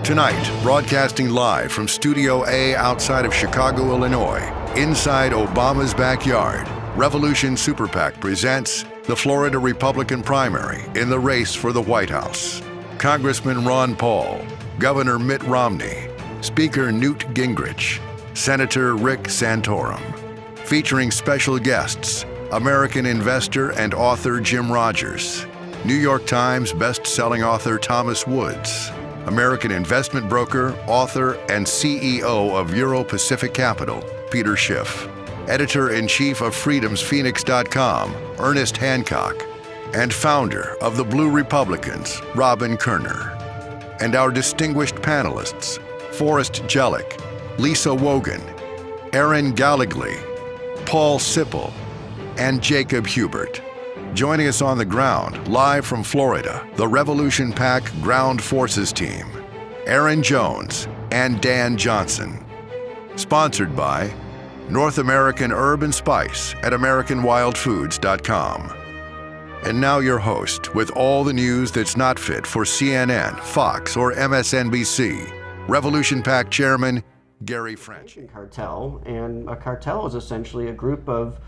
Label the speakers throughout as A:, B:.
A: Tonight, broadcasting live from Studio A outside of Chicago, Illinois, inside Obama's backyard, Revolution PAC presents the Florida Republican primary in the race for the White House. Congressman Ron Paul, Governor Mitt Romney, Speaker Newt Gingrich, Senator Rick Santorum. Featuring special guests, American investor and author Jim Rogers, New York Times best-selling author Thomas Woods, American investment broker, author, and CEO of Euro-Pacific Capital, Peter Schiff, editor-in-chief of freedomsphoenix.com, Ernest Hancock, and founder of the Blue Republicans, Robin Kerner. And our distinguished panelists, Forrest Jellick, Lisa Wogan, Aaron Gallagly, Paul Sipple, and Jacob Hubert. Joining us on the ground, live from Florida, the Revolution PAC Ground Forces team, Aaron Jones and Dan Johnson. Sponsored by North American Herb and Spice at AmericanWildFoods.com. And now your host with all the news that's not fit for CNN, Fox, or MSNBC, Revolution PAC Chairman Gary Franchi.
B: Cartel, and a cartel is essentially a group of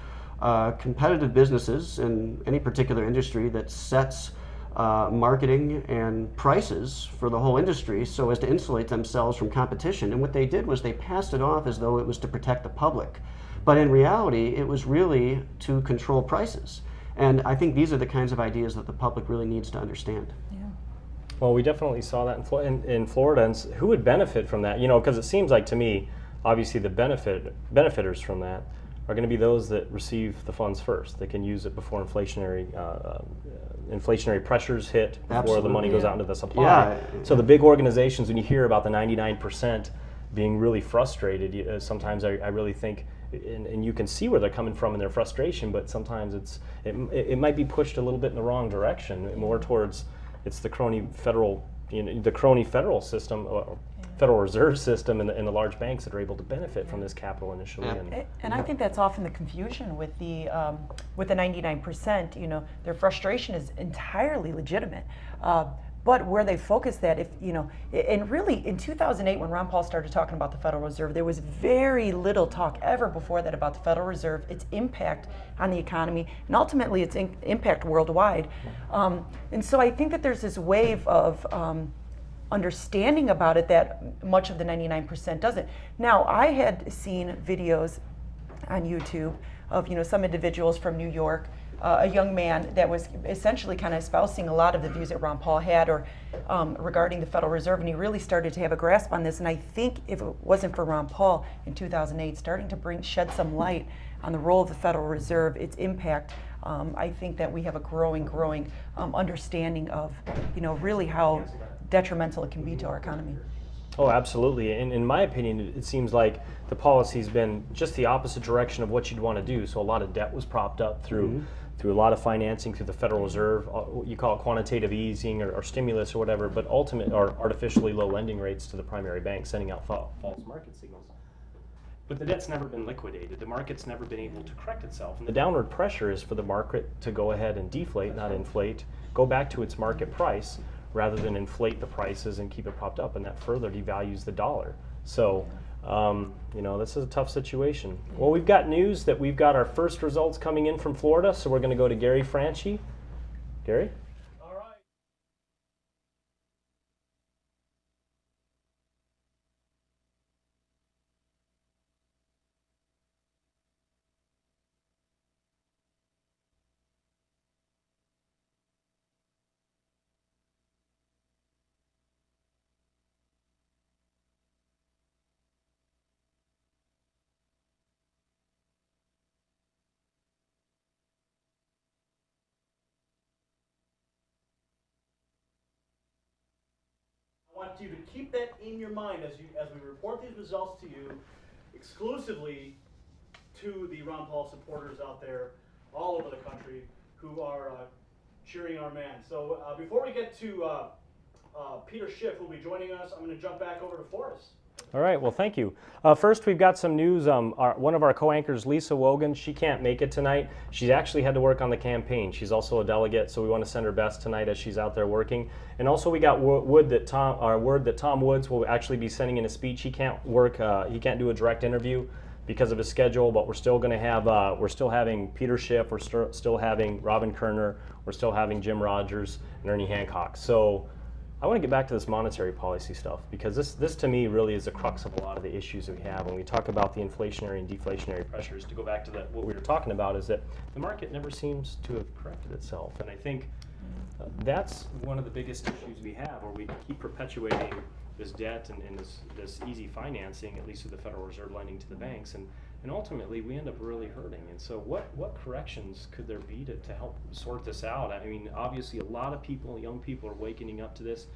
B: competitive businesses in any particular industry that sets marketing and prices for the whole industry so as to insulate themselves from competition. And what they did was they passed it off as though it was to protect the public. But in reality, it was really to control prices. And I think these are the kinds of ideas that the public really needs to understand.
C: Yeah.
D: Well, we definitely saw that in Florida. And who would benefit from that? You know, because it seems like to me, obviously the benefiters from that are going to be those that receive the funds first. They can use it before inflationary pressures hit, before
B: Absolutely.
D: The money goes out into the supply.
B: Yeah.
D: So the big organizations, when you hear about the 99% being really frustrated, sometimes I really think, and you can see where they're coming from in their frustration, but sometimes it might be pushed a little bit in the wrong direction, more towards it's the crony federal system, Federal Reserve System, and the large banks that are able to benefit from this capital initially.
C: And I think that's often the confusion with the 99%. You know, their frustration is entirely legitimate. But where they focus that, and really in 2008 when Ron Paul started talking about the Federal Reserve, there was very little talk ever before that about the Federal Reserve, its impact on the economy, and ultimately its impact worldwide. And so I think that there's this wave of understanding about it that much of the 99% doesn't. Now, I had seen videos on YouTube of some individuals from New York, a young man that was essentially kind of espousing a lot of the views that Ron Paul had regarding the Federal Reserve, and he really started to have a grasp on this. And I think if it wasn't for Ron Paul in 2008 starting to shed some light on the role of the Federal Reserve, its impact, I think that we have a growing understanding of really how detrimental it can be to our economy.
D: Oh, absolutely. And in my opinion, it seems like the policy's been just the opposite direction of what you'd want to do. So a lot of debt was propped up through a lot of financing through the Federal Reserve. You call it quantitative easing or stimulus or whatever, but artificially low lending rates to the primary bank, sending out false market signals. But the debt's never been liquidated. The market's never been able to correct itself. And the downward pressure is for the market to go ahead and deflate, not inflate, go back to its market price, rather than inflate the prices and keep it propped up, and that further devalues the dollar. So, this is a tough situation. Well, we've got news that we've got our first results coming in from Florida, so we're going to go to Gary Franchi. Gary?
E: I want you to keep that in your mind as we report these results to you, exclusively to the Ron Paul supporters out there all over the country who are cheering our man. So before we get to Peter Schiff, who will be joining us, I'm going to jump back over to Forrest.
D: All right, well, thank you. First, we've got some news. One of our co-anchors, Lisa Wogan, she can't make it tonight. She actually had to work on the campaign. She's also a delegate, so we want to send her best tonight as she's out there working. And also, we got word that Tom Woods will actually be sending in a speech. He can't work. He can't do a direct interview because of his schedule, but we're still going to have. We're still having Peter Schiff. We're still having Robin Kerner. We're still having Jim Rogers and Ernie Hancock. So I want to get back to this monetary policy stuff, because this to me really is the crux of a lot of the issues that we have when we talk about the inflationary and deflationary pressures. To go back to what we were talking about, is that the market never seems to have corrected itself, and I think that's one of the biggest issues we have, where we keep perpetuating this debt and this easy financing, at least through the Federal Reserve lending to the banks, and ultimately we end up really hurting. And so what corrections could there be to help sort this out? I mean, obviously a lot of people, young people, are waking up to this.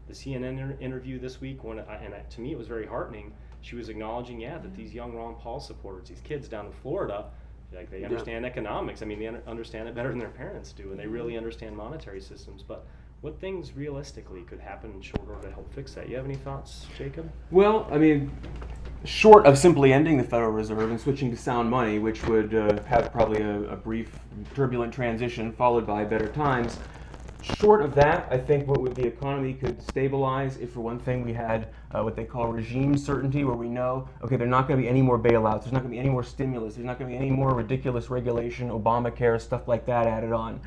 D: The CNN interview this week, to me it was very heartening. She was acknowledging, that these young Ron Paul supporters, these kids down in Florida, like, they understand economics. I mean, they understand it better than their parents do, and they really understand monetary systems. But what things realistically could happen in short order to help fix that? You have any thoughts, Jacob?
F: Well, I mean, short of simply ending the Federal Reserve and switching to sound money, which would have probably a brief, turbulent transition followed by better times, short of that, I think the economy could stabilize if, for one thing, we had what they call regime certainty, where we know, okay, there are not going to be any more bailouts, there's not going to be any more stimulus, there's not going to be any more ridiculous regulation, Obamacare, stuff like that added on.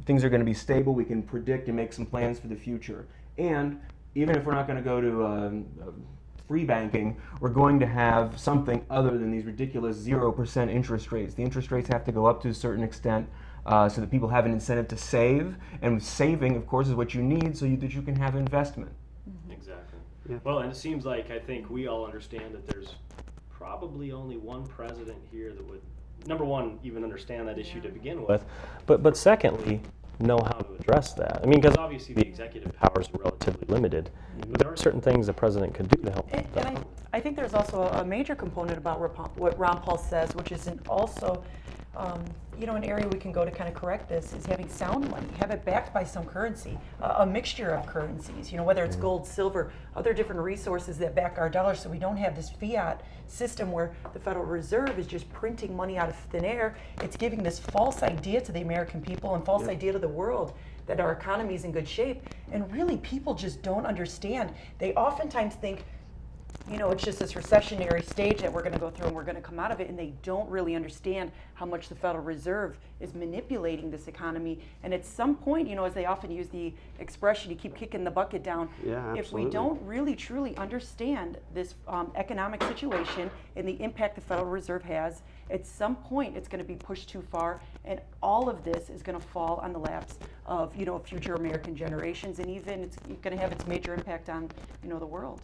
F: Things are going to be stable. We can predict and make some plans for the future. And even if we're not going to go to free banking, we're going to have something other than these ridiculous 0% interest rates. The interest rates have to go up to a certain extent so that people have an incentive to save. And saving, of course, is what you need so that you can have investment.
D: Exactly.
B: Yeah.
D: Well, and it seems like, I think we all understand that there's probably only one president here that would, number one, even understand that issue to begin with, but secondly, know how to address that. I mean, because obviously the executive powers are relatively limited, but there are certain things the president could do to help.
C: And I think there's also a major component about what Ron Paul says, which is also an area we can go to kind of correct this, is having sound money, have it backed by some currency, a mixture of currencies, whether it's gold, silver, other different resources that back our dollars, so we don't have this fiat system where the Federal Reserve is just printing money out of thin air. It's giving this false idea to the American people and false idea to the world that our economy is in good shape. And really, people just don't understand. They oftentimes think, it's just this recessionary stage that we're going to go through and we're going to come out of it, and they don't really understand how much the Federal Reserve is manipulating this economy. And at some point, as they often use the expression, you keep kicking the bucket down.
B: Yeah,
C: if we don't really truly understand this economic situation and the impact the Federal Reserve has, at some point it's going to be pushed too far, and all of this is going to fall on the laps of future American generations, and even it's going to have its major impact on the world.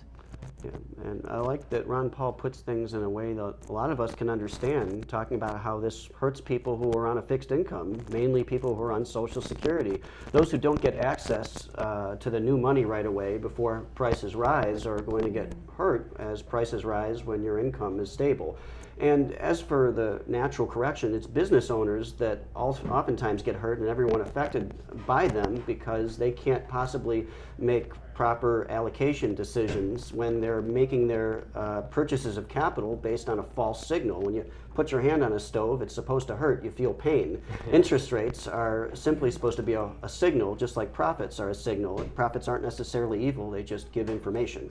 B: Yeah, and I like that Ron Paul puts things in a way that a lot of us can understand, talking about how this hurts people who are on a fixed income, mainly people who are on Social Security. Those who don't get access to the new money right away before prices rise are going to get hurt as prices rise when your income is stable. And as for the natural correction, it's business owners that oftentimes get hurt, and everyone affected by them, because they can't possibly make proper allocation decisions when they're making their purchases of capital based on a false signal. When you put your hand on a stove, it's supposed to hurt, you feel pain. Interest rates are simply supposed to be a signal, just like profits are a signal. Profits aren't necessarily evil, they just give information.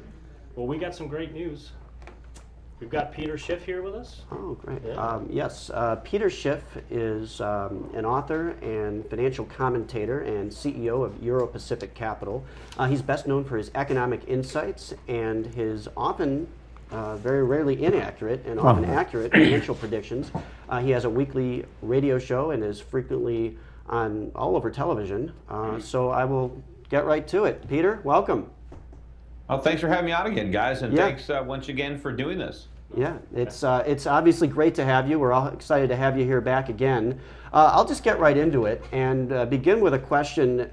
D: Well, we got some great news. We've got Peter Schiff here with us.
B: Oh, great.
D: Yeah.
B: Yes, Peter Schiff is an author and financial commentator and CEO of Euro-Pacific Capital. He's best known for his economic insights and his often very rarely inaccurate and often accurate financial predictions. He has a weekly radio show and is frequently on all over television. So I will get right to it. Peter, welcome.
G: Well, thanks for having me on again, guys, and thanks once again for doing this.
B: Yeah, it's obviously great to have you. We're all excited to have you here back again. I'll just get right into it and begin with a question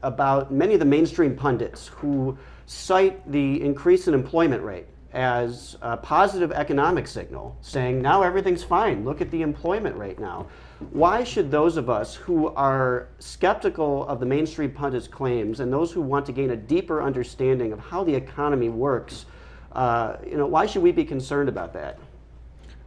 B: about many of the mainstream pundits who cite the increase in employment rate as a positive economic signal, saying now everything's fine. Look at the employment rate now. why should those of us who are skeptical of the mainstream pundits' claims and those who want to gain a deeper understanding of how the economy works, why should we be concerned about that?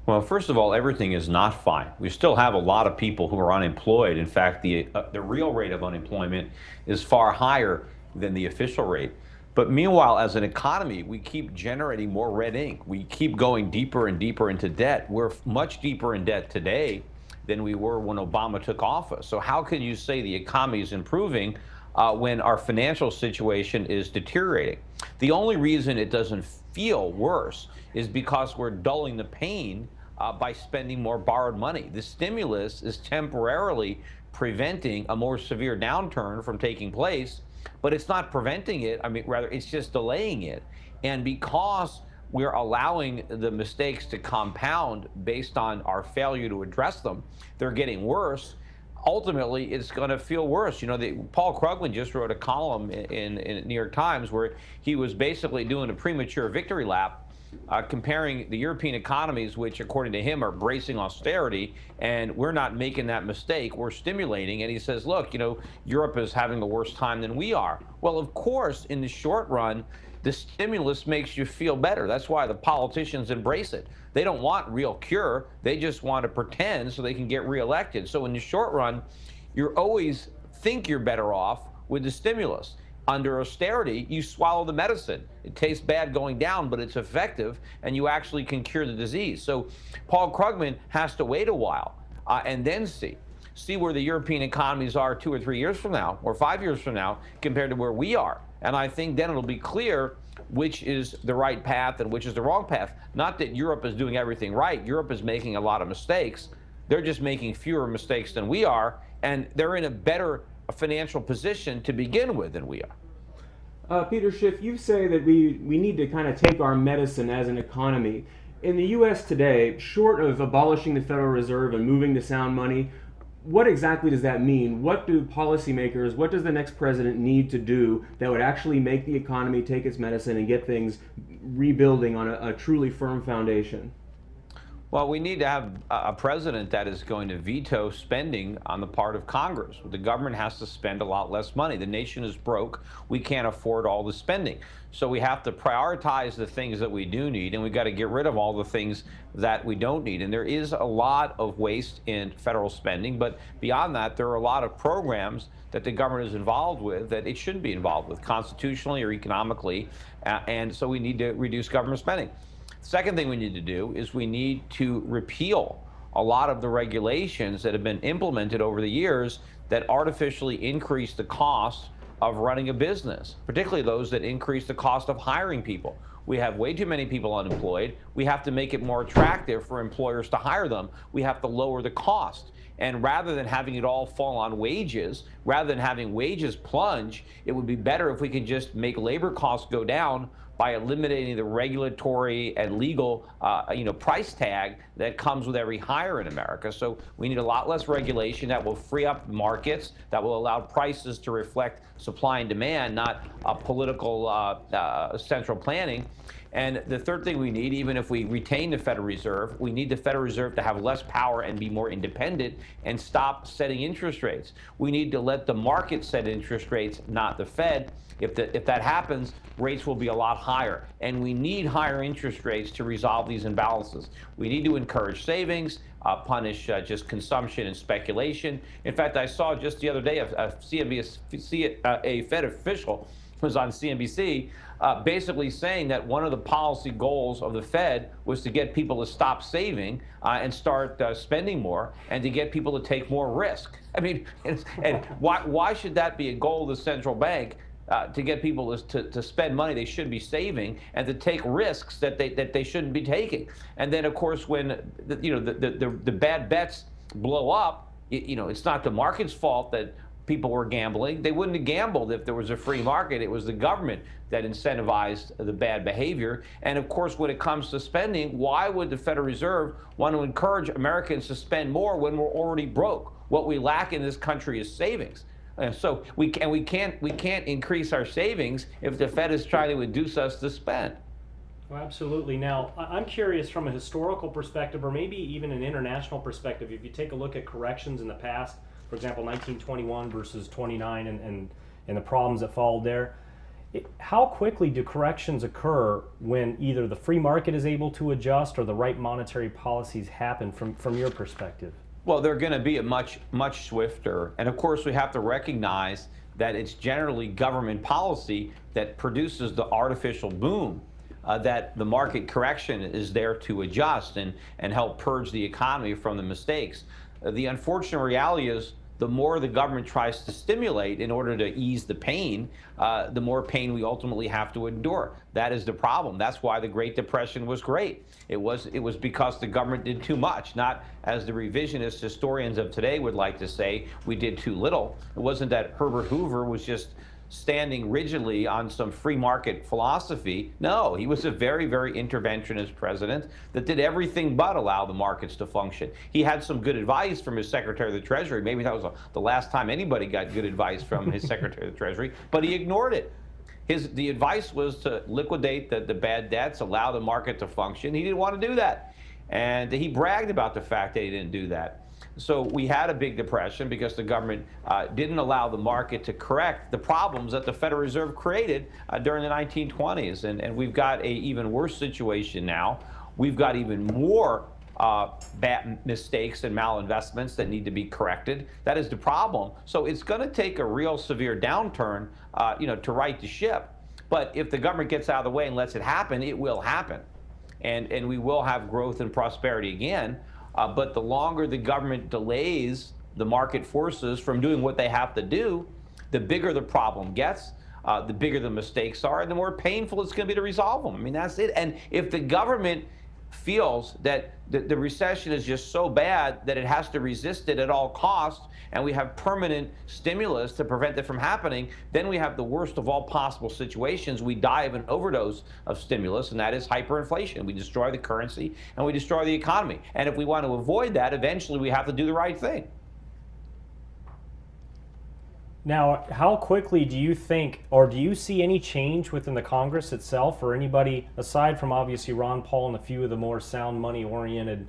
G: Well, first of all, everything is not fine. We still have a lot of people who are unemployed. In fact, the real rate of unemployment is far higher than the official rate. But meanwhile, as an economy, we keep generating more red ink. We keep going deeper and deeper into debt. We're much deeper in debt today than we were when Obama took office. So how can you say the economy is improving when our financial situation is deteriorating? The only reason it doesn't feel worse is because we're dulling the pain by spending more borrowed money. The stimulus is temporarily preventing a more severe downturn from taking place, but it's not preventing it. I mean, rather, it's just delaying it. And because we're allowing the mistakes to compound based on our failure to address them, they're getting worse. Ultimately, it's going to feel worse. You know, Paul Krugman just wrote a column in New York Times where he was basically doing a premature victory lap, comparing the European economies, which according to him are bracing austerity, and we're not making that mistake, we're stimulating. And he says, look, Europe is having a worse time than we are. Well, of course, in the short run, the stimulus makes you feel better. That's why the politicians embrace it. They don't want real cure. They just want to pretend so they can get reelected. So in the short run, you always think you're better off with the stimulus. Under austerity, you swallow the medicine. It tastes bad going down, but it's effective, and you actually can cure the disease. So Paul Krugman has to wait a while and then see where the European economies are 2 or 3 years from now, or 5 years from now, compared to where we are. And I think then it'll be clear which is the right path and which is the wrong path. Not that Europe is doing everything right. Europe is making a lot of mistakes. They're just making fewer mistakes than we are, and they're in a better financial position to begin with than we are.
F: Peter Schiff, you say that we need to kind of take our medicine as an economy. In the U.S. today, short of abolishing the Federal Reserve and moving to sound money, what exactly does that mean? What do policymakers, what does the next president need to do that would actually make the economy take its medicine and get things rebuilding on a truly firm foundation?
G: Well, we need to have a president that is going to veto spending on the part of Congress. The government has to spend a lot less money. The nation is broke. We can't afford all the spending. So we have to prioritize the things that we do need, and we've got to get rid of all the things that we don't need. And there is a lot of waste in federal spending, but beyond that, there are a lot of programs that the government is involved with that it shouldn't be involved with constitutionally or economically, and so we need to reduce government spending. Second thing we need to do is we need to repeal a lot of the regulations that have been implemented over the years that artificially increase the cost of running a business, particularly those that increase the cost of hiring people. We have way too many people unemployed. We have to make it more attractive for employers to hire them. We have to lower the cost. And rather than having it all fall on wages, rather than having wages plunge, it would be better if we could just make labor costs go down by eliminating the regulatory and legal price tag that comes with every hire in America. So we need a lot less regulation that will free up markets, that will allow prices to reflect supply and demand, not political central planning. And the third thing we need, even if we retain the Federal Reserve, we need the Federal Reserve to have less power and be more independent and stop setting interest rates. We need to let the market set interest rates, not the Fed. If that happens, rates will be a lot higher. And we need higher interest rates to resolve these imbalances. We need to encourage savings, punish just consumption and speculation. In fact, I saw just the other day a Fed official was on CNBC basically saying that one of the policy goals of the Fed was to get people to stop saving and start spending more, and to get people to take more risk. I mean, and why should that be a goal of the central bank? To get people to spend money they should be saving, and to take risks that they shouldn't be taking. And then, of course, when the bad bets blow up, it's not the market's fault that people were gambling. They wouldn't have gambled if there was a free market. It was the government that incentivized the bad behavior. And of course, when it comes to spending, why would the Federal Reserve want to encourage Americans to spend more when we're already broke? What we lack in this country is savings. So we can't increase our savings if the Fed is trying to induce us to spend.
D: Oh, absolutely. Now, I'm curious from a historical perspective, or maybe even an international perspective, if you take a look at corrections in the past, for example, 1921 versus 29 and the problems that followed there, how quickly do corrections occur when either the free market is able to adjust or the right monetary policies happen from your perspective?
G: Well, they're going to be a much swifter. And of course, we have to recognize that it's generally government policy that produces the artificial boom. That the market correction is there to adjust and help purge the economy from the mistakes. The unfortunate reality is the more the government tries to stimulate in order to ease the pain, the more pain we ultimately have to endure. That is the problem. That's why the Great Depression was great. It was because the government did too much, not as the revisionist historians of today would like to say, we did too little. It wasn't that Herbert Hoover was just standing rigidly on some free market philosophy. No, he was a very interventionist president that did everything but allow the markets to function. He had some good advice from his Secretary of the Treasury. Maybe that was the last time anybody got good advice from his Secretary of the Treasury, but he ignored it. The advice was to liquidate the bad debts, allow the market to function. He didn't want to do that. And he bragged about the fact that he didn't do that. So we had a big depression because the government didn't allow the market to correct the problems that the Federal Reserve created during the 1920s. And we've got an even worse situation now. We've got even more bad mistakes and malinvestments that need to be corrected. That is the problem. So it's going to take a real severe downturn, to right the ship. But if the government gets out of the way and lets it happen, it will happen. And we will have growth and prosperity again. But the longer the government delays the market forces from doing what they have to do, the bigger the problem gets, the bigger the mistakes are, and the more painful it's going to be to resolve them. I mean, that's it. And if the government feels that the recession is just so bad that it has to resist it at all costs, and we have permanent stimulus to prevent it from happening, then we have the worst of all possible situations. We die of an overdose of stimulus, and that is hyperinflation. We destroy the currency and we destroy the economy. And if we want to avoid that, eventually we have to do the right thing.
D: Now, how quickly do you think, or do you see any change within the Congress itself, or anybody, aside from obviously Ron Paul and a few of the more sound money-oriented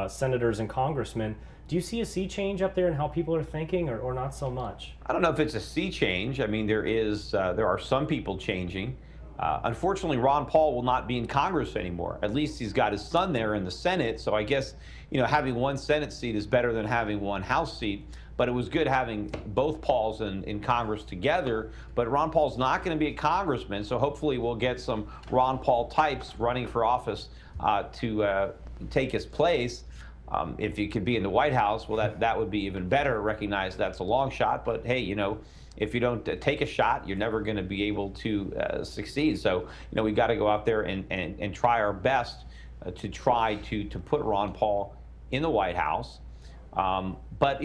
D: senators and congressmen, do you see a sea change up there in how people are thinking, or not so much?
G: I don't know if it's a sea change. I mean, there are some people changing. Unfortunately, Ron Paul will not be in Congress anymore. At least he's got his son there in the Senate, so I guess, having one Senate seat is better than having one House seat. But it was good having both Pauls in Congress together. But Ron Paul's not going to be a congressman, so hopefully we'll get some Ron Paul types running for office to take his place. If he could be in the White House, well, that would be even better. Recognize that's a long shot, but hey, if you don't take a shot, you're never going to be able to succeed. So, we got to go out there and try our best to try to put Ron Paul in the White House. But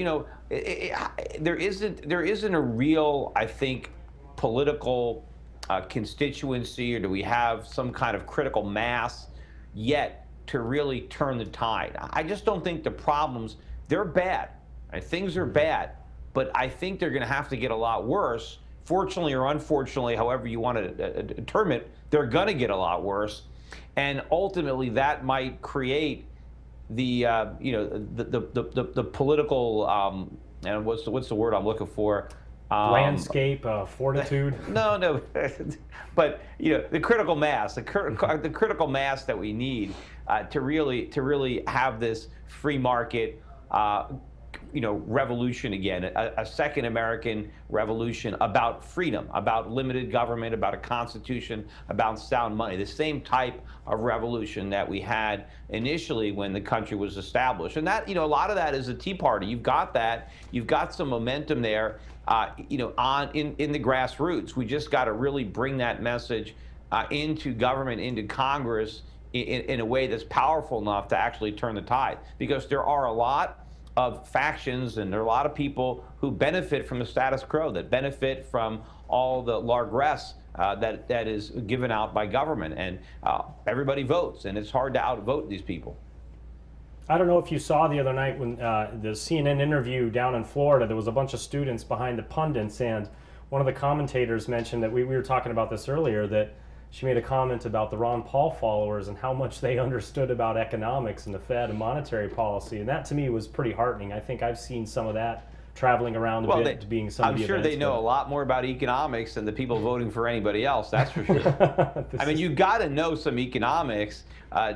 G: there isn't a real, I think, political constituency, or do we have some kind of critical mass yet to really turn the tide? I just don't think the problems, they're bad. Things are bad, but I think they're going to have to get a lot worse. Fortunately or unfortunately, however you want to term it, they're going to get a lot worse, and ultimately that might create the political and what's the word I'm looking for?
D: Landscape, fortitude.
G: No, but the critical mass, the critical mass that we need to really have this free market, revolution again, a second American revolution about freedom, about limited government, about a constitution, about sound money, the same type of revolution that we had initially when the country was established. And that, a lot of that is the Tea Party. You've got that. You've got some momentum there, in the grassroots. We just got to really bring that message into government, into Congress in a way that's powerful enough to actually turn the tide. Because there are a lot of factions, and there are a lot of people who benefit from the status quo, that benefit from all the largesse that is given out by government, and everybody votes, and it's hard to outvote these people.
D: I don't know if you saw the other night when the CNN interview down in Florida, there was a bunch of students behind the pundits, and one of the commentators mentioned that we were talking about this earlier, that she made a comment about the Ron Paul followers and how much they understood about economics and the Fed and monetary policy, and that to me was pretty heartening. I think I've seen some of that traveling around a bit, being some of the
G: I'm sure
D: events,
G: they know a lot more about economics than the people voting for anybody else, that's for sure. I mean, you've got to know some economics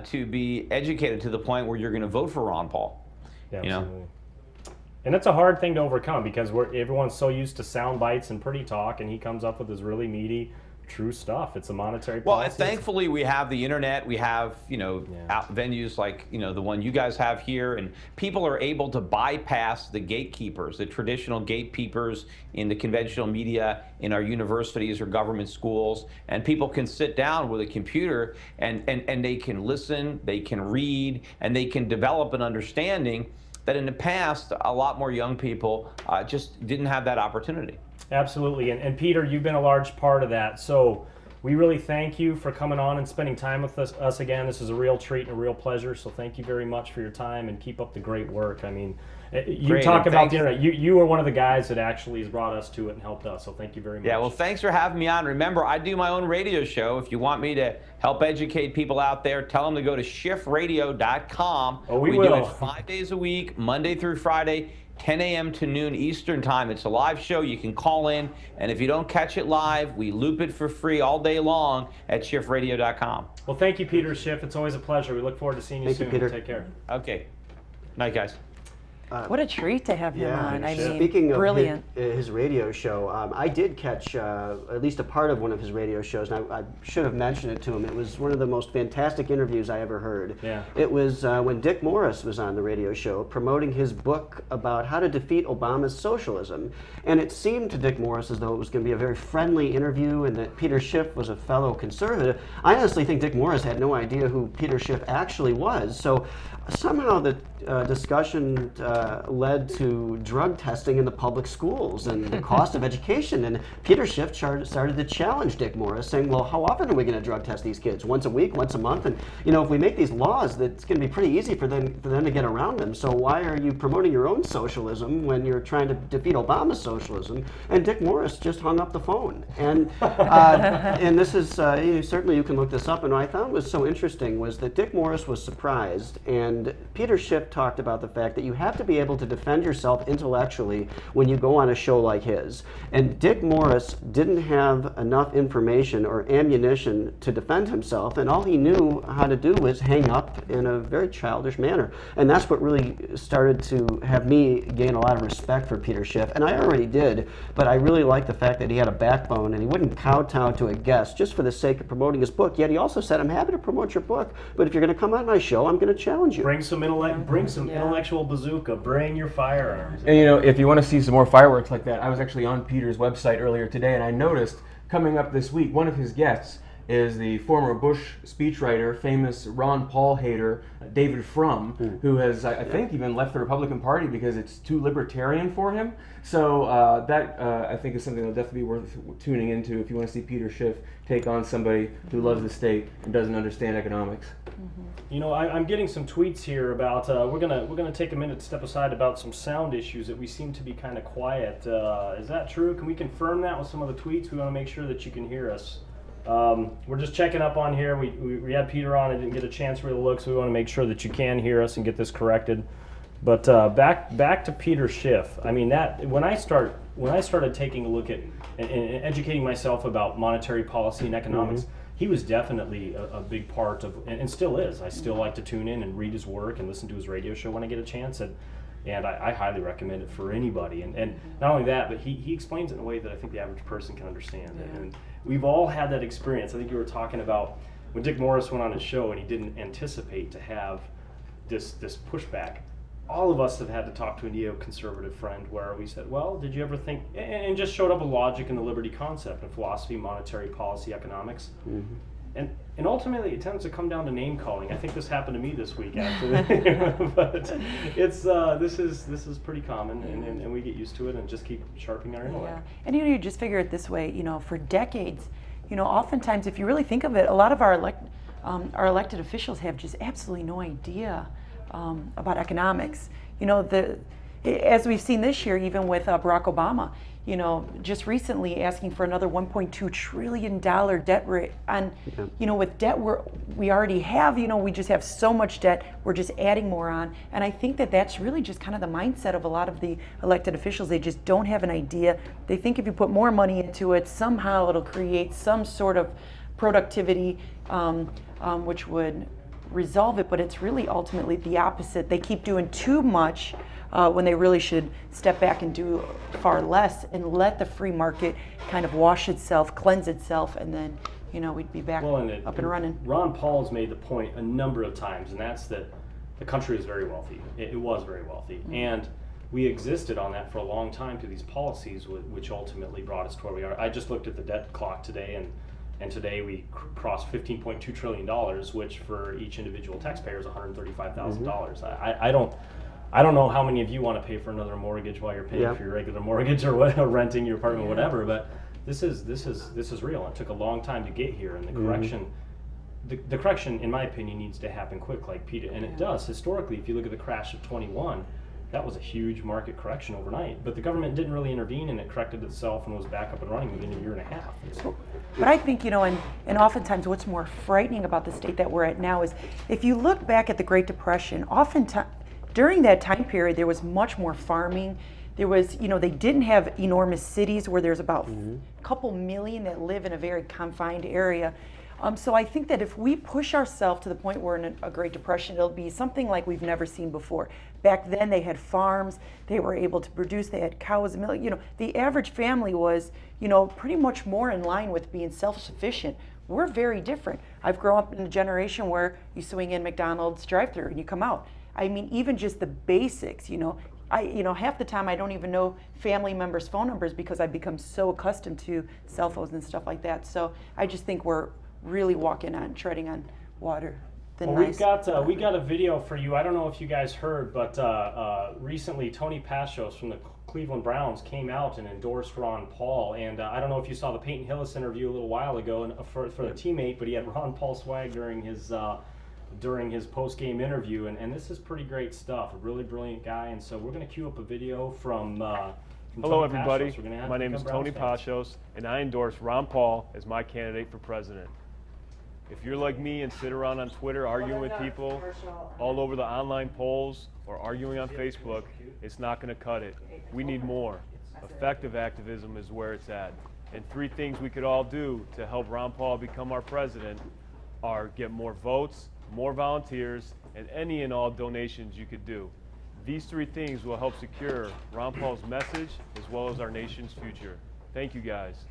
G: to be educated to the point where you're going to vote for Ron Paul.
D: Yeah,
G: you know?
D: absolutely. And it's a hard thing to overcome because everyone's so used to sound bites and pretty talk, and he comes up with this really meaty, true stuff. It's a monetary policy.
G: Well, and thankfully we have the internet. We have, venues like, the one you guys have here, and people are able to bypass the gatekeepers, the traditional gatekeepers in the conventional media, in our universities or government schools, and people can sit down with a computer and they can listen, they can read, and they can develop an understanding that in the past, a lot more young people just didn't have that opportunity.
D: Absolutely, and Peter, you've been a large part of that. So we really thank you for coming on and spending time with us again. This is a real treat and a real pleasure. So thank you very much for your time, and keep up the great work. I mean, you talk about the internet. You are one of the guys that actually has brought us to it and helped us. So thank you very much.
G: Yeah, well, thanks for having me on. Remember, I do my own radio show. If you want me to help educate people out there, tell them to go to shiftradio.com.
D: Oh, we
G: will.
D: Do
G: it 5 days a week, Monday through Friday, 10 a.m. to noon Eastern time. It's a live show. You can call in, and if you don't catch it live, we loop it for free all day long at shiftradio.com.
D: Well, thank you, Peter Schiff. It's always a pleasure. We look forward to seeing you soon.
B: Thank you, Peter.
D: Take care.
G: Okay. Night, guys.
C: What a treat to have him on. I mean,
B: speaking of
C: brilliant.
B: his radio show, I did catch at least a part of one of his radio shows, and I should have mentioned it to him. It was one of the most fantastic interviews I ever heard.
D: Yeah.
B: It was when Dick Morris was on the radio show promoting his book about how to defeat Obama's socialism. And it seemed to Dick Morris as though it was going to be a very friendly interview and that Peter Schiff was a fellow conservative. I honestly think Dick Morris had no idea who Peter Schiff actually was. So somehow the discussion led to drug testing in the public schools and the cost of education. And Peter Schiff started to challenge Dick Morris, saying, well, how often are we going to drug test these kids? Once a week, once a month? And, if we make these laws, it's going to be pretty easy for them to get around them. So why are you promoting your own socialism when you're trying to defeat Obama's socialism? And Dick Morris just hung up the phone. And and this is, certainly you can look this up. And what I found was so interesting was that Dick Morris was surprised, and Peter Schiff talked about the fact that you have to be able to defend yourself intellectually when you go on a show like his. And Dick Morris didn't have enough information or ammunition to defend himself, and all he knew how to do was hang up in a very childish manner. And that's what really started to have me gain a lot of respect for Peter Schiff. And I already did, but I really liked the fact that he had a backbone and he wouldn't kowtow to a guest just for the sake of promoting his book. Yet he also said, I'm happy to promote your book, but if you're going to come on my show, I'm going to challenge you.
D: Bring some intellectual bazooka. Bring your firearms.
F: And if you want to see some more fireworks like that, I was actually on Peter's website earlier today, and I noticed coming up this week, one of his guests is the former Bush speechwriter, famous Ron Paul hater, David Frum, who has, I think, even left the Republican Party because it's too libertarian for him. So that, I think, is something that'll definitely be worth tuning into if you want to see Peter Schiff take on somebody who loves the state and doesn't understand economics.
D: I'm getting some tweets here about we're gonna take a minute to step aside about some sound issues that we seem to be kind of quiet. Is that true? Can we confirm that with some of the tweets? We want to make sure that you can hear us. We're just checking up on here. We had Peter on and didn't get a chance to really look, so we want to make sure that you can hear us and get this corrected. But back to Peter Schiff. I mean, that when I started taking a look at and educating myself about monetary policy and economics, he was definitely a big part of, and still is. I still like to tune in and read his work and listen to his radio show when I get a chance, and I highly recommend it for anybody. And not only that, but he explains it in a way that I think the average person can understand.
C: Yeah.
D: And we've all had that experience. I think you were talking about when Dick Morris went on his show and he didn't anticipate to have this pushback. All of us have had to talk to a neoconservative friend where we said, well, did you ever think, and just showed up with logic and the liberty concept and philosophy, monetary policy, economics. And ultimately it tends to come down to name calling. I think this happened to me this week actually. But it's this is pretty common, and we get used to it and just keep sharpening our intellect.
C: Yeah. And you just figure it this way, for decades, oftentimes if you really think of it, a lot of our elected officials have just absolutely no idea about economics. As we've seen this year, even with Barack Obama, you know, just recently asking for another $1.2 trillion debt rate on, you know, with debt we already have, you know, we just have so much debt, we're just adding more on. And I think that that's really just kind of the mindset of a lot of the elected officials. They just don't have an idea. They think if you put more money into it, somehow it'll create some sort of productivity, which would resolve it, but it's really ultimately the opposite. They keep doing too much when they really should step back and do far less and let the free market kind of wash itself, cleanse itself, and then, you know, we'd be back up and running.
D: Ron Paul's made the point a number of times, and that's that the country is very wealthy. It was very wealthy. And we existed on that for a long time through these policies, which ultimately brought us to where we are. I just looked at the debt clock today, and today we crossed $15.2 trillion, which for each individual taxpayer is $135,000. I don't know how many of you want to pay for another mortgage while you're paying for your regular mortgage or renting your apartment, whatever. But this is real. It took a long time to get here, and the correction, the correction, in my opinion, needs to happen quick, like Pete, and it does. Historically, if you look at the crash of '21, that was a huge market correction overnight. But the government didn't really intervene, and it corrected itself and was back up and running within a year and a half.
C: But I think, you know, and oftentimes what's more frightening about the state that we're at now is if you look back at the Great Depression, oftentimes during that time period, there was much more farming. There was, you know, they didn't have enormous cities where there's about a couple million that live in a very confined area. So I think that if we push ourselves to the point where in a Great Depression, it'll be something like we've never seen before. Back then they had farms, they were able to produce, they had cows, milk, you know, the average family was, you know, pretty much more in line with being self-sufficient. We're very different. I've grown up in a generation where you swing in McDonald's drive-thru and you come out. I mean, even just the basics, you know, half the time I don't even know family members' phone numbers because I've become so accustomed to cell phones and stuff like that. So I just think we're really treading on water.
D: Well, we got a video for you. I don't know if you guys heard, but recently Tony Pashos from the Cleveland Browns came out and endorsed Ron Paul. And I don't know if you saw the Peyton Hillis interview a little while ago and for the teammate, but he had Ron Paul swag during his post-game interview, and this is pretty great stuff. A really brilliant guy, and so we're going to cue up a video from
H: Hello, everybody. My name is Tony Pashos, and I endorse Ron Paul as my candidate for president. If you're like me and sit around on Twitter arguing with people all over the online polls or arguing on Facebook, it's not going to cut it. We need more. Effective activism is where it's at. And 3 things we could all do to help Ron Paul become our president are get more votes, more volunteers, and any and all donations you could do. These 3 things will help secure Ron Paul's message as well as our nation's future. Thank you, guys.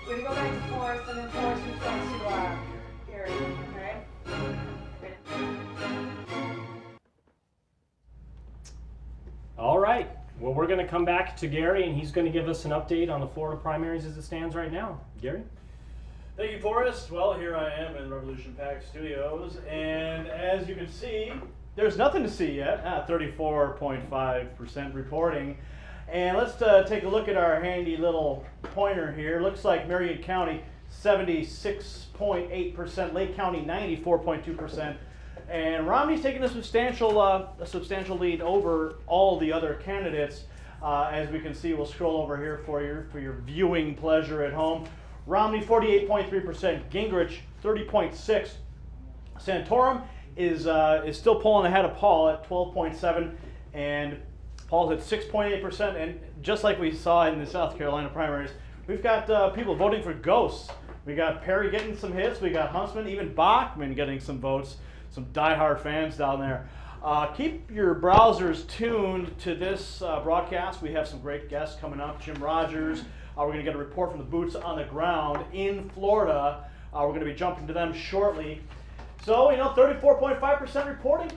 I: We're going to go back to Forrest, and then Forrest moves on to Gary, okay?
D: All right. Well, we're going to come back to Gary, and he's going to give us an update on the Florida primaries as it stands right now. Gary?
E: Thank you, Forrest. Well, here I am in Revolution PAC studios, and as you can see, there's nothing to see yet. 34.5% reporting. And let's take a look at our handy little pointer here. Looks like Marion County, 76.8%, Lake County, 94.2%. And Romney's taking a substantial lead over all the other candidates. As we can see, we'll scroll over here for your viewing pleasure at home. Romney, 48.3%, Gingrich, 30.6%. Santorum is still pulling ahead of Paul at 12.7%, and Paul's at 6.8%, and just like we saw in the South Carolina primaries, we've got people voting for ghosts. We got Perry getting some hits, we got Huntsman, even Bachman getting some votes, some diehard fans down there. Keep your browsers tuned to this broadcast. We have some great guests coming up. Jim Rogers, we're going to get a report from the boots on the ground in Florida. We're going to be jumping to them shortly. So, 34.5% reporting.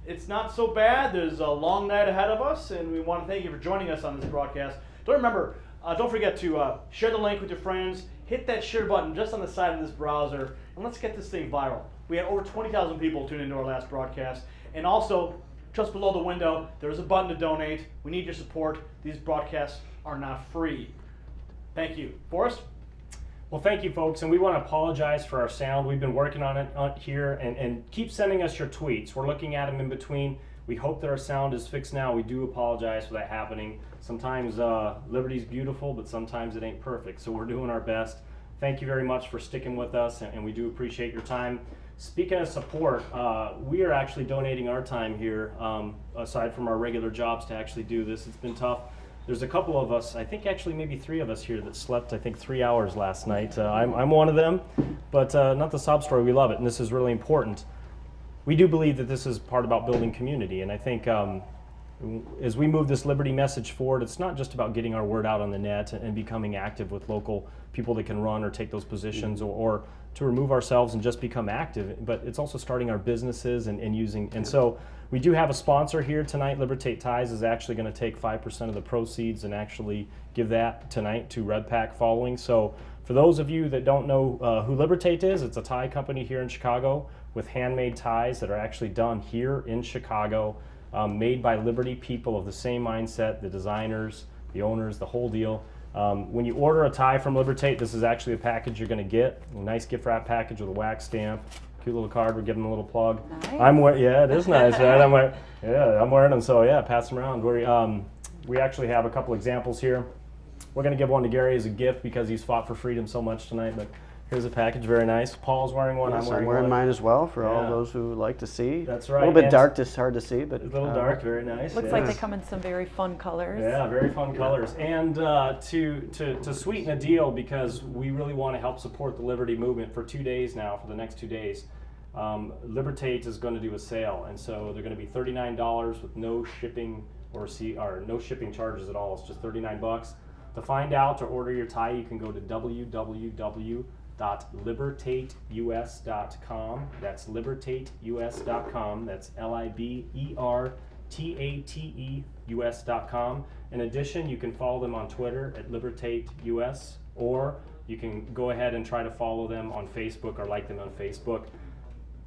E: It's not so bad. There's a long night ahead of us, and we want to thank you for joining us on this broadcast. Don't forget to share the link with your friends. Hit that share button just on the side of this browser, and let's get this thing viral. We had over 20,000 people tune into our last broadcast. And also, just below the window, there's a button to donate. We need your support. These broadcasts are not free. Thank you. Forrest?
D: Well, thank you, folks, and we want to apologize for our sound. We've been working on it here, and keep sending us your tweets. We're looking at them in between. We hope that our sound is fixed now. We do apologize for that happening. Sometimes Liberty's beautiful, but sometimes it ain't perfect, so we're doing our best. Thank you very much for sticking with us, and we do appreciate your time. Speaking of support, we are actually donating our time here, aside from our regular jobs, to actually do this. It's been tough. There's a couple of us, I think actually maybe 3 of us here that slept, I think 3 hours last night. I'm one of them, but not the sob story. We love it, and this is really important. We do believe that this is part about building community, and I think as we move this Liberty message forward, it's not just about getting our word out on the net and becoming active with local people that can run or take those positions, or to remove ourselves and just become active, but it's also starting our businesses and using, and so we do have a sponsor here tonight. Libertate Ties is actually going to take 5% of the proceeds and actually give that tonight to RevPAC following. So for those of you that don't know who Libertate is, it's a tie company here in Chicago with handmade ties that are actually done here in Chicago, made by Liberty people of the same mindset, the designers, the owners, the whole deal. When you order a tie from Libertate, this is actually a package you're going to get, a nice gift wrap package with a wax stamp. Cute little card. We're giving them a little plug.
C: Nice.
D: Yeah, it is nice, right? I'm wearing them, so yeah, pass them around. We actually have a couple examples here. We're going to give one to Gary as a gift because he's fought for freedom so much tonight. But here's a package, very nice. Paul's wearing one.
B: Yes,
D: I'm wearing
B: one.
D: mine
B: as well for all those who like to see.
D: That's right.
B: A little bit dark, just hard to see, but
D: a little dark, very nice.
C: Looks like they come in some very fun colors.
D: Yeah, very fun colors. And to sweeten the deal, because we really want to help support the Liberty movement for 2 days now, for the next 2 days. Libertate is going to do a sale, and so they're going to be $39 with no shipping or no shipping charges at all. It's just $39. To find out or order your tie, you can go to www.libertateus.com. That's libertateus.com. That's LIBERTATEUS.com. In addition, you can follow them on Twitter at LibertateUS, or you can go ahead and try to follow them on Facebook or like them on Facebook.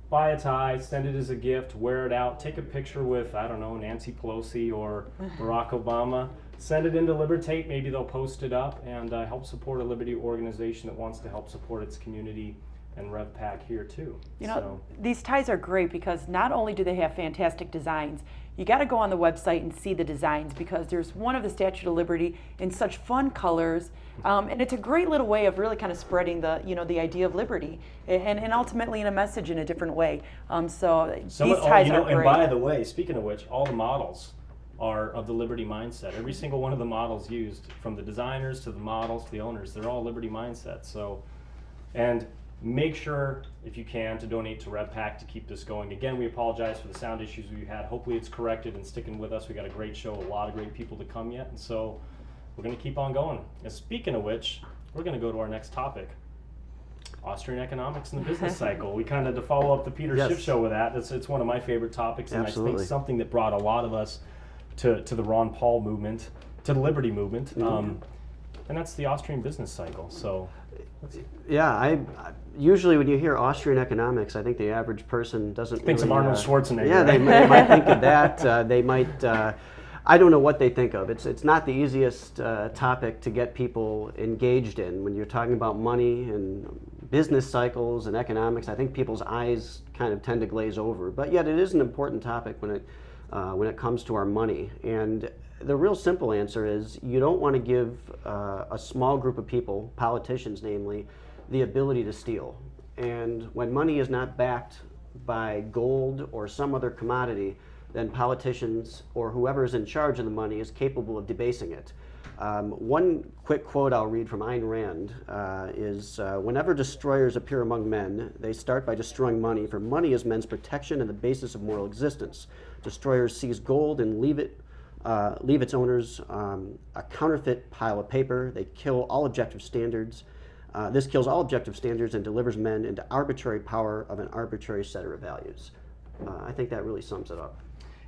D: Buy a tie, send it as a gift, wear it out, take a picture with, I don't know, Nancy Pelosi or Barack Obama. Send it into Libertate, maybe they'll post it up, and help support a Liberty organization that wants to help support its community and RevPAC here too.
C: You know, these ties are great because not only do they have fantastic designs, you got to go on the website and see the designs, because there's one of the Statue of Liberty in such fun colors, and it's a great little way of really kind of spreading the, you know, the idea of liberty, and ultimately in a message in a different way. So these ties are great.
D: And by the way, speaking of which, all the models are of the Liberty mindset. Every single one of the models used, from the designers to the models to the owners, they're all Liberty mindset. So, and make sure, if you can, to donate to RevPAC to keep this going. Again, we apologize for the sound issues we had. Hopefully it's corrected and sticking with us. We got a great show, a lot of great people to come yet, and so we're going to keep on going. And speaking of which, we're going to go to our next topic. Austrian economics and the business cycle. We kind of, to follow up the Peter Schiff show with that, it's one of my favorite topics, and I think something that brought a lot of us to the Ron Paul movement, to the Liberty movement, and that's the Austrian business cycle. So,
B: yeah, I usually when you hear Austrian economics, I think the average person doesn't
D: thinks
B: really,
D: of Arnold Schwarzenegger.
B: Yeah, they might think of that. They might. I don't know what they think of. It's not the easiest topic to get people engaged in when you're talking about money and business cycles and economics. I think people's eyes kind of tend to glaze over, but yet it is an important topic when it comes to our money. And the real simple answer is you don't want to give a small group of people, politicians namely, the ability to steal. And when money is not backed by gold or some other commodity, then politicians or whoever is in charge of the money is capable of debasing it. One quick quote I'll read from Ayn Rand is, whenever destroyers appear among men, they start by destroying money, for money is men's protection and the basis of moral existence. Destroyers seize gold and leave its owners a counterfeit pile of paper. They kill all objective standards. This kills all objective standards and delivers men into arbitrary power of an arbitrary set of values. I think that really sums it up.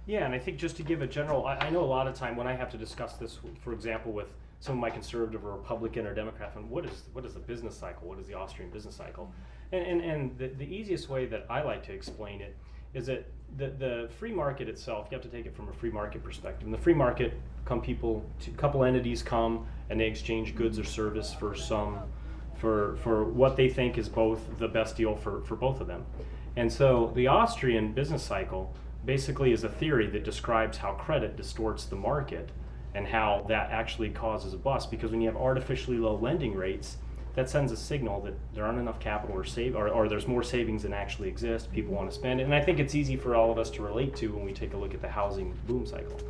D: Yeah, and I think just to give a general, I know a lot of time when I have to discuss this, for example, with some of my conservative or Republican or Democrat, and what is the business cycle? What is the Austrian business cycle? And the easiest way that I like to explain it is that the free market itself, you have to take it from a free market perspective. In the free market, a couple entities come and they exchange goods or service for what they think is both the best deal for both of them. And so the Austrian business cycle basically is a theory that describes how credit distorts the market and how that actually causes a bust, because when you have artificially low lending rates, that sends a signal that there aren't enough capital or there's more savings than actually exist. People want to spend it. And I think it's easy for all of us to relate to when we take a look at the housing boom cycle.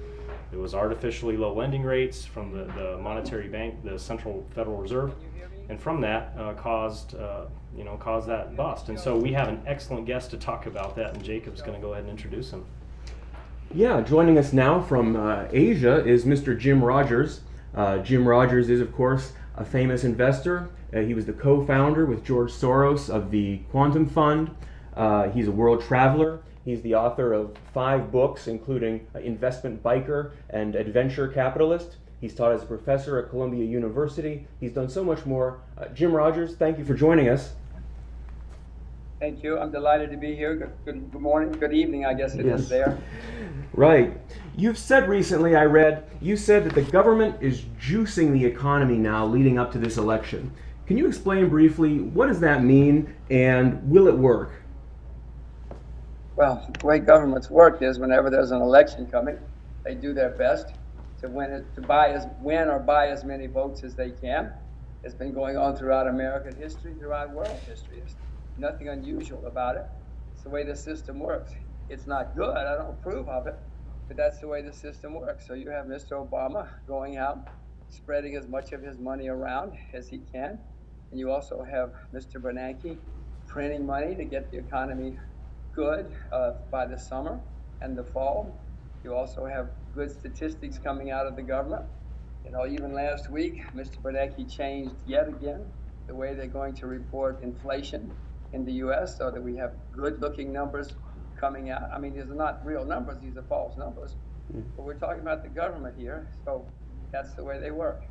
D: It was artificially low lending rates from the monetary bank, the Central Federal Reserve, and from that caused that bust. And so we have an excellent guest to talk about that, and Jacob's going to go ahead and introduce him.
F: Yeah, joining us now from Asia is Mr. Jim Rogers. Jim Rogers is, of course, a famous investor. He was the co-founder with George Soros of the Quantum Fund. He's a world traveler. He's the author of 5 books, including Investment Biker and Adventure Capitalist. He's taught as a professor at Columbia University. He's done so much more. Jim Rogers, thank you for joining us.
J: Thank you. I'm delighted to be here. Good morning, good evening, I guess it is there.
F: Right. You've said recently, I read, you said that the government is juicing the economy now leading up to this election. Can you explain briefly, what does that mean, and will it work?
J: Well, the way governments work is whenever there's an election coming, they do their best to win or buy as many votes as they can. It's been going on throughout American history, throughout world history. There's nothing unusual about it. It's the way the system works. It's not good, I don't approve of it, but that's the way the system works. So you have Mr. Obama going out, spreading as much of his money around as he can, and you also have Mr. Bernanke printing money to get the economy good by the summer and the fall. You also have good statistics coming out of the government. You know, even last week, Mr. Bernanke changed yet again the way they're going to report inflation in the U.S. so that we have good-looking numbers coming out. I mean, these are not real numbers; these are false numbers. But we're talking about the government here, so that's the way they work.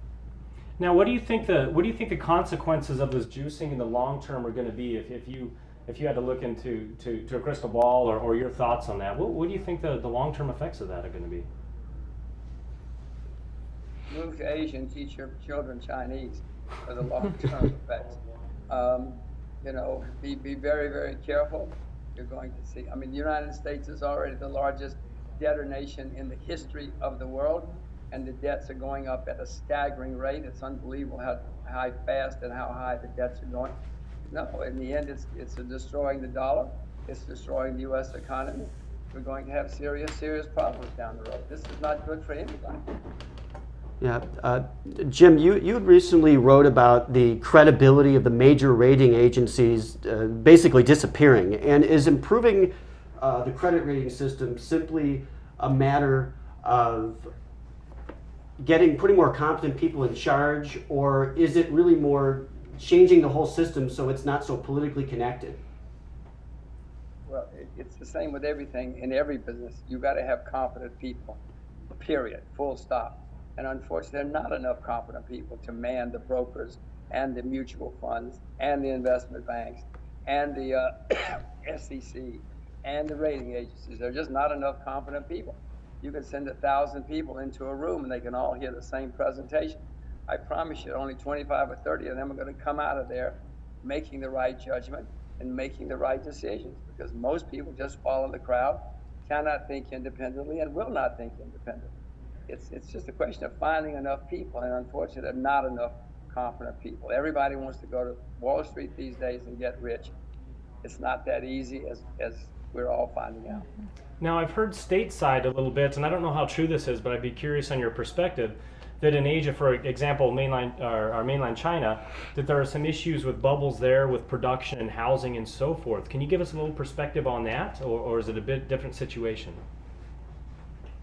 D: Now, what do you think the consequences of this juicing in the long term are going to be? If you had to look into a crystal ball or your thoughts on that, what do you think the long term effects of that are going to be?
J: Move to Asia and teach your children Chinese for the long term effects. You know, be very, very careful. You're going to see, I mean, the United States is already the largest debtor nation in the history of the world, and the debts are going up at a staggering rate. It's unbelievable how fast and how high the debts are going. No, in the end, it's destroying the dollar. It's destroying the U.S. economy. We're going to have serious problems down the road. This is not good for anybody.
B: Yeah, Jim, you recently wrote about the credibility of the major rating agencies basically disappearing. And is improving the credit rating system simply a matter of putting more competent people in charge, or is it really more changing the whole system so it's not so politically connected?
J: Well, it's the same with everything in every business. You've got to have competent people, period, full stop. And unfortunately, there are not enough competent people to man the brokers and the mutual funds and the investment banks and the SEC and the rating agencies. There are just not enough competent people. You can send 1,000 people into a room and they can all hear the same presentation. I promise you, only 25 or 30 of them are going to come out of there making the right judgment and making the right decisions, because most people just follow the crowd, cannot think independently, and will not think independently. It's just a question of finding enough people, and unfortunately, there are not enough competent people. Everybody wants to go to Wall Street these days and get rich. It's not that easy, as we're all finding out.
D: Now, I've heard stateside a little bit, and I don't know how true this is, but I'd be curious on your perspective, that in Asia, for example, mainland China, that there are some issues with bubbles there with production and housing and so forth. Can you give us a little perspective on that, or is it a bit different situation?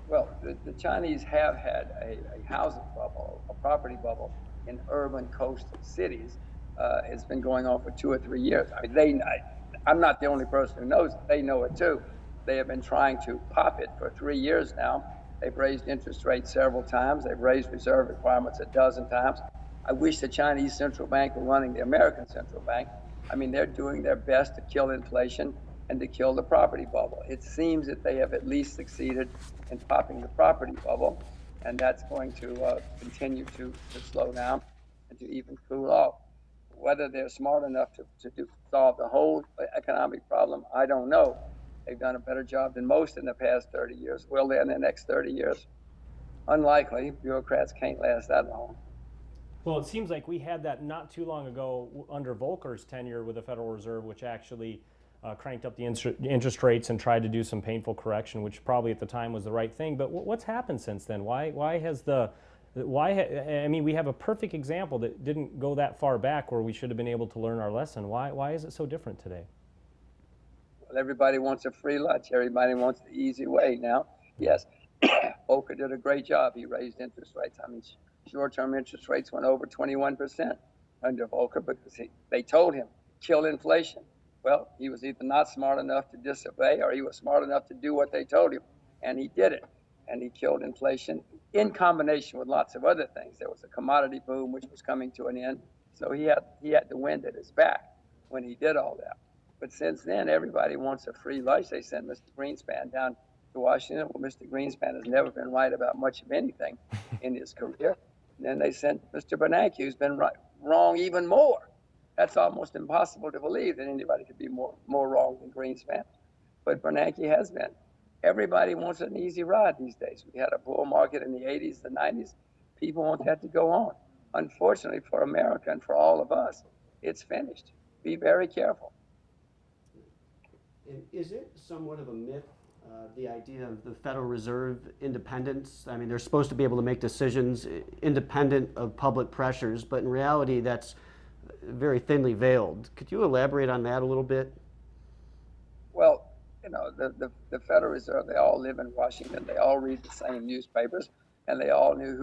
J: Well, the Chinese have had a housing bubble, a property bubble in urban coastal cities. It's been going on for 2 or 3 years. I mean, I'm not the only person who knows it. They know it too. They have been trying to pop it for 3 years now. They've raised interest rates several times. They've raised reserve requirements a dozen times. I wish the Chinese central bank were running the American central bank. I mean, they're doing their best to kill inflation and to kill the property bubble. It seems that they have at least succeeded in popping the property bubble, and that's going to continue to slow down and to even cool off. Whether they're smart enough to solve the whole economic problem, I don't know. They've done a better job than most in the past 30 years. Will they in the next 30 years? Unlikely. Bureaucrats can't last that long.
D: Well, it seems like we had that not too long ago under Volcker's tenure with the Federal Reserve, which actually cranked up the interest rates and tried to do some painful correction, which probably at the time was the right thing. But what's happened since then? I mean, we have a perfect example that didn't go that far back where we should have been able to learn our lesson. Why is it so different today?
J: Well, everybody wants a free lunch. Everybody wants the easy way now. Yes, Volcker did a great job. He raised interest rates. I mean, short-term interest rates went over 21% under Volcker because they told him, kill inflation. Well, he was either not smart enough to disobey or he was smart enough to do what they told him, and he did it. And he killed inflation in combination with lots of other things. There was a commodity boom which was coming to an end, so he had the wind at his back when he did all that. But since then, everybody wants a free lunch. They sent Mr. Greenspan down to Washington. Well, Mr. Greenspan has never been right about much of anything in his career. And then they sent Mr. Bernanke, who's been wrong even more. That's almost impossible to believe that anybody could be more wrong than Greenspan. But Bernanke has been. Everybody wants an easy ride these days. We had a bull market in the 80s, the 90s. People want that to go on. Unfortunately for America and for all of us, it's finished. Be very careful.
B: Is it somewhat of a myth, the idea of the Federal Reserve independence? I mean, they're supposed to be able to make decisions independent of public pressures, but in reality, that's very thinly veiled. Could you elaborate on that a little bit?
J: Well, you know, the Federal Reserve, they all live in Washington. They all read the same newspapers, and they all know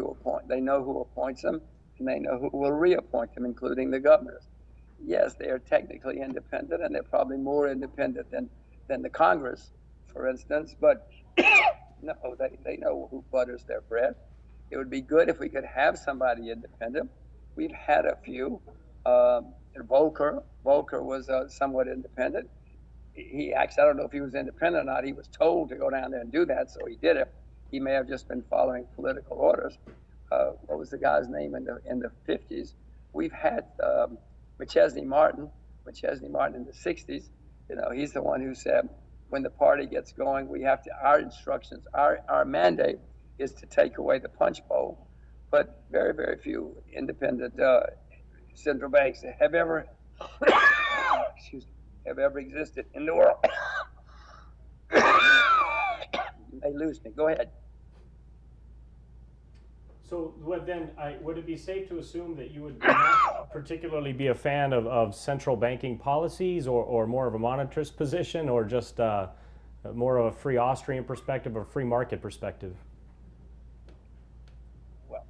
J: who appoints them, and they know who will reappoint them, including the governors. Yes, they are technically independent, and they're probably more independent than the Congress, for instance, but no, they know who butters their bread. It would be good if we could have somebody independent. We've had a few. Volcker was somewhat independent. He actually, I don't know if he was independent or not. He was told to go down there and do that, so he did it. He may have just been following political orders. What was the guy's name in the 50s? We've had McChesney Martin in the 60s. You know, he's the one who said, when the party gets going, we have to, our instructions, our mandate is to take away the punch bowl. But very, very few independent central banks have ever, have ever existed in the world. They lose me. Go ahead.
D: So then, would it be safe to assume that you would not particularly be a fan of central banking policies, or more of a monetarist position, or just more of a free Austrian perspective or free market perspective?
J: Well,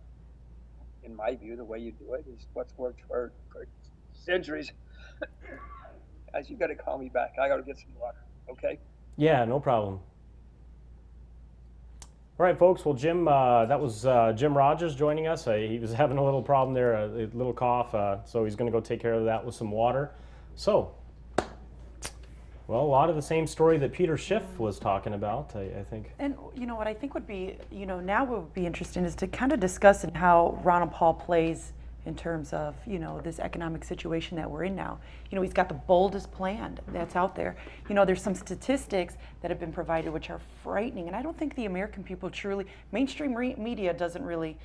J: in my view, the way you do it is what's worked for centuries. Guys, you got to call me back. I got to get some water, okay?
D: Yeah, no problem. All right, folks. Well, Jim, that was Jim Rogers joining us. He was having a little problem there, a little cough, so he's going to go take care of that with some water. So, well, a lot of the same story that Peter Schiff was talking about, I think. And
C: you know what I think would be, now what would be interesting is to kind of discuss how Ron Paul plays in terms of, this economic situation that we're in now. He's got the boldest plan that's out there. There's some statistics that have been provided which are frightening, and I don't think the American people truly, mainstream media doesn't really,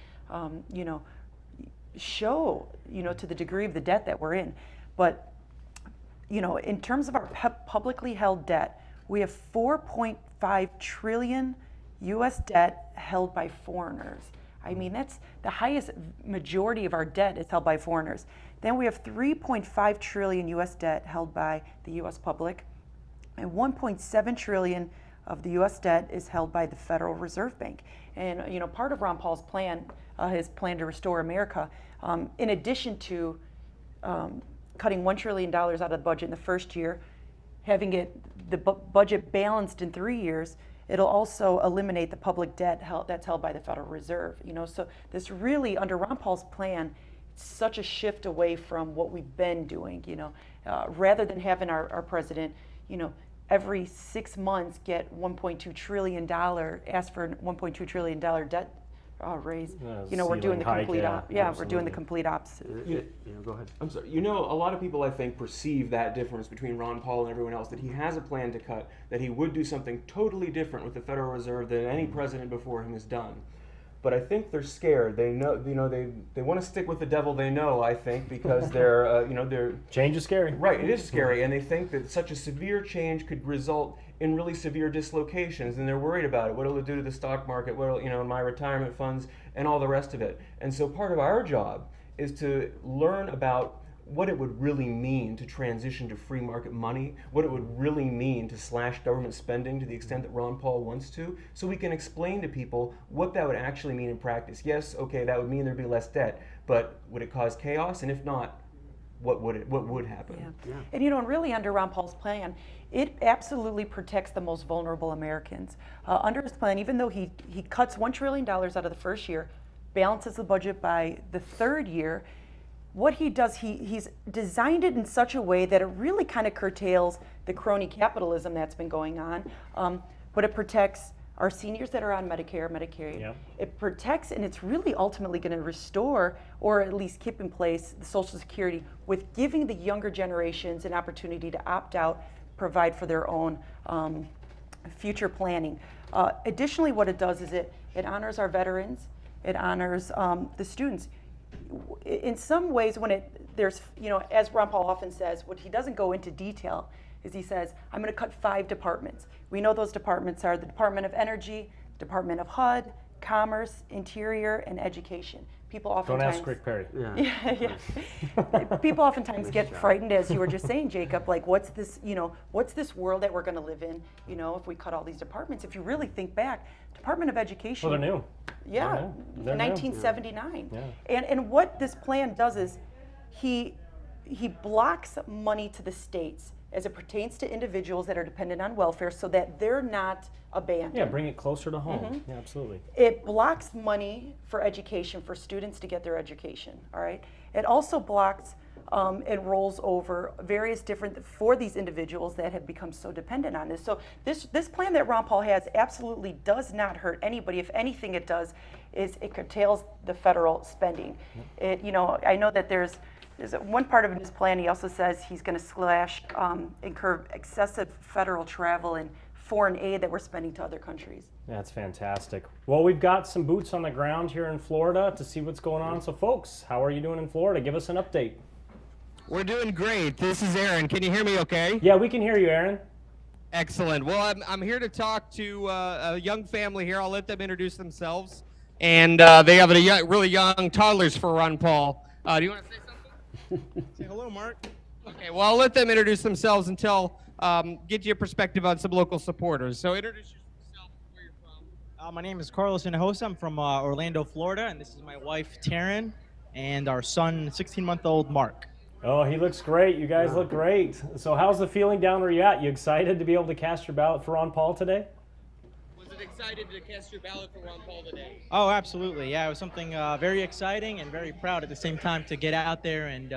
C: show, to the degree of the debt that we're in. But, in terms of our publicly held debt, we have 4.5 trillion U.S. debt held by foreigners. I mean, that's the highest majority of our debt is held by foreigners. Then we have 3.5 trillion U.S. debt held by the U.S. public, and 1.7 trillion of the U.S. debt is held by the Federal Reserve Bank. And part of Ron Paul's plan, his plan to restore America, in addition to cutting $1 trillion out of the budget in the first year, having it the budget balanced in 3 years, it'll also eliminate the public debt that's held by the Federal Reserve. So this really, under Ron Paul's plan, it's such a shift away from what we've been doing. Rather than having our president, every 6 months get $1.2 trillion, ask for $1.2 trillion debt raise. We're doing the complete we're doing the complete opposite.
B: Go ahead.
F: I'm sorry. A lot of people, I think, perceive that difference between Ron Paul and everyone else, that he has a plan to cut, that he would do something totally different with the Federal Reserve than any president before him has done. But I think they're scared. They know, they want to stick with the devil they know, I think, because they're
D: change is scary.
F: Right, it is scary, and they think that such a severe change could result in really severe dislocations, and they're worried about it. What will it do to the stock market? What will, my retirement funds, and all the rest of it. And so part of our job is to learn about what it would really mean to transition to free market money, what it would really mean to slash government spending to the extent that Ron Paul wants to, so we can explain to people what that would actually mean in practice. Yes, okay, that would mean there'd be less debt, but would it cause chaos? And if not, what would happen?
C: Yeah. And really under Ron Paul's plan, it absolutely protects the most vulnerable Americans. Under his plan, even though he cuts $1 trillion out of the first year, balances the budget by the third year, what he does, he's designed it in such a way that it really kind of curtails the crony capitalism that's been going on, but it protects our seniors that are on Medicare, Medicaid.
D: Yep.
C: It protects, and it's really ultimately going to restore, or at least keep in place, the Social Security, with giving the younger generations an opportunity to opt out, provide for their own future planning. Additionally, what it does is it honors our veterans, it honors the students. In some ways, when there's, as Ron Paul often says, what he doesn't go into detail is he says, I'm going to cut 5 departments. We know those departments are the Department of Energy, Department of HUD, Commerce, Interior, and Education. People oftentimes...
D: Don't ask Rick Perry.
C: Yeah. People oftentimes get frightened, as you were just saying, Jacob, like what's this world that we're going to live in, if we cut all these departments. If you really think back, Department of Education...
D: Well, they're new.
C: Yeah,
D: they're
C: 1979.
D: Yeah.
C: And what this plan does is he blocks money to the states as it pertains to individuals that are dependent on welfare so that they're not abandoned.
D: Yeah, bring it closer to home. Yeah, absolutely.
C: It blocks money for education, for students to get their education, all right? It also blocks and rolls over various different, for these individuals that have become so dependent on this. So this plan that Ron Paul has absolutely does not hurt anybody. If anything it does is it curtails the federal spending. It, I know that there's one part of his plan, he also says he's going to slash, incur excessive federal travel and foreign aid that we're spending to other countries.
D: That's fantastic. Well, we've got some boots on the ground here in Florida to see what's going on. So folks, how are you doing in Florida? Give us an update.
K: We're doing great. This is Aaron. Can you hear me okay?
D: Yeah, we can hear you, Aaron.
K: Excellent. Well, I'm here to talk to a young family here. I'll let them introduce themselves. And they have really young toddlers for Ron Paul. Do you want to say something?
L: Say hello, Mark.
K: Okay, well, I'll let them introduce themselves and get your perspective on some local supporters. So introduce yourself, where you're from.
L: My name is Carlos Hinojosa. I'm from Orlando, Florida, and this is my wife, Taryn, and our son, 16-month-old Mark.
D: Oh, he looks great. You guys look great. So how's the feeling down where you're at? You excited to be able to cast your ballot for Ron Paul today?
K: Was it excited to cast your ballot for Ron Paul today?
L: Oh, absolutely. Yeah, it was something very exciting and very proud at the same time to get out there and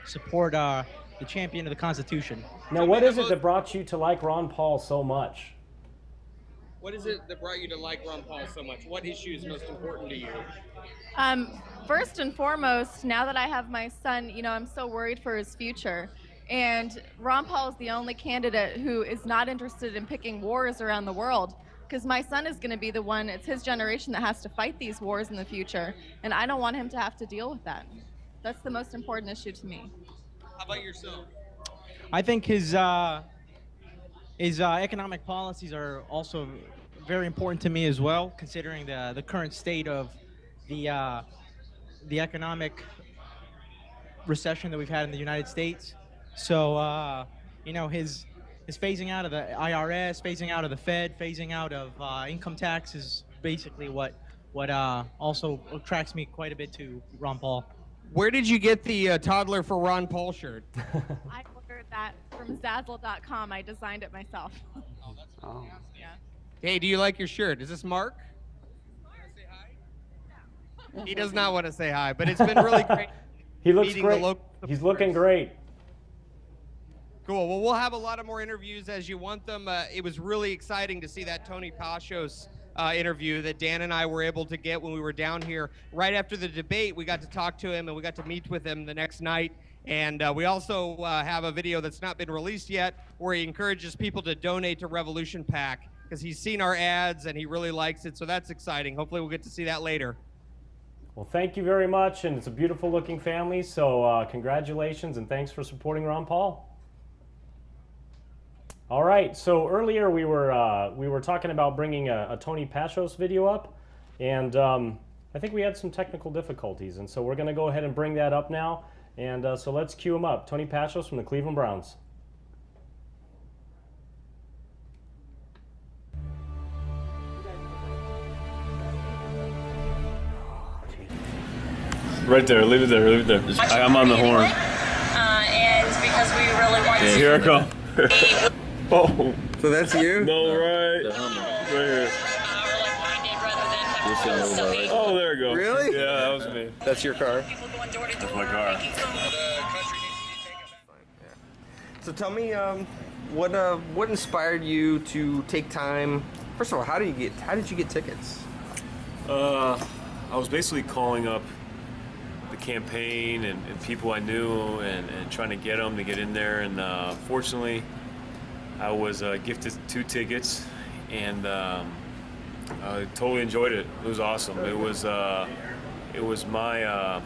L: support the champion of the Constitution.
D: Now, what is it that brought you to like Ron Paul so much?
K: What is it that brought you to like Ron Paul so much? What issue is most important to you?
M: First and foremost, now that I have my son, I'm so worried for his future. And Ron Paul is the only candidate who is not interested in picking wars around the world, because my son is going to be the one, it's his generation that has to fight these wars in the future. And I don't want him to have to deal with that. That's the most important issue to me.
K: How about yourself?
L: I think his economic policies are also very important to me as well, considering the current state of the economic recession that we've had in the United States. So, his phasing out of the IRS, phasing out of the Fed, phasing out of income tax is basically what also attracts me quite a bit to Ron Paul.
K: Where did you get the toddler for Ron Paul shirt?
M: I ordered that from Zazzle.com. I designed it myself.
B: Oh.
M: Yeah.
K: Hey, do you like your shirt? Is this Mark? He does not want to say hi, but it's been really great.
D: He looks
K: meeting
D: great.
K: the local
D: He's looking great.
K: Cool. Well, we'll have a lot of more interviews as you want them. It was really exciting to see that Tony Pashos interview that Dan and I were able to get when we were down here. Right after the debate, we got to talk to him and we got to meet with him the next night. And we also have a video that's not been released yet where he encourages people to donate to Revolution PAC because he's seen our ads and he really likes it. So that's exciting. Hopefully we'll get to see that later.
D: Well, thank you very much, and it's a beautiful looking family, so congratulations and thanks for supporting Ron Paul. All right, so earlier we were talking about bringing a Tony Pashos video up, and I think we had some technical difficulties, and so we're going to go ahead and bring that up now, and so let's cue him up. Tony Pashos from the Cleveland Browns.
H: Right there, leave it there, leave it there. I'm on the horn.
I: And because we really want
H: Yeah,
I: to.
H: here I come. Oh.
F: So that's you?
H: No, right here. Oh, there you go.
F: Really?
H: Yeah, that was me.
F: That's your car?
H: That's my car.
F: So tell me, what inspired you to take time? First of all, how did you get tickets?
H: I was basically calling up the campaign and people I knew and trying to get them to get in there. And fortunately, I was gifted 2 tickets, and I totally enjoyed it. It was awesome. It was my,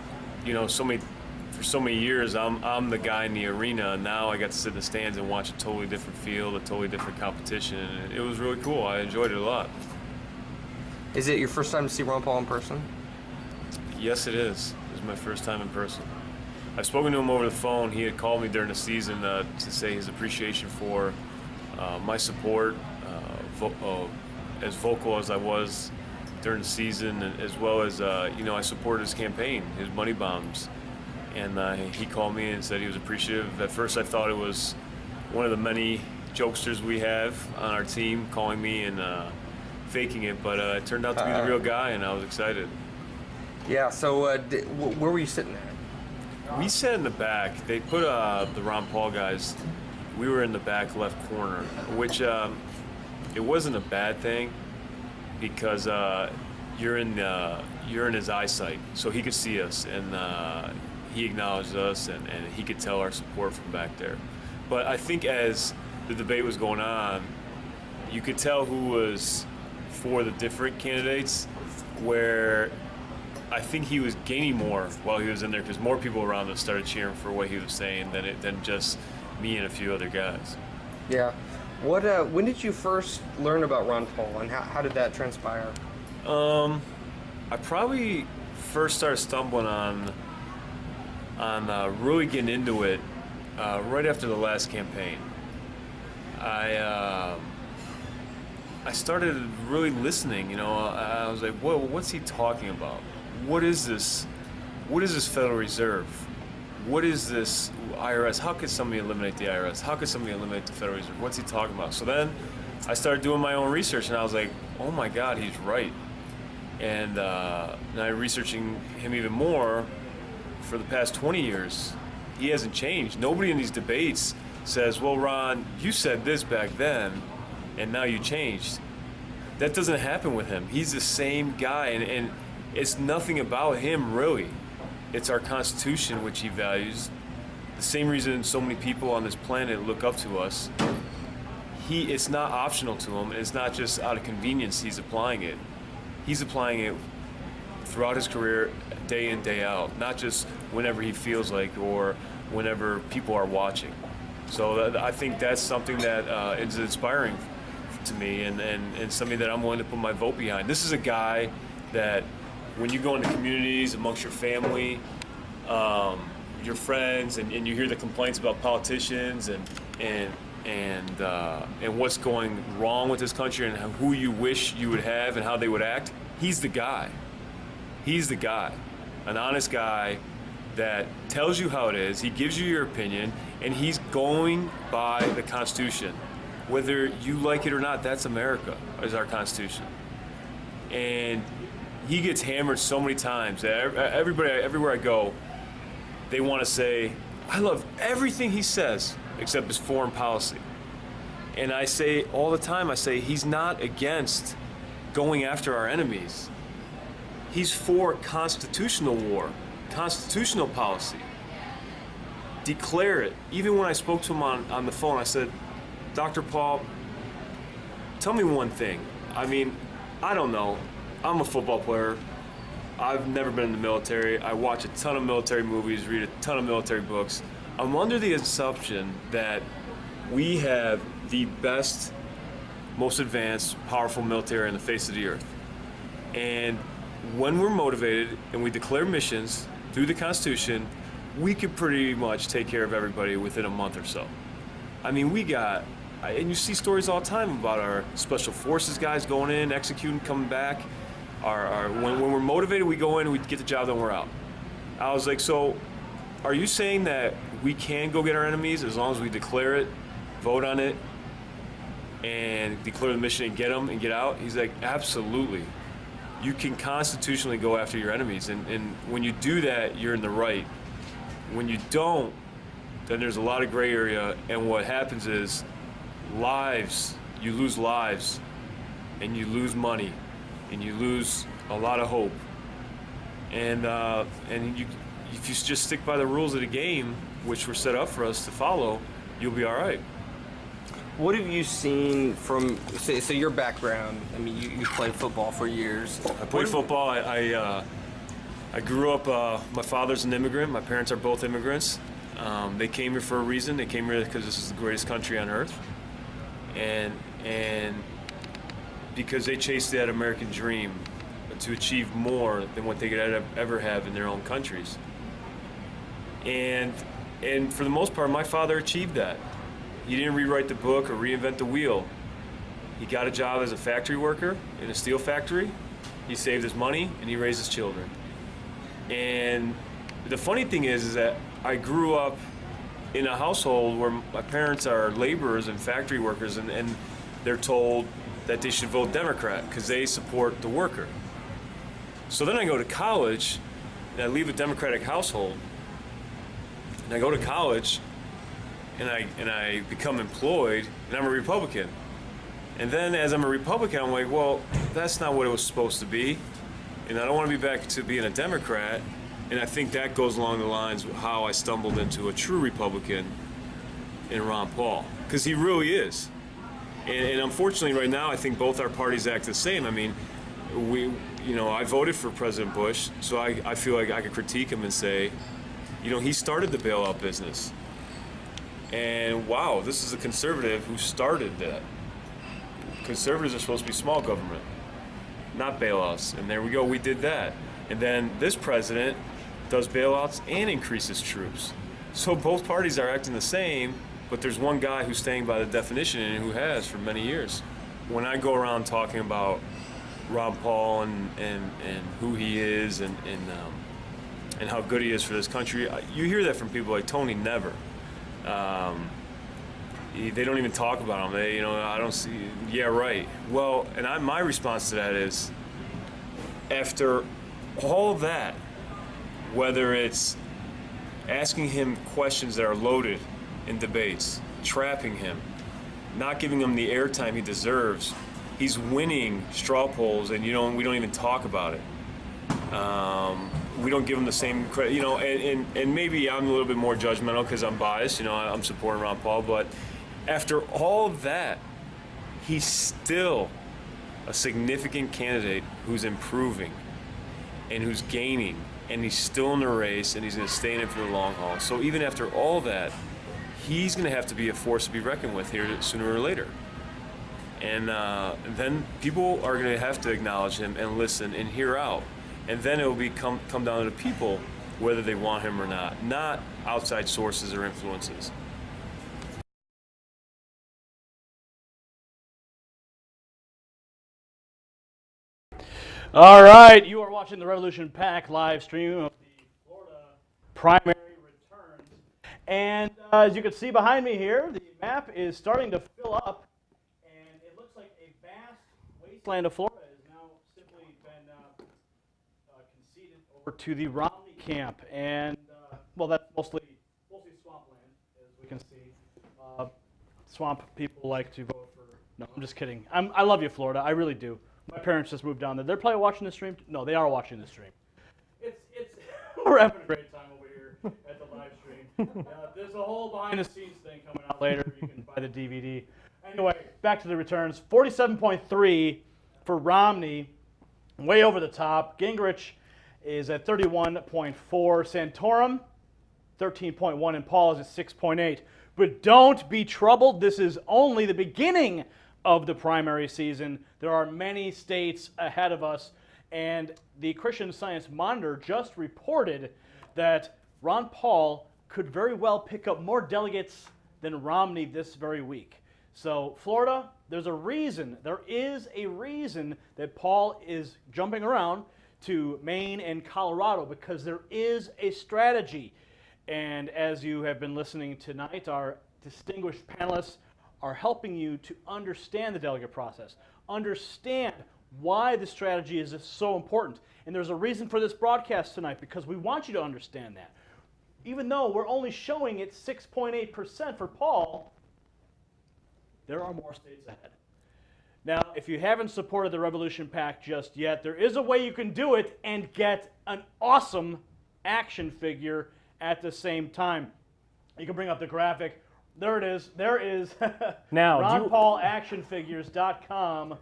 H: for so many years, I'm the guy in the arena, and now I got to sit in the stands and watch a totally different field, a totally different competition, and it was really cool. I enjoyed it a lot.
F: Is it your first time to see Ron Paul in person?
H: Yes, it is. It was my first time in person. I've spoken to him over the phone. He had called me during the season to say his appreciation for my support, as vocal as I was during the season, as well as, I supported his campaign, his money bombs. And he called me and said he was appreciative. At first I thought it was one of the many jokesters we have on our team calling me and faking it, but it turned out to be the real guy, and I was excited.
F: Yeah, so where were you sitting at?
H: We sat in the back. They put the Ron Paul guys, we were in the back left corner, which it wasn't a bad thing because you're in his eyesight, so he could see us, and he acknowledged us, and he could tell our support from back there. But I think as the debate was going on, you could tell who was for the different candidates, where I think he was gaining more while he was in there because more people around us started cheering for what he was saying than just me and a few other guys.
F: Yeah. When did you first learn about Ron Paul, and how did that transpire?
H: I probably first started stumbling on really getting into it right after the last campaign. I started really listening. I was like, "Whoa, what's he talking about? What is this? What is this Federal Reserve? What is this IRS? How could somebody eliminate the IRS? How could somebody eliminate the Federal Reserve? What's he talking about?" So then I started doing my own research, and I was like, "Oh my God, he's right." And I'm researching him even more. For the past 20 years, he hasn't changed. Nobody in these debates says, "Well, Ron, you said this back then, and now you changed." That doesn't happen with him. He's the same guy, and it's nothing about him, really. It's our Constitution, which he values. The same reason so many people on this planet look up to us. It's not optional to him. It's not just out of convenience he's applying it. He's applying it throughout his career, day in, day out, not just whenever he feels like or whenever people are watching. So I think that's something that is inspiring to me and something that I'm willing to put my vote behind. This is a guy that when you go into communities, amongst your family, your friends, and you hear the complaints about politicians and what's going wrong with this country and who you wish you would have and how they would act, he's the guy. He's the guy. An honest guy
N: that tells you how it is. He gives you your opinion, and he's going by the Constitution. Whether you like it or not, that's America, is our Constitution. And he gets hammered so many times that everybody, everywhere I go, they want to say, I love everything he says except his foreign policy. And I say all the time, I say, he's not against going after our enemies. He's for constitutional war, constitutional policy. Declare it. Even when I spoke to him on the phone, I said, Dr. Paul, tell me one thing. I mean, I don't know. I'm a football player. I've never been in the military. I watch a ton of military movies, read a ton of military books. I'm under the assumption that we have the best, most advanced, powerful military on the face of the earth. And when we're motivated and we declare missions through the Constitution, we could pretty much take care of everybody within a month or so. I mean, we got, and you see stories all the time about our special forces guys going in, executing, coming back. When we're motivated, we go in, we get the job, then we're out. I was like, so are you saying that we can go get our enemies as long as we declare it, vote on it, and declare the mission and get them and get out? He's like, absolutely. You can constitutionally go after your enemies, and when you do that, you're in the right. When you don't, then there's a lot of gray area, and what happens is lives, you lose lives, and you lose money, and you lose a lot of hope. And if you just stick by the rules of the game, which were set up for us to follow, you'll be all right.
O: What have you seen from, say your background? I mean, you played football for years.
N: I played football. I grew up, my father's an immigrant. My parents are both immigrants. They came here for a reason. They came here because this is the greatest country on earth. And because they chased that American dream to achieve more than what they could ever have in their own countries. And for the most part, my father achieved that. He didn't rewrite the book or reinvent the wheel. He got a job as a factory worker in a steel factory. He saved his money and he raised his children. And the funny thing is that I grew up in a household where my parents are laborers and factory workers, and they're told that they should vote Democrat because they support the worker. So then I go to college and I leave a Democratic household and I go to college and I become employed and I'm a Republican. And then as I'm a Republican, I'm like, well, that's not what it was supposed to be. And I don't want to be back to being a Democrat. And I think that goes along the lines of how I stumbled into a true Republican in Ron Paul, because he really is. And unfortunately right now, I think both our parties act the same. I mean, I voted for President Bush, so I feel like I could critique him and say, he started the bailout business. And wow, this is a conservative who started that. Conservatives are supposed to be small government, not bailouts. And there we go, we did that. And then this president does bailouts and increases troops. So both parties are acting the same, but there's one guy who's staying by the definition and who has for many years. When I go around talking about Ron Paul and who he is and how good he is for this country, you hear that from people like Tony Never. They don't even talk about him. I don't see. Yeah, right. Well, and my response to that is, after all of that, whether it's asking him questions that are loaded in debates, trapping him, not giving him the airtime he deserves, he's winning straw polls, and we don't even talk about it. We don't give him the same credit, and maybe I'm a little bit more judgmental because I'm biased, I'm supporting Ron Paul, but after all of that, he's still a significant candidate who's improving and who's gaining, and he's still in the race, and he's going to stay in it for the long haul. So even after all that, he's going to have to be a force to be reckoned with here sooner or later. And then people are going to have to acknowledge him and listen and hear out. And then it will come down to the people whether they want him or not outside sources or influences.
E: All right, you are watching the Revolution PAC live stream of the Florida primary returns. And as you can see behind me here, the map is starting to fill up, and it looks like a vast wasteland of Florida has now simply been conceded over to the Romney camp. And, well, that's mostly swampland, as we can see. Swamp people like to vote for, no, I'm just kidding. I love you, Florida. I really do. My parents just moved down there. They're probably watching the stream. No, they are watching the stream. It's we're having a great time over here at the live stream. There's a whole behind-the-scenes thing coming out later. You can buy the DVD. Anyway, back to the returns. 47.3 for Romney, way over the top. Gingrich is at 31.4. Santorum, 13.1, and Paul is at 6.8. But don't be troubled. This is only the beginning of the primary season. There are many states ahead of us, and the Christian Science Monitor just reported that Ron Paul could very well pick up more delegates than Romney this very week. So Florida, there is a reason that Paul is jumping around to Maine and Colorado, because there is a strategy. And as you have been listening tonight, our distinguished panelists are helping you to understand the delegate process, understand why the strategy is so important. And there's a reason for this broadcast tonight, because we want you to understand that. Even though we're only showing it 6.8% for Paul, there are more states ahead. Now, if you haven't supported the Revolution PAC just yet, there is a way you can do it and get an awesome action figure at the same time. You can bring up the graphic. There it is. There is
D: now,
E: RonPaulActionFigures.com.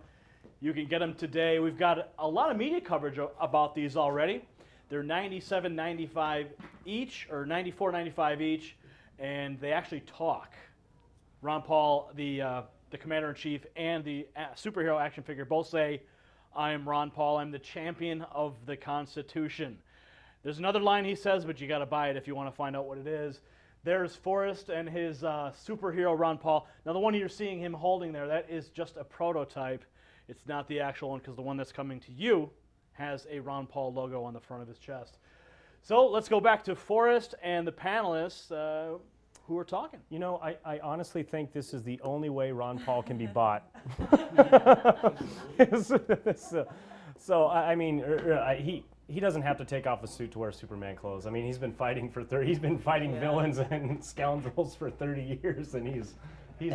E: You can get them today. We've got a lot of media coverage about these already. They're $97.95 each, or $94.95 each, and they actually talk. Ron Paul, the commander-in-chief, and the superhero action figure both say, "I am Ron Paul. I'm the champion of the Constitution." There's another line he says, but you got to buy it if you want to find out what it is. There's Forrest and his superhero Ron Paul. Now, the one you're seeing him holding there, that is just a prototype. It's not the actual one, because the one that's coming to you has a Ron Paul logo on the front of his chest. So let's go back to Forrest and the panelists who are talking.
D: You know, I honestly think this is the only way Ron Paul can be bought. So I mean, he doesn't have to take off a suit to wear Superman clothes. I mean, he's been fighting villains and scoundrels for 30 years, and he's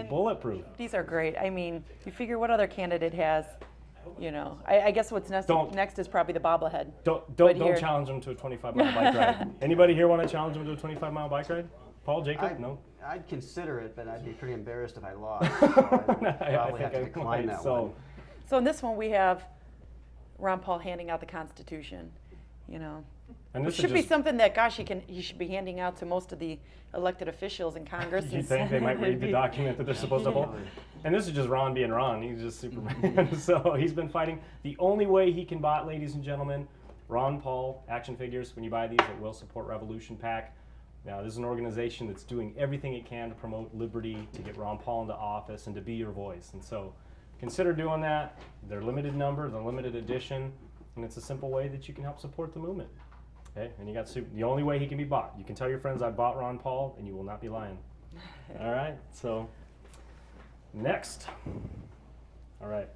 D: bulletproof.
C: These are great. I mean, you figure what other candidate has, you know. I guess what's next is probably the bobblehead.
D: Don't challenge him to a 25-mile bike ride. Anybody here want to challenge him to a 25-mile bike ride? Paul, Jacob? No?
B: I'd consider it, but I'd be pretty embarrassed if I lost. So I would have to decline that one.
C: So in this one, we have Ron Paul handing out the Constitution, you know.
D: And
C: it should be something that, gosh, he should be handing out to most of the elected officials in Congress.
D: You think they might read the document that they're supposed to hold? And this is just Ron being Ron. He's just Superman. So he's been fighting. The only way he can buy it, ladies and gentlemen, Ron Paul action figures. When you buy these, it will support Revolution PAC. Now, this is an organization that's doing everything it can to promote liberty, to get Ron Paul into office, and to be your voice. And so consider doing that. They're limited number, they're limited edition, and it's a simple way that you can help support the movement. Okay, and you got the only way he can be bought. You can tell your friends I bought Ron Paul, and you will not be lying. All right, so next. All right,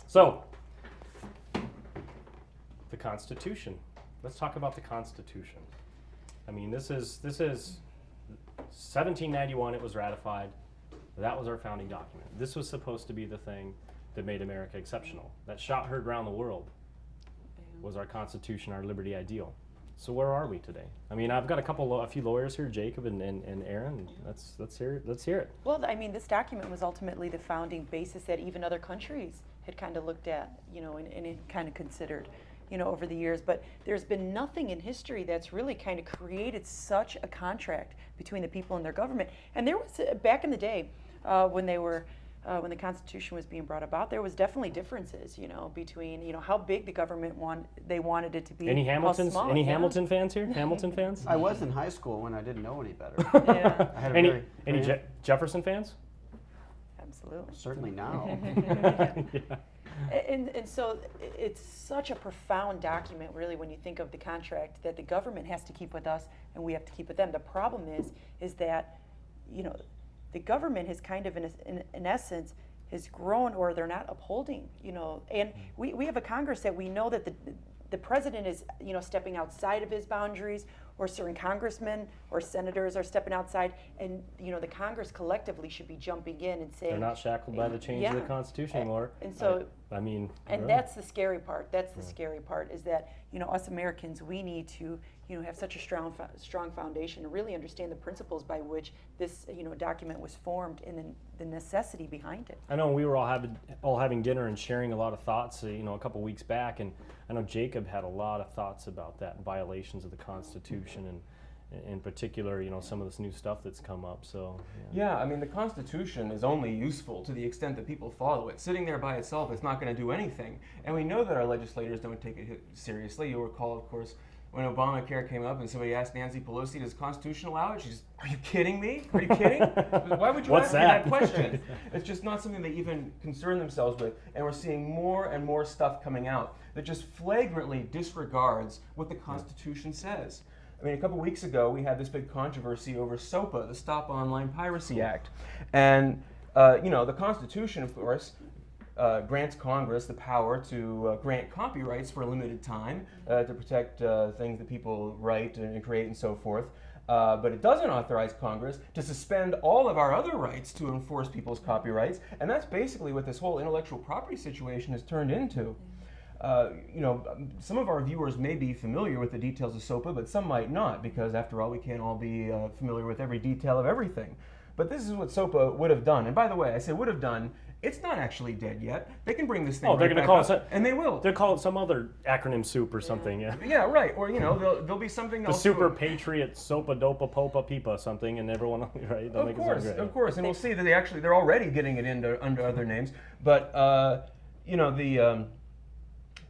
D: so the Constitution. Let's talk about the Constitution. I mean, this is 1791. It was ratified. That was our founding document. This was supposed to be the thing that made America exceptional. That shot heard around the world was our Constitution, our liberty ideal. So where are we today? I mean, I've got a few lawyers here, Jacob and Aaron. Let's hear it.
C: Well, I mean, this document was ultimately the founding basis that even other countries had kind of looked at, you know, and kind of considered, you know, over the years. But there's been nothing in history that's really kind of created such a contract between the people and their government. And there was, back in the day, when the Constitution was being brought about, there was definitely differences, you know, between, you know, how big the government wanted it to be.
D: Any Hamilton fans here? Hamilton fans?
B: I was in high school when I didn't know any better.
C: Yeah.
B: I had
D: any Jefferson fans?
C: Absolutely.
B: Certainly now.
D: Yeah.
C: And so it's such a profound document, really, when you think of the contract that the government has to keep with us and we have to keep with them. The problem is that, you know, the government has kind of, in essence, has grown, or they're not upholding, you know, and we have a Congress that we know that the president is, you know, stepping outside of his boundaries, or certain congressmen or senators are stepping outside, and, you know, the Congress collectively should be jumping in and saying,
D: they're not shackled by the change of the Constitution anymore.
C: And so,
D: I mean,
C: and
D: really.
C: that's the scary part. That's the scary part, is that, you know, us Americans, we need to, you know, have such a strong foundation and really understand the principles by which this, you know, document was formed, and the necessity behind it.
D: I know we were all having dinner and sharing a lot of thoughts, you know, a couple weeks back, and I know Jacob had a lot of thoughts about that, violations of the Constitution, and in particular, you know, some of this new stuff that's come up. So
F: yeah, I mean, the Constitution is only useful to the extent that people follow it. Sitting there by itself, it's not going to do anything, and we know that our legislators don't take it seriously. You'll recall, of course, when Obamacare came up and somebody asked Nancy Pelosi, does the Constitution allow it? She's, are you kidding me? Are you kidding? Why would you ask me that question? It's just not something they even concern themselves with. And we're seeing more and more stuff coming out that just flagrantly disregards what the Constitution says. I mean, a couple weeks ago, we had this big controversy over SOPA, the Stop Online Piracy Act. And, you know, the Constitution, of course, grants Congress the power to grant copyrights for a limited time to protect things that people write and create and so forth. But it doesn't authorize Congress to suspend all of our other rights to enforce people's copyrights. And that's basically what this whole intellectual property situation has turned into. You know, some of our viewers may be familiar with the details of SOPA, but some might not, because after all, we can't all be familiar with every detail of everything. But this is what SOPA would have done. And by the way, I say would have done. It's not actually dead yet. They can bring this thing
D: they're going to call it,
F: and they will.
D: They'll call it some other acronym soup or something. Yeah,
F: yeah, right. Or, you know, there'll be something else.
D: The Super Patriot Sopa Dopa Popa Pipa something, and everyone, right? They'll make it sound great.
F: Of course, and we'll see that they're already getting it under other names. But you know,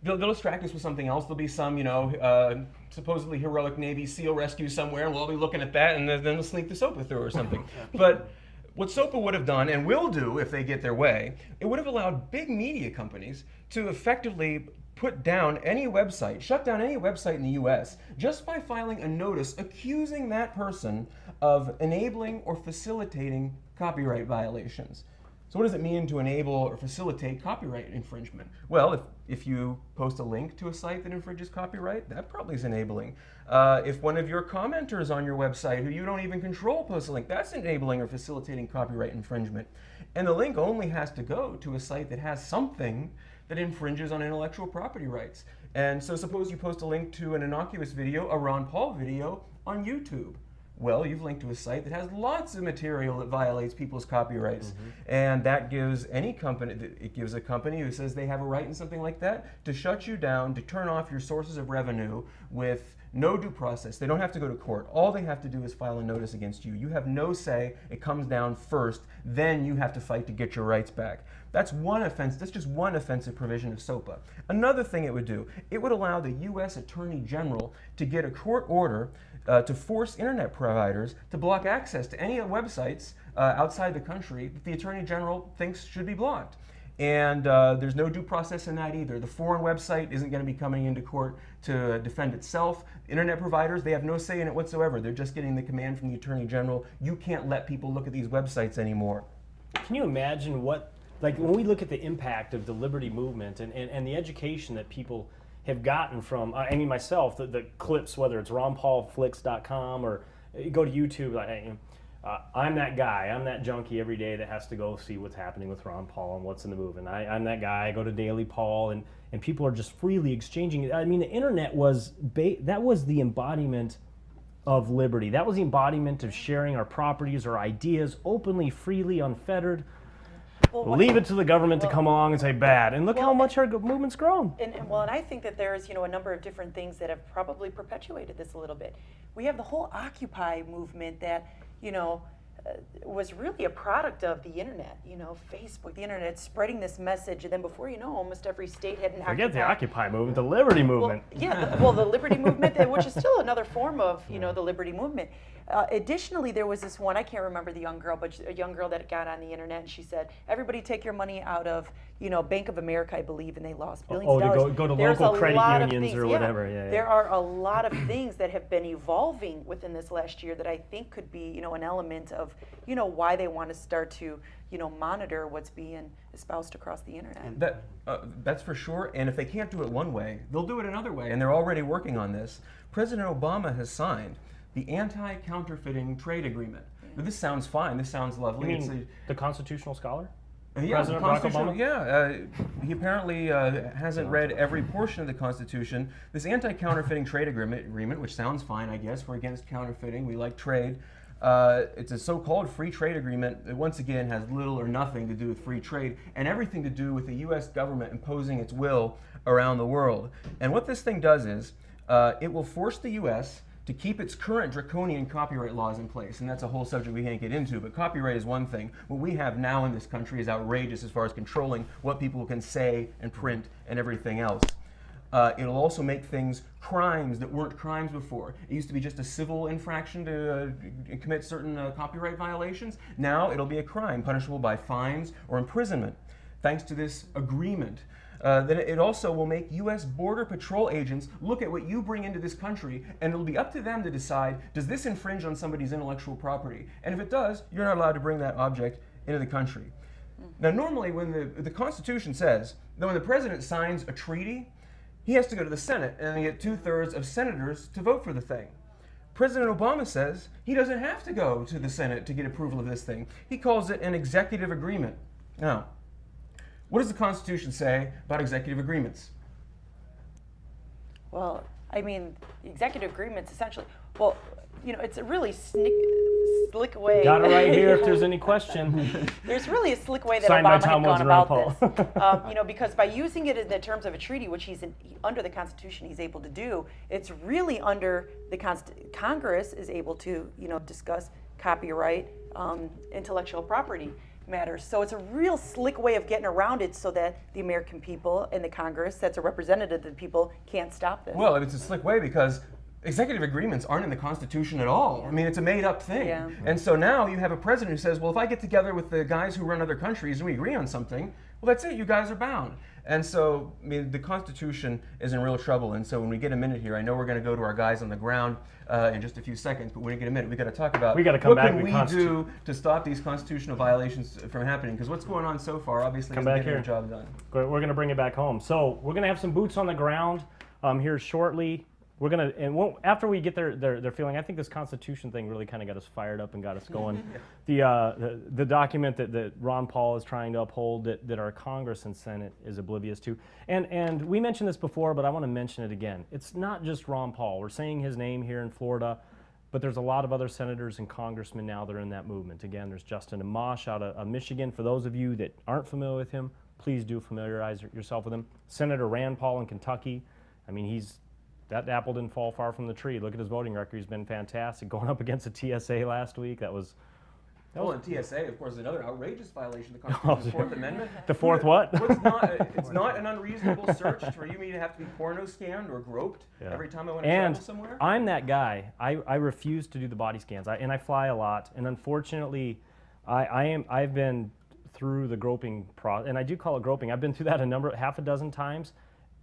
F: they'll distract us with something else. There'll be some, you know, supposedly heroic Navy SEAL rescue somewhere, and we'll all be looking at that, and then they'll sneak the SOPA through or something. But what SOPA would have done, and will do if they get their way, it would have allowed big media companies to effectively put down any website, shut down any website in the US, just by filing a notice accusing that person of enabling or facilitating copyright violations. So what does it mean to enable or facilitate copyright infringement? Well, if you post a link to a site that infringes copyright, that probably is enabling. If one of your commenters on your website who you don't even control posts a link, that's enabling or facilitating copyright infringement. And the link only has to go to a site that has something that infringes on intellectual property rights. And so suppose you post a link to an innocuous video, a Ron Paul video, on YouTube. Well, you've linked to a site that has lots of material that violates people's copyrights. And that gives any company, it gives a company who says they have a right in something like that to shut you down, to turn off your sources of revenue with no due process. They don't have to go to court. All they have to do is file a notice against you. You have no say. It comes down first. Then you have to fight to get your rights back. That's one offense. That's just one offensive provision of SOPA. Another thing it would do, it would allow the U.S. Attorney General to get a court order to force internet providers to block access to any websites outside the country that the Attorney General thinks should be blocked. And there's no due process in that either. The foreign website isn't going to be coming into court to defend itself. Internet providers, they have no say in it whatsoever. They're just getting the command from the Attorney General. You can't let people look at these websites anymore.
D: Can you imagine what, like when we look at the impact of the liberty movement and the education that people have gotten from, I mean myself, the clips, whether it's ronpaulflix.com or you go to YouTube, I'm that guy, I'm that junkie every day that has to go see what's happening with Ron Paul and what's in the movement. I'm that guy, I go to Daily Paul, and people are just freely exchanging it. I mean, the internet was, that was the embodiment of liberty. That was the embodiment of sharing our properties or ideas openly, freely, unfettered. Well, leave it to the government to come along and say bad. And look how much our movement's grown.
C: And I think that there's, you know, a number of different things that have probably perpetuated this a little bit. We have the whole Occupy movement that, you know, was really a product of the internet, you know, Facebook, the internet spreading this message, and then before you know, almost every state had an
D: Forget the Occupy movement, the Liberty movement.
C: Well, yeah, the Liberty movement, which is still another form of, you know, the Liberty movement. Additionally, there was this one, I can't remember the young girl, but a young girl that got on the internet, and she said, everybody take your money out of, Bank of America, I believe, and they lost billions
D: Oh,
C: of dollars.
D: to go to
C: There's
D: local
C: a
D: credit
C: lot of
D: unions
C: things,
D: or whatever. Yeah,
C: There are a lot of things that have been evolving within this last year that I think could be, an element of, why they want to start to, monitor what's being espoused across the internet.
F: That's for sure. And if they can't do it one way, they'll do it another way. And they're already working on this. President Obama has signed the Anti-Counterfeiting Trade Agreement. Now, this sounds fine. This sounds lovely.
D: You mean the constitutional scholar?
F: Yeah,
D: President Barack Obama?
F: Yeah, he apparently hasn't read every portion of the Constitution. This Anti-Counterfeiting Trade Agreement, which sounds fine, I guess. We're against counterfeiting. We like trade. It's a so-called free trade agreement that once again has little or nothing to do with free trade and everything to do with the U.S. government imposing its will around the world. And what this thing does is it will force the U.S. to keep its current draconian copyright laws in place. And that's a whole subject we can't get into, but copyright is one thing. What we have now in this country is outrageous as far as controlling what people can say and print and everything else. It'll also make things crimes that weren't crimes before. It used to be just a civil infraction to commit certain copyright violations. Now it'll be a crime punishable by fines or imprisonment. Thanks to this agreement. Then it also will make U.S. Border Patrol agents look at what you bring into this country, and it'll be up to them to decide, does this infringe on somebody's intellectual property? And if it does, you're not allowed to bring that object into the country. Now, normally when the Constitution says that when the president signs a treaty, he has to go to the Senate and get 2/3 of senators to vote for the thing. President Obama says he doesn't have to go to the Senate to get approval of this thing. He calls it an executive agreement. Now, what does the Constitution say about executive agreements?
C: Well, I mean, executive agreements essentially, well, it's a really slick way.
D: Got it right here if there's any question.
C: There's really a slick way that
D: Signed by
C: Obama
D: Tom
C: had gone
D: Woods and
C: about this. Because by using it in the terms of a treaty, which under the Constitution he's able to do, it's really under the Congress is able to, discuss copyright, intellectual property matters. So it's a real slick way of getting around it so that the American people and the Congress, that's a representative of the people, can't stop this.
F: Well, it's a slick way because executive agreements aren't in the Constitution at all. Yeah. I mean, it's a made-up thing. Yeah. And so now you have a president who says, well, if I get together with the guys who run other countries and we agree on something, well, that's it, you guys are bound. And so, I mean, the Constitution is in real trouble. And so when we get a minute here, I know we're going to go to our guys on the ground in just a few seconds, but when we get a minute, we got to talk about what can we do to stop these constitutional violations from happening? Because what's going on so far, obviously, isn't getting the job done.
D: We're going to bring it back home. So we're going to have some boots on the ground here shortly. We're gonna, and after we get their feeling, I think this Constitution thing really kind of got us fired up and got us going. The document that Ron Paul is trying to uphold, that our Congress and Senate is oblivious to, and we mentioned this before, but I want to mention it again. It's not just Ron Paul. We're saying his name here in Florida, but there's a lot of other senators and congressmen now that are in that movement. Again, there's Justin Amash out of Michigan. For those of you that aren't familiar with him, please do familiarize yourself with him. Senator Rand Paul in Kentucky. I mean, that apple didn't fall far from the tree. Look at his voting record. He's been fantastic. Going up against the TSA last week, that was
F: and TSA, of course, is another outrageous violation of the Constitution, the Fourth Amendment.
D: The fourth what?
F: It's not an unreasonable search for me to have to be porno scanned or groped every time I want to travel somewhere.
D: I'm that guy. I refuse to do the body scans. And I fly a lot. And unfortunately, I've been through the groping process, and I do call it groping. I've been through that half a dozen times.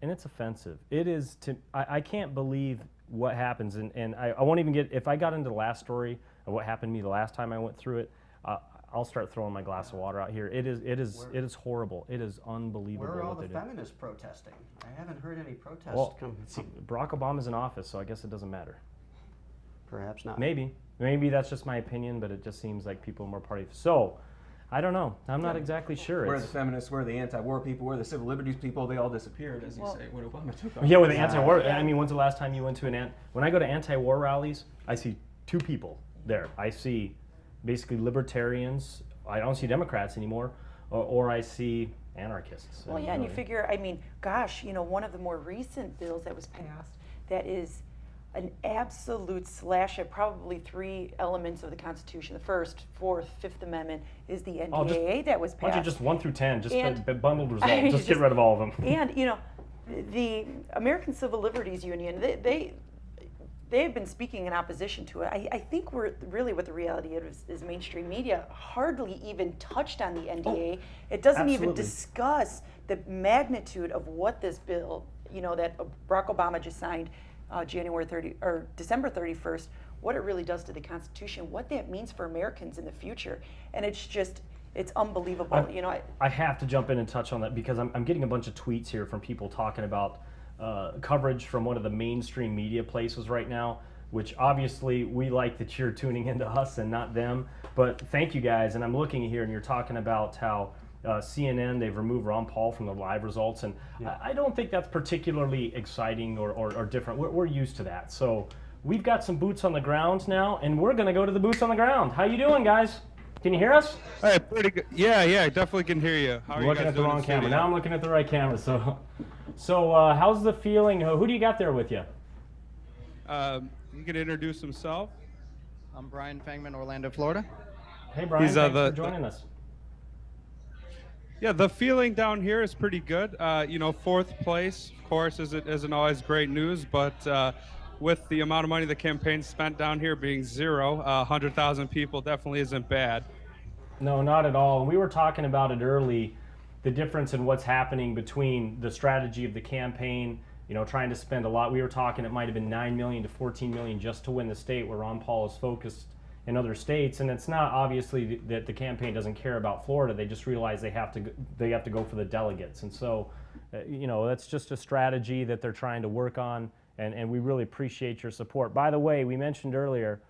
D: And it's offensive. It is I can't believe what happens, and I won't even get, if I got into the last story of what happened to me the last time I went through it, I'll start throwing my glass of water out here. It is horrible. It is unbelievable.
B: Where are all
D: what
B: the feminists protesting? I haven't heard any protests.
D: Well, Barack Obama's in office, so I guess it doesn't matter.
B: Perhaps not.
D: Maybe that's just my opinion, but it just seems like people are more party. So. I don't know. I'm not exactly sure.
F: Where are the feminists? Where are the anti-war people? Where are the civil liberties people? They all disappeared, as you say, when Obama took office.
D: Yeah, with the anti-war. I mean, when's the last time you went to when I go to anti-war rallies, I see two people there. I see basically libertarians. I don't see Democrats anymore, or I see anarchists.
C: Well, yeah, and you figure, I mean, gosh, one of the more recent bills that was passed that is an absolute slash at probably 3 elements of the Constitution. The first, Fourth, Fifth Amendment is the NDAA that was passed.
D: Why don't you just 1 through 10, just bundled results, just get rid of all of them.
C: And, the American Civil Liberties Union, they they've been speaking in opposition to it. I think we're really what the reality is mainstream media hardly even touched on the NDA. It doesn't even discuss the magnitude of what this bill, that Barack Obama just signed December 31st, what it really does to the Constitution, what that means for Americans in the future. And it's unbelievable.
D: I have to jump in and touch on that because I'm getting a bunch of tweets here from people talking about coverage from one of the mainstream media places right now, which obviously we like that you're tuning into us and not them. But thank you guys. And I'm looking here and you're talking about how CNN, they've removed Ron Paul from the live results. And I don't think that's particularly exciting or different. We're used to that. So we've got some boots on the ground now, and we're going to go to the boots on the ground. How you doing, guys? Can you hear us?
P: Hey, pretty good. Yeah, I definitely can hear you. How are you
D: looking
P: guys
D: at the
P: doing
D: wrong
P: in
D: camera.
P: studio?
D: Now I'm looking at the right camera. So how's the feeling? Who do you got there with you?
P: He can introduce himself.
Q: I'm Brian Fangman, Orlando, Florida.
D: Hey, Brian. Thanks for joining us.
P: Yeah, the feeling down here is pretty good. Fourth place, of course, isn't always great news, but with the amount of money the campaign spent down here being zero, 100,000 people definitely isn't bad.
D: No, not at all. We were talking about it early, the difference in what's happening between the strategy of the campaign, trying to spend a lot. We were talking it might have been $9 million to $14 million just to win the state where Ron Paul is focused in other states. And it's not obviously that the campaign doesn't care about Florida. They just realize they have to go for the delegates. And so, that's just a strategy that they're trying to work on. And we really appreciate your support. By the way, we mentioned earlier,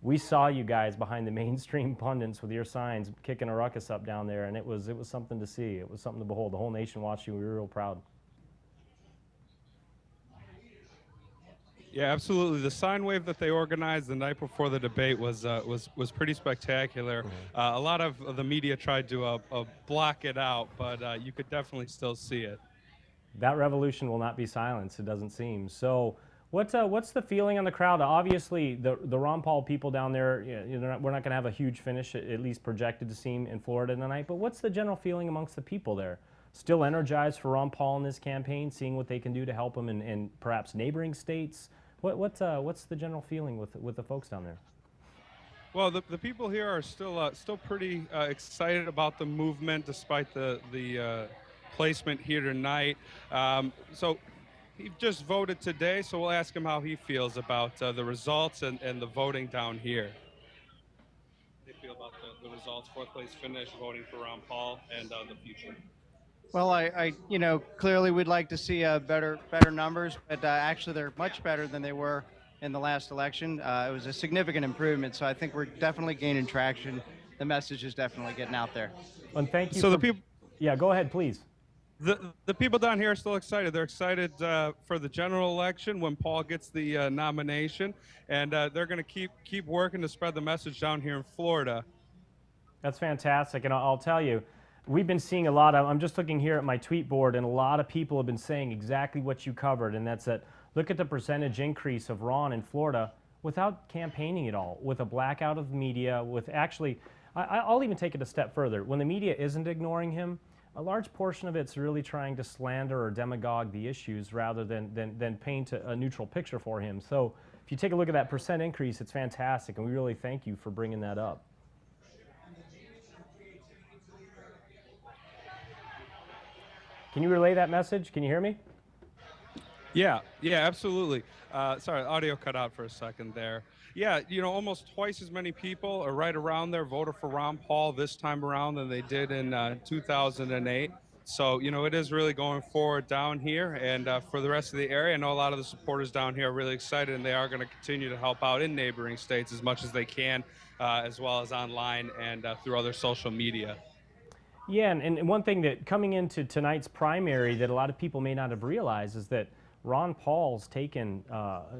D: we saw you guys behind the mainstream pundits with your signs kicking a ruckus up down there, and it was something to see. It was something to behold. The whole nation watched you. We were real proud.
P: Yeah, absolutely. The sign wave that they organized the night before the debate was pretty spectacular. A lot of the media tried to block it out, but you could definitely still see it.
D: That revolution will not be silenced, it doesn't seem. So what's the feeling on the crowd? Obviously, the Ron Paul people down there, we're not going to have a huge finish, at least projected to seem, in Florida tonight. But what's the general feeling amongst the people there? Still energized for Ron Paul in this campaign, seeing what they can do to help him in perhaps neighboring states? What's the general feeling with the folks down there?
P: Well, the people here are still pretty excited about the movement, despite the placement here tonight. So he just voted today, so we'll ask him how he feels about the results and the voting down here. They feel about the results, fourth place finish, voting for Ron Paul, and the future.
Q: Well, I clearly we'd like to see better numbers, but actually they're much better than they were in the last election. It was a significant improvement, so I think we're definitely gaining traction. The message is definitely getting out there.
D: And thank you.
P: So the people.
D: Yeah, go ahead, please.
P: The people down here are still excited. They're excited for the general election when Paul gets the nomination, and they're going to keep working to spread the message down here in Florida.
D: That's fantastic, and I'll tell you, we've been seeing a lot of, I'm just looking here at my tweet board, and a lot of people have been saying exactly what you covered, and that's that look at the percentage increase of Ron in Florida without campaigning at all, with a blackout of the media, with actually, I'll even take it a step further. When the media isn't ignoring him, a large portion of it's really trying to slander or demagogue the issues rather than paint a neutral picture for him. So if you take a look at that percent increase, it's fantastic, and we really thank you for bringing that up. Can you relay that message? Can you hear me?
P: Yeah, absolutely. Sorry, audio cut out for a second there. Yeah, almost twice as many people, or right around there, voted for Ron Paul this time around than they did in 2008. So, it is really going forward down here. And for the rest of the area, I know a lot of the supporters down here are really excited, and they are going to continue to help out in neighboring states as much as they can, as well as online and through other social media.
D: Yeah, and one thing that coming into tonight's primary that a lot of people may not have realized is that Ron Paul's taken,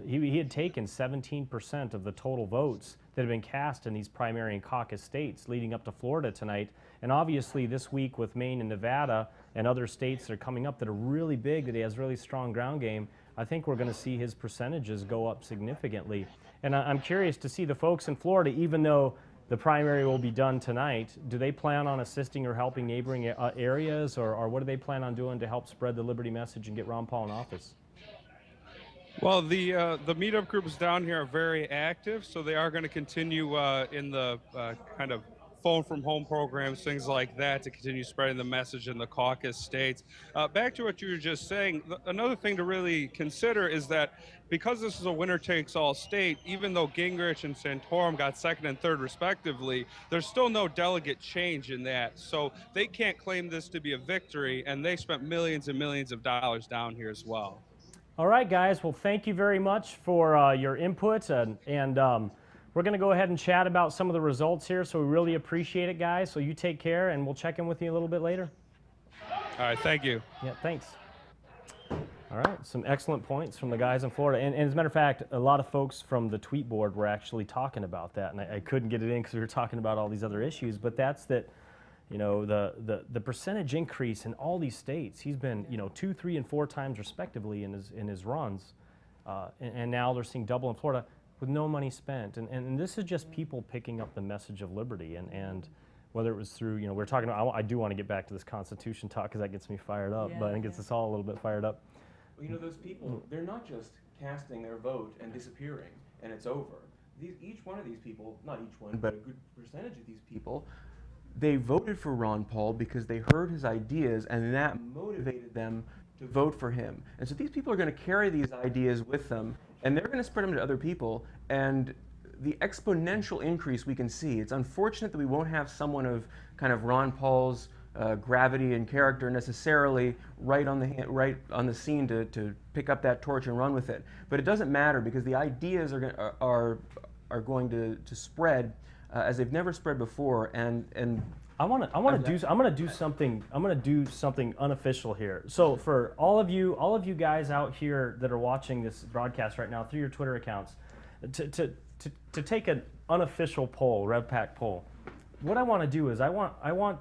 D: he had taken 17% of the total votes that have been cast in these primary and caucus states leading up to Florida tonight. And obviously this week with Maine and Nevada and other states that are coming up that are really big, that he has really strong ground game, I think we're going to see his percentages go up significantly. And I'm curious to see the folks in Florida, even though the primary will be done tonight, do they plan on assisting or helping neighboring areas, or what do they plan on doing to help spread the liberty message and get Ron Paul in office?
P: Well, the meetup groups down here are very active, so they are going to continue in the kind of phone from home programs, things like that, to continue spreading the message in the caucus states. Back to what you were just saying, another thing to really consider is that because this is a winner-takes-all state, even though Gingrich and Santorum got second and third respectively, there's still no delegate change in that. So they can't claim this to be a victory, and they spent millions and millions of dollars down here as well.
D: All right, guys. Well, thank you very much for your input, and we're going to go ahead and chat about some of the results here, so we really appreciate it, guys. So you take care, and we'll check in with you a little bit later.
P: All right, thank you.
D: Yeah, thanks. All right, some excellent points from the guys in Florida. And as a matter of fact, a lot of folks from the tweet board were actually talking about that, and I couldn't get it in because we were talking about all these other issues, but that's that, you know, the percentage increase in all these states. He's been, you know, 2, 3, and 4 times respectively in his runs, and now they're seeing double in Florida with no money spent. And this is just people picking up the message of liberty, and whether it was through, you know, we're talking about, I do want to get back to this Constitution talk because that gets me fired up, but it gets us all a little bit fired up.
F: Well, you know, those people, they're not just casting their vote and disappearing and it's over. Each one of these people, not each one, but a good percentage of these people, they voted for Ron Paul because they heard his ideas and that motivated them to vote for him. And so these people are going to carry these ideas with them and they're going to spread them to other people. And the exponential increase we can see, it's unfortunate that we won't have someone of kind of Ron Paul's gravity and character necessarily right on the scene to pick up that torch and run with it. But it doesn't matter because the ideas are going to spread as they've never spread before. And
D: I'm gonna do something unofficial here. So for all of you guys out here that are watching this broadcast right now through your Twitter accounts, to take an unofficial poll, RevPAC poll, what I want to do is I want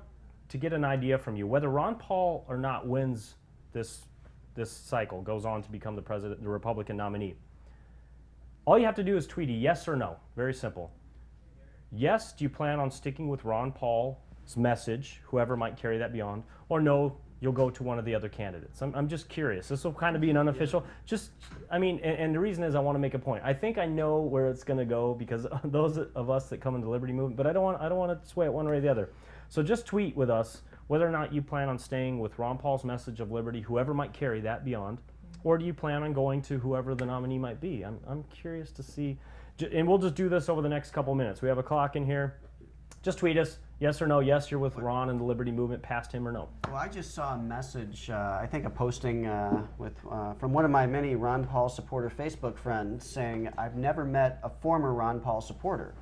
D: to get an idea from you whether Ron Paul or not wins this cycle, goes on to become the Republican nominee. All you have to do is tweet a yes or no. Very simple. Yes, do you plan on sticking with Ron Paul's message, whoever might carry that beyond, or no, you'll go to one of the other candidates? I'm just curious. This will kind of be an unofficial. And the reason is I want to make a point. I think I know where it's going to go because those of us that come into the Liberty Movement, but I don't want to sway it one way or the other. So just tweet with us whether or not you plan on staying with Ron Paul's message of liberty, whoever might carry that beyond, or do you plan on going to whoever the nominee might be? I'm curious to see, and we'll just do this over the next couple minutes. We have a clock in here. Just tweet us, yes or no. Yes, you're with Ron and the Liberty Movement, past him or no.
B: Well, I just saw a message, I think a posting from one of my many Ron Paul supporter Facebook friends saying, I've never met a former Ron Paul supporter.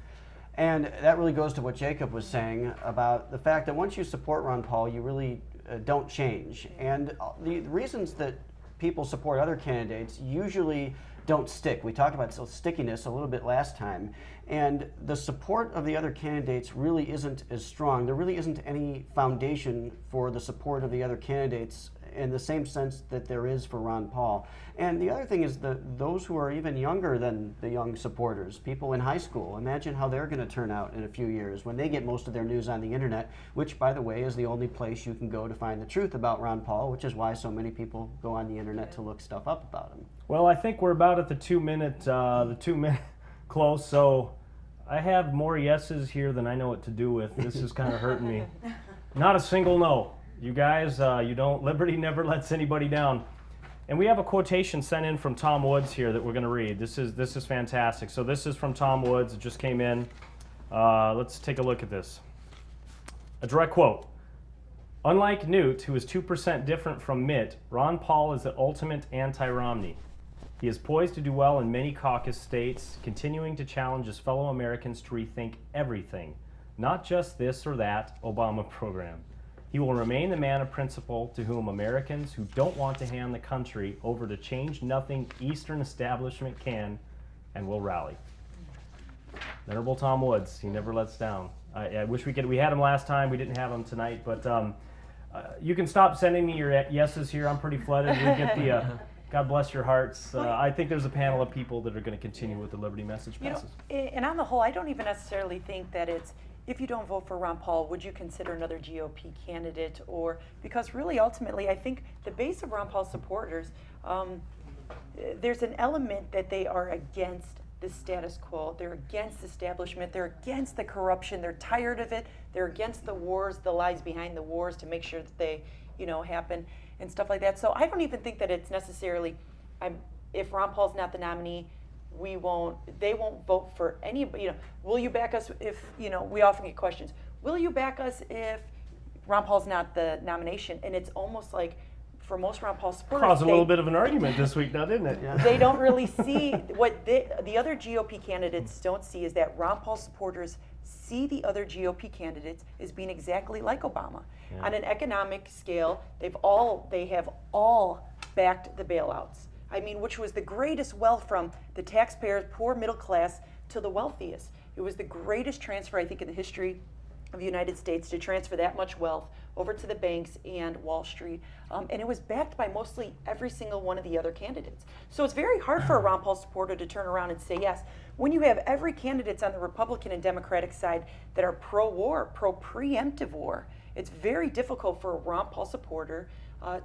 B: And that really goes to what Jacob was saying about the fact that once you support Ron Paul, you really don't change. And the reasons that people support other candidates usually don't stick. We talked about stickiness a little bit last time. And the support of the other candidates really isn't as strong. There really isn't any foundation for the support of the other candidates in the same sense that there is for Ron Paul. And the other thing is those who are even younger than the young supporters, people in high school, imagine how they're going to turn out in a few years when they get most of their news on the internet, which, by the way, is the only place you can go to find the truth about Ron Paul, which is why so many people go on the internet to look stuff up about him.
D: Well, I think we're about at the 2 minute close, so I have more yeses here than I know what to do with. This is kind of hurting me. Not a single no. You guys, Liberty never lets anybody down. And we have a quotation sent in from Tom Woods here that we're going to read. This is fantastic. So this is from Tom Woods. It just came in. Let's take a look at this. A direct quote. Unlike Newt, who is 2% different from Mitt, Ron Paul is the ultimate anti-Romney. He is poised to do well in many caucus states, continuing to challenge his fellow Americans to rethink everything, not just this or that Obama program. He will remain the man of principle to whom Americans who don't want to hand the country over to change-nothing Eastern establishment can and will rally. Venerable Tom Woods, he never lets down. I wish we had him last time. We didn't have him tonight, but you can stop sending me your yeses here. I'm pretty flooded. We get the God bless your hearts. I think there's a panel of people that are going to continue with the Liberty message passes.
C: And on the whole, I don't even necessarily think that it's, if you don't vote for Ron Paul, would you consider another GOP candidate? Or because really, ultimately, I think the base of Ron Paul supporters, there's an element that they are against the status quo. They're against establishment. They're against the corruption. They're tired of it. They're against the wars, the lies behind the wars to make sure that they, happen and stuff like that. So I don't even think that it's necessarily, if Ron Paul's not the nominee, they won't vote for anybody. Will you back us if, we often get questions, will you back us if Ron Paul's not the nomination? And it's almost like, for most Ron Paul supporters,
D: caused a little bit of an argument this week now, didn't it?
C: They don't really see what the other GOP candidates don't see is that Ron Paul supporters see the other GOP candidates as being exactly like Obama. Yeah. On an economic scale, they have all backed the bailouts. I mean, which was the greatest wealth from the taxpayers, poor middle class, to the wealthiest. It was the greatest transfer, I think, in the history of the United States to transfer that much wealth over to the banks and Wall Street. And it was backed by mostly every single one of the other candidates. So it's very hard for a Ron Paul supporter to turn around and say yes. When you have every candidates on the Republican and Democratic side that are pro-war, pro-preemptive war, it's very difficult for a Ron Paul supporter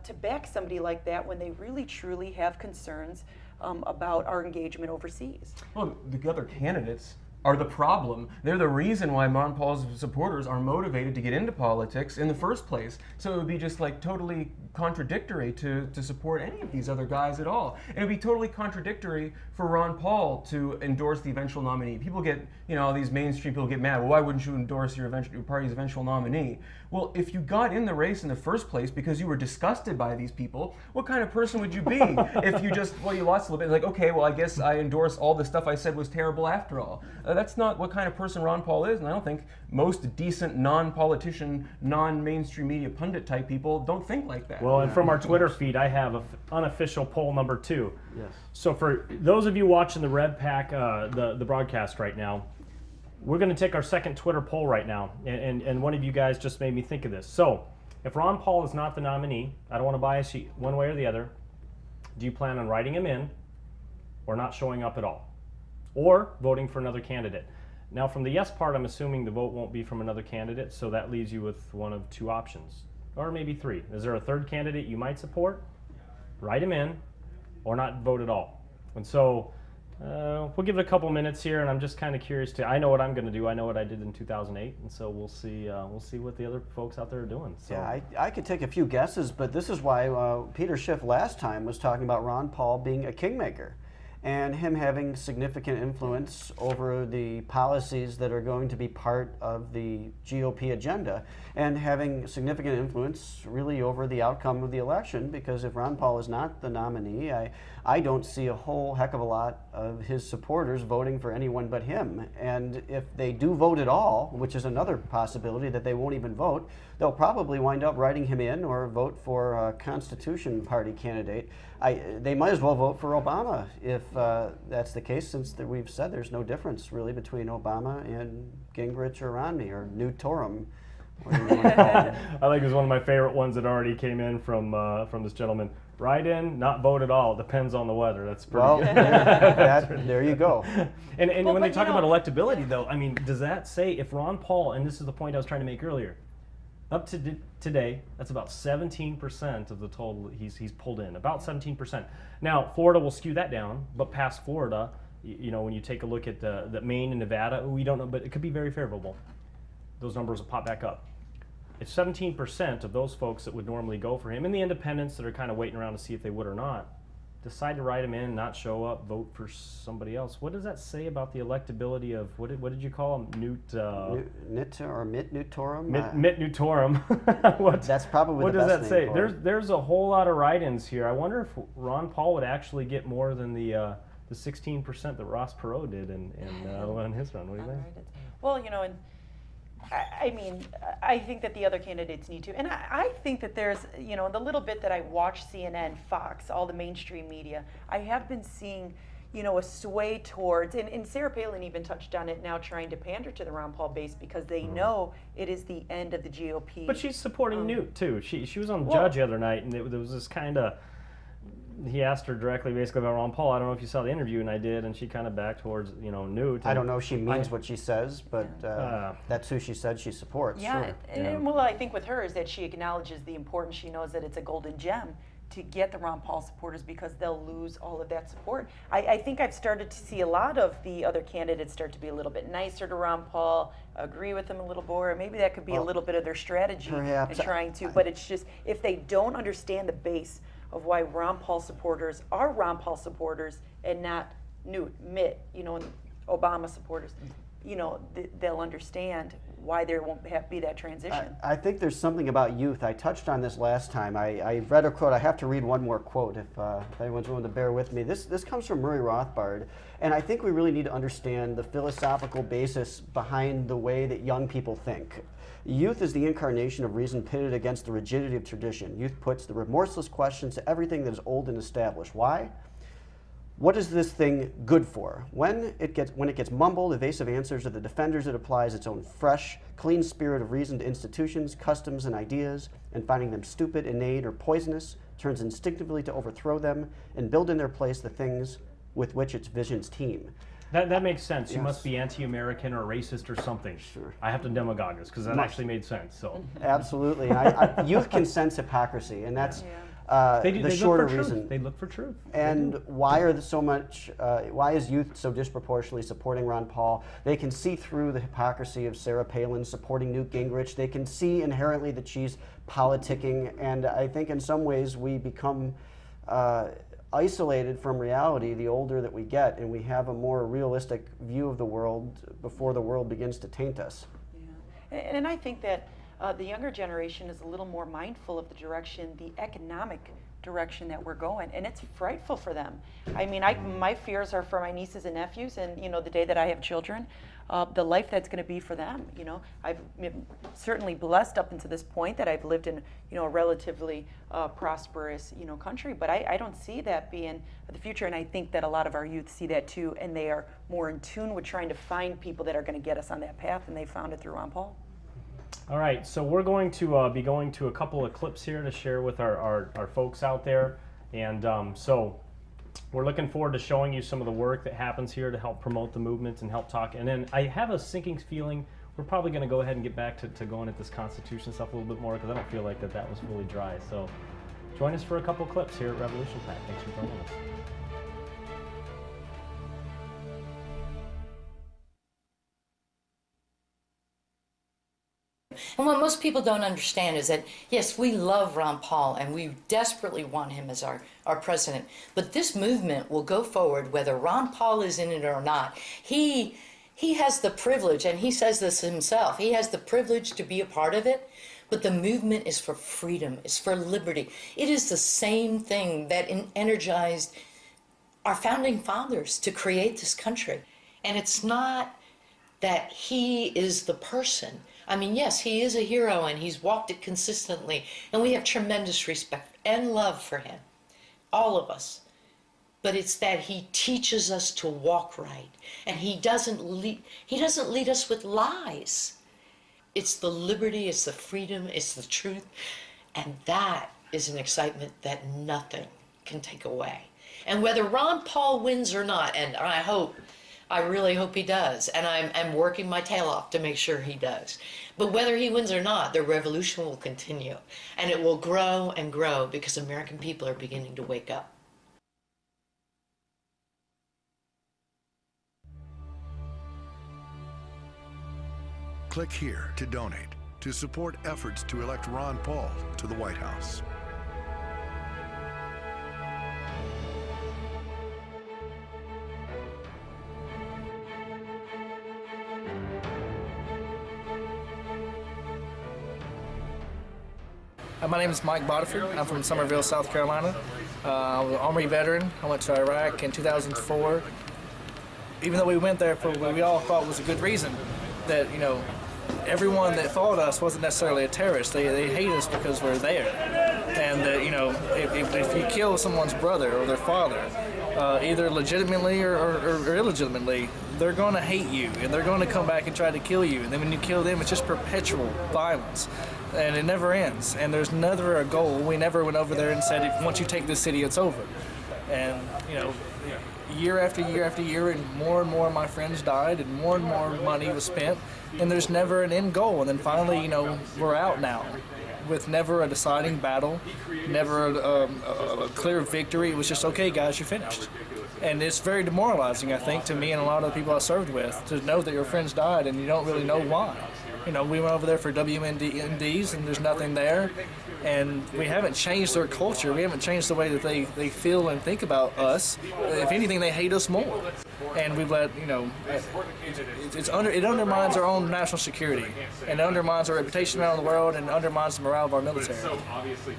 C: to back somebody like that when they really truly have concerns about our engagement overseas.
F: Well, the other candidates are the problem. They're the reason why Ron Paul's supporters are motivated to get into politics in the first place. So it would be just like totally contradictory to support any of these other guys at all. And it would be totally contradictory for Ron Paul to endorse the eventual nominee. People get, these mainstream people get mad. Well, why wouldn't you endorse your party's eventual nominee? Well, if you got in the race in the first place because you were disgusted by these people, what kind of person would you be if you just, you lost a little bit? Like, okay, well, I guess I endorse all the stuff I said was terrible after all. That's not what kind of person Ron Paul is, and I don't think most decent non-politician, non-mainstream media pundit type people don't think like that.
D: Well, and from our Twitter feed, I have unofficial poll number 2.
B: Yes.
D: So for those of you watching the RevPAC, the broadcast right now, we're going to take our second Twitter poll right now, and one of you guys just made me think of this. So, if Ron Paul is not the nominee, I don't want to bias you one way or the other, do you plan on writing him in or not showing up at all? Or voting for another candidate? Now, from the yes part, I'm assuming the vote won't be from another candidate, so that leaves you with one of 2 options, or maybe 3. Is there a third candidate you might support? Write him in, or not vote at all. And so, we'll give it a couple minutes here, and I'm just kind of curious I know what I'm going to do. I know what I did in 2008, and so we'll see what the other folks out there are doing. So.
B: Yeah, I could take a few guesses, but this is why Peter Schiff last time was talking about Ron Paul being a kingmaker and him having significant influence over the policies that are going to be part of the GOP agenda, and having significant influence really over the outcome of the election, because if Ron Paul is not the nominee, I don't see a whole heck of a lot of his supporters voting for anyone but him. And if they do vote at all, which is another possibility that they won't even vote, they'll probably wind up writing him in or vote for a Constitution Party candidate. They might as well vote for Obama if that's the case, since we've said there's no difference really between Obama and Gingrich or Romney or Newt Torem.
D: I think it was one of my favorite ones that already came in from this gentleman. Write in, not vote at all. Depends on the weather. That's pretty good.
B: There you go.
D: And when they talk about electability, though, I mean, does that say if Ron Paul, and this is the point I was trying to make earlier, up to today, that's about 17% of the total he's pulled in, about 17%. Now, Florida will skew that down, but past Florida, when you take a look at the Maine and Nevada, we don't know, but it could be very favorable. Those numbers will pop back up. It's 17% of those folks that would normally go for him, and the independents that are kind of waiting around to see if they would or not, decide to write him in, not show up, vote for somebody else. What does that say about the electability of, what did you call him? Mitt Torem? Mitt Torem.
B: That's probably
D: what
B: the
D: does
B: best
D: that say?
B: name
D: There's a whole lot of write-ins here. I wonder if Ron Paul would actually get more than the 16% that Ross Perot did in his run. What do you think?
C: Well, and I mean, I think that the other candidates need to. And I think that there's, the little bit that I watch CNN, Fox, all the mainstream media, I have been seeing, a sway towards, and Sarah Palin even touched on it now, trying to pander to the Ron Paul base because they know it is the end of the GOP.
D: But she's supporting Newt, too. She was on Judge the other night, and there was this kind of, he asked her directly basically about Ron Paul. I don't know if you saw the interview, and I did, and she kind of backed towards, Newt.
B: I don't know if she means what she says, but that's who she said she supports.
C: Yeah,
B: sure.
C: And well, I think with her is that she acknowledges the importance. She knows that it's a golden gem to get the Ron Paul supporters because they'll lose all of that support. I think I've started to see a lot of the other candidates start to be a little bit nicer to Ron Paul, agree with him a little more. Maybe that could be a little bit of their strategy in trying to, but it's just, if they don't understand the base of why Ron Paul supporters are Ron Paul supporters and not Newt, Mitt, and Obama supporters, they'll understand why there won't be that transition.
B: I think there's something about youth. I touched on this last time. I read a quote. I have to read one more quote if anyone's willing to bear with me. This comes from Murray Rothbard, and I think we really need to understand the philosophical basis behind the way that young people think. Youth is the incarnation of reason pitted against the rigidity of tradition. Youth puts the remorseless questions to everything that is old and established. Why? What is this thing good for? When it gets mumbled, evasive answers to the defenders, it applies its own fresh, clean spirit of reason to institutions, customs, and ideas, and finding them stupid, innate, or poisonous, turns instinctively to overthrow them and build in their place the things with which its visions teem.
D: That makes sense. Yes. You must be anti-American or racist or something.
B: Sure.
D: I have to demagogue this because that actually made sense. So
B: absolutely, youth can sense hypocrisy, and that's the shorter reason.
D: They look for truth.
B: And why are so much? Why is youth so disproportionately supporting Ron Paul? They can see through the hypocrisy of Sarah Palin supporting Newt Gingrich. They can see inherently that she's politicking, and I think in some ways we become isolated from reality the older that we get, and we have a more realistic view of the world before the world begins to taint us.
C: Yeah. And I think that the younger generation is a little more mindful of the direction, the economic direction that we're going, and it's frightful for them. I mean, my fears are for my nieces and nephews, and the day that I have children, the life that's going to be for them. I've been certainly blessed up until this point that I've lived in a relatively prosperous country, but I don't see that being the future, and I think that a lot of our youth see that too, and they are more in tune with trying to find people that are going to get us on that path, and they found it through Ron Paul.
D: All right, so we're going to be going to a couple of clips here to share with our folks out there, and so we're looking forward to showing you some of the work that happens here to help promote the movement and help talk. And then I have a sinking feeling we're probably going to go ahead and get back to going at this Constitution stuff a little bit more because I don't feel like that was fully dry. So join us for a couple clips here at Revolution PAC. Thanks for joining us.
R: And what most people don't understand is that, yes, we love Ron Paul and we desperately want him as our president, but this movement will go forward whether Ron Paul is in it or not. He has the privilege, and he says this himself, he has the privilege to be a part of it, but the movement is for freedom, it's for liberty. It is the same thing that energized our founding fathers to create this country. And it's not that he is the person. I mean, yes, he is a hero and he's walked it consistently, and we have tremendous respect and love for him, all of us. But it's that he teaches us to walk right, and he doesn't lead us with lies. It's the liberty, it's the freedom, it's the truth, and that is an excitement that nothing can take away. And whether Ron Paul wins or not, and I really hope he does, and I'm working my tail off to make sure he does. But whether he wins or not, the revolution will continue, and it will grow and grow because American people are beginning to wake up.
A: Click here to donate to support efforts to elect Ron Paul to the White House.
S: My name is Mike Bodiford. I'm from Summerville, South Carolina. I'm an Army veteran. I went to Iraq in 2004. Even though we went there for what we all thought was a good reason, that, everyone that followed us wasn't necessarily a terrorist. They hate us because we're there. And that, if you kill someone's brother or their father, either legitimately or illegitimately, they're going to hate you, and they're going to come back and try to kill you. And then when you kill them, it's just perpetual violence. And it never ends, and there's never a goal. We never went over there and said, once you take this city, it's over. And, year after year after year, and more of my friends died, and more money was spent, and there's never an end goal. And then finally, we're out now. with never a deciding battle, never a clear victory. It was just, okay, guys, you're finished. And it's very demoralizing, I think, to me and a lot of the people I served with, to know that your friends died and you don't really know why. You know, we went over there for WMDs and there's nothing there. And we haven't changed their culture. We haven't changed the way that they feel and think about us. If anything, they hate us more. And we've let, you know, it undermines our own national security. And it undermines our reputation around the world and undermines the morale of our military.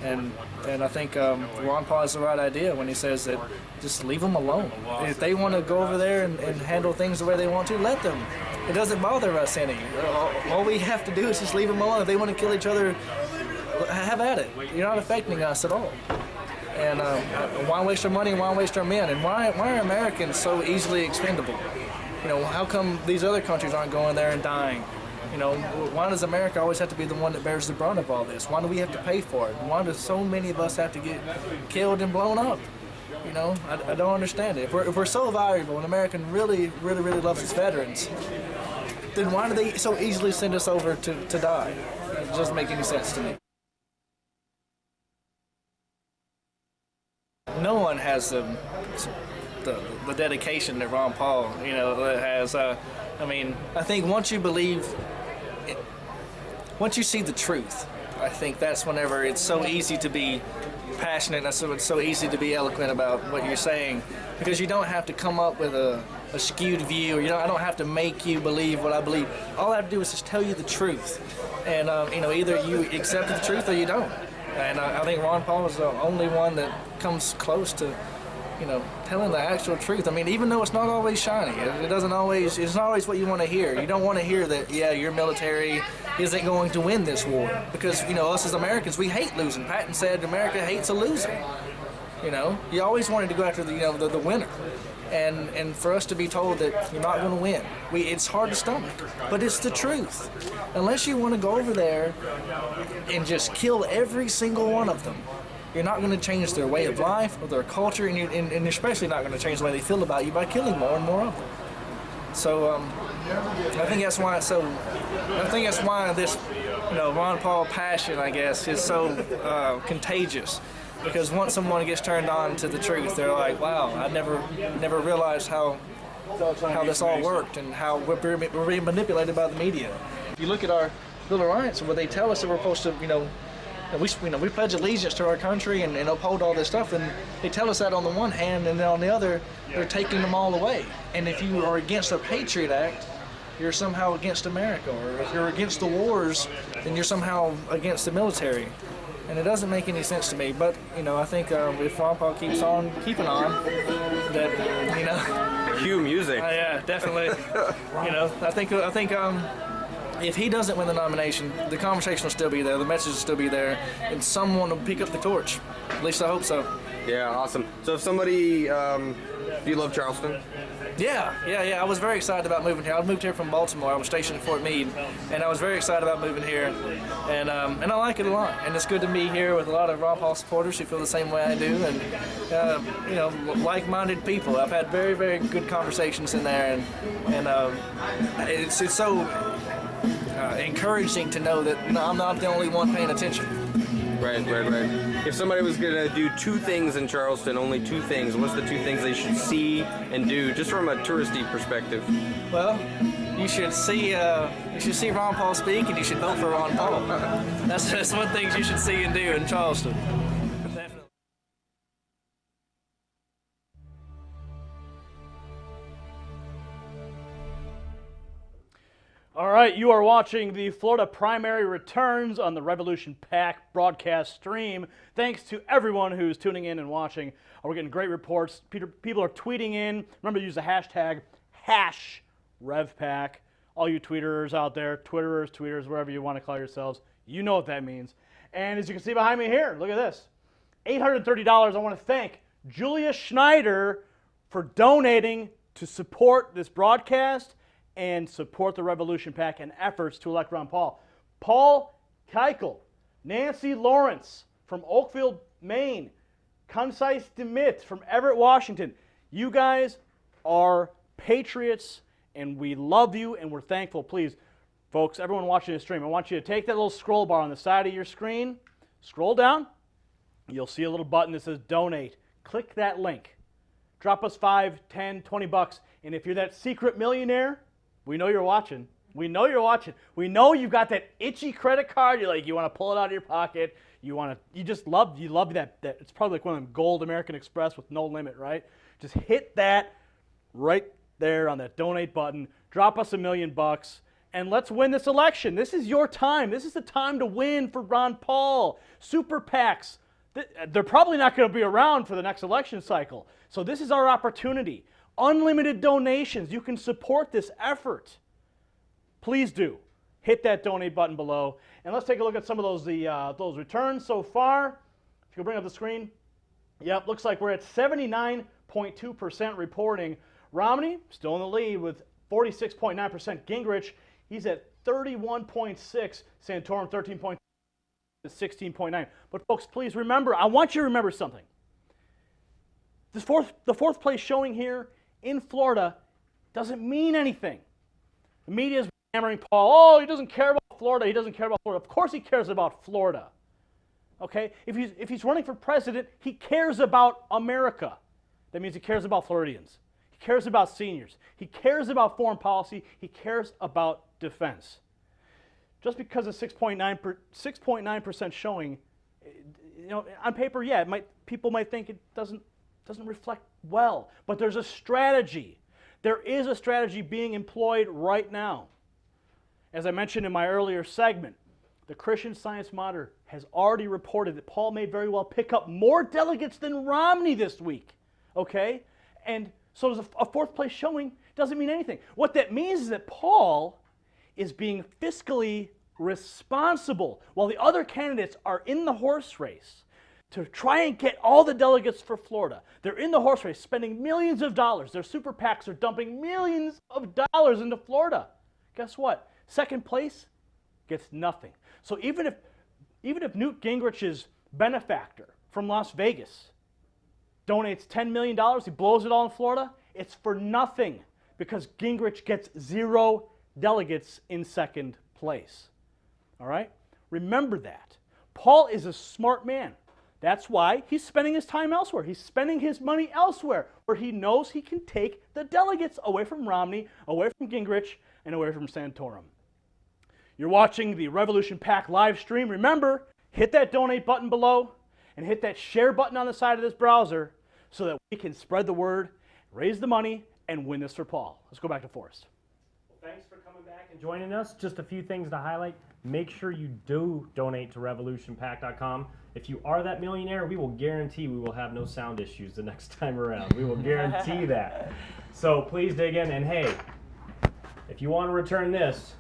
S: And I think Ron Paul has the right idea when he says that just leave them alone. If they want to go over there and handle things the way they want to, let them. It doesn't bother us any. All we have to do is just leave them alone. If they want to kill each other, have at it. You're not affecting us at all. And why waste our money? Why waste our men? And why are Americans so easily expendable? You know, how come these other countries aren't going there and dying? You know, why does America always have to be the one that bears the brunt of all this? Why do we have to pay for it? Why do so many of us have to get killed and blown up? You know, I don't understand it. If we're so valuable and America really loves its veterans, then why do they so easily send us over to die? It doesn't make any sense to me. No one has the dedication that Ron Paul, you know, has. I mean, I think once you believe, once you see the truth, I think that's whenever it's so easy to be passionate, and it's so easy to be eloquent about what you're saying, because you don't have to come up with a skewed view, or I don't have to make you believe what I believe. All I have to do is just tell you the truth, and you know, either you accept the truth or you don't. And I think Ron Paul is the only one that comes close to, you know, telling the actual truth. I mean, even though it's not always shiny, it's not always what you want to hear. You don't want to hear that, yeah, your military isn't going to win this war. Because, you know, us as Americans, we hate losing. Patton said America hates a loser. You know, you always wanted to go after the winner. And for us to be told that you're not going to win, it's hard to stomach. But it's the truth. Unless you want to go over there and just kill every single one of them, you're not going to change their way of life or their culture, and you're especially not going to change the way they feel about you by killing more and more of them. So I think that's why this, you know, Ron Paul passion, I guess, is so contagious. Because once someone gets turned on to the truth, they're like, wow, I never realized how this all worked and how we're being manipulated by the media. If you look at our Bill of Rights, where they tell us that we're supposed to, we pledge allegiance to our country and uphold all this stuff, and they tell us that on the one hand, and then on the other, they're taking them all away. And if you are against the Patriot Act, you're somehow against America, or if you're against the wars, then you're somehow against the military. And it doesn't make any sense to me, but, you know, I think if Ron Paul keeps on keeping on, that, you know...
O: Cue music.
S: Yeah, definitely. You know, I think if he doesn't win the nomination, the conversation will still be there, the message will still be there, and someone will pick up the torch. At least I hope so.
O: Yeah, awesome. So if somebody, do you love Charleston?
S: Yeah. I was very excited about moving here. I moved here from Baltimore. I was stationed at Fort Meade, and I was very excited about moving here. And I like it a lot. And it's good to be here with a lot of Ron Paul supporters who feel the same way I do, and you know, like-minded people. I've had very, very good conversations in there, and it's so encouraging to know that I'm not the only one paying attention.
O: Right. If somebody was gonna do two things in Charleston, only two things, what's the two things they should see and do, just from a touristy perspective?
S: Well, you should see Ron Paul speak, and you should vote for Ron Paul. That's one thing you should see and do in Charleston. Definitely.
E: All right, you are watching the Florida primary returns on the Revolution PAC broadcast stream. Thanks to everyone who's tuning in and watching. We're getting great reports. People are tweeting in. Remember to use the hashtag #RevPAC. All you tweeters out there, tweeters, wherever you want to call yourselves, you know what that means. And as you can see behind me here, look at this. $830. I want to thank Julia Schneider for donating to support this broadcast and support the Revolution PAC and efforts to elect Ron Paul. Paul Keichel, Nancy Lawrence from Oakville, Maine, Concise DeMitt from Everett, Washington. You guys are patriots, and we love you, and we're thankful. Please Folks, everyone watching the stream, I want you to take that little scroll bar on the side of your screen, scroll down, you'll see a little button that says donate. Click that link. Drop us $5, $10, $20, and if you're that secret millionaire, we know you're watching. We know you're watching. We know you've got that itchy credit card. You're like, you want to pull it out of your pocket. You just love that. It's probably like one of them gold American Express with no limit, right? Just hit that right there on that donate button. Drop us $1 million, and let's win this election. This is your time. This is the time to win for Ron Paul. Super PACs, they're probably not going to be around for the next election cycle. So this is our opportunity. Unlimited donations. You can support this effort. Please do. Hit that donate button below. And let's take a look at some of those returns so far. If you can bring up the screen. Yep, looks like we're at 79.2% reporting. Romney, still in the lead with 46.9%. Gingrich, he's at 31.6. Santorum, 13.6. 16.9. But folks, please remember, I want you to remember something. The fourth place showing here in Florida doesn't mean anything. The media is hammering Paul, oh, he doesn't care about Florida, he doesn't care about Florida. Of course he cares about Florida. Okay? If he's running for president, he cares about America. That means he cares about Floridians. He cares about seniors. He cares about foreign policy. He cares about defense. Just because of 6.9% showing, on paper, yeah, people might think it doesn't reflect well. But there's a strategy. There is a strategy being employed right now. As I mentioned in my earlier segment, the Christian Science Monitor has already reported that Paul may very well pick up more delegates than Romney this week. Okay? And so there's a fourth place showing doesn't mean anything. What that means is that Paul is being fiscally responsible while the other candidates are in the horse race to try and get all the delegates for Florida. They're in the horse race spending millions of dollars. Their super PACs are dumping millions of dollars into Florida. Guess what? Second place gets nothing. So even if Newt Gingrich's benefactor from Las Vegas donates $10 million, he blows it all in Florida, it's for nothing because Gingrich gets 0 delegates in second place. All right? Remember that. Paul is a smart man. That's why he's spending his time elsewhere. He's spending his money elsewhere where he knows he can take the delegates away from Romney, away from Gingrich, and away from Santorum. You're watching the Revolution PAC live stream. Remember, hit that donate button below and hit that share button on the side of this browser so that we can spread the word, raise the money, and win this for Paul. Let's go back to Forrest.
D: Well, thanks for coming back and joining us. Just a few things to highlight. Make sure you do donate to revolutionpac.com. If you are that millionaire, we will guarantee we will have no sound issues the next time around. We will guarantee that. So please dig in. And hey, if you want to return this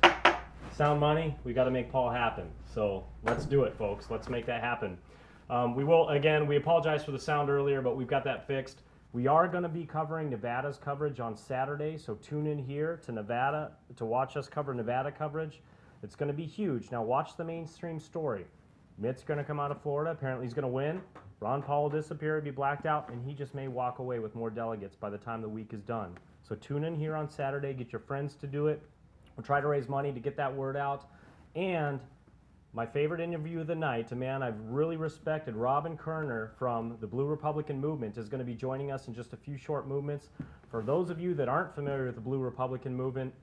D: sound money, we got to make Paul happen. So let's do it, folks. Let's make that happen. We apologize for the sound earlier, but we've got that fixed. We are going to be covering Nevada's coverage on Saturday, so tune in here to Nevada to watch us cover Nevada coverage. It's going to be huge. Now watch the mainstream story. Mitt's going to come out of Florida. Apparently he's going to win. Ron Paul will disappear, be blacked out, and he just may walk away with more delegates by the time the week is done. So tune in here on Saturday. Get your friends to do it. We'll try to raise money to get that word out. And my favorite interview of the night, a man I've really respected, Robin Kerner from the Blue Republican Movement, is going to be joining us in just a few short movements. For those of you that aren't familiar with the Blue Republican Movement,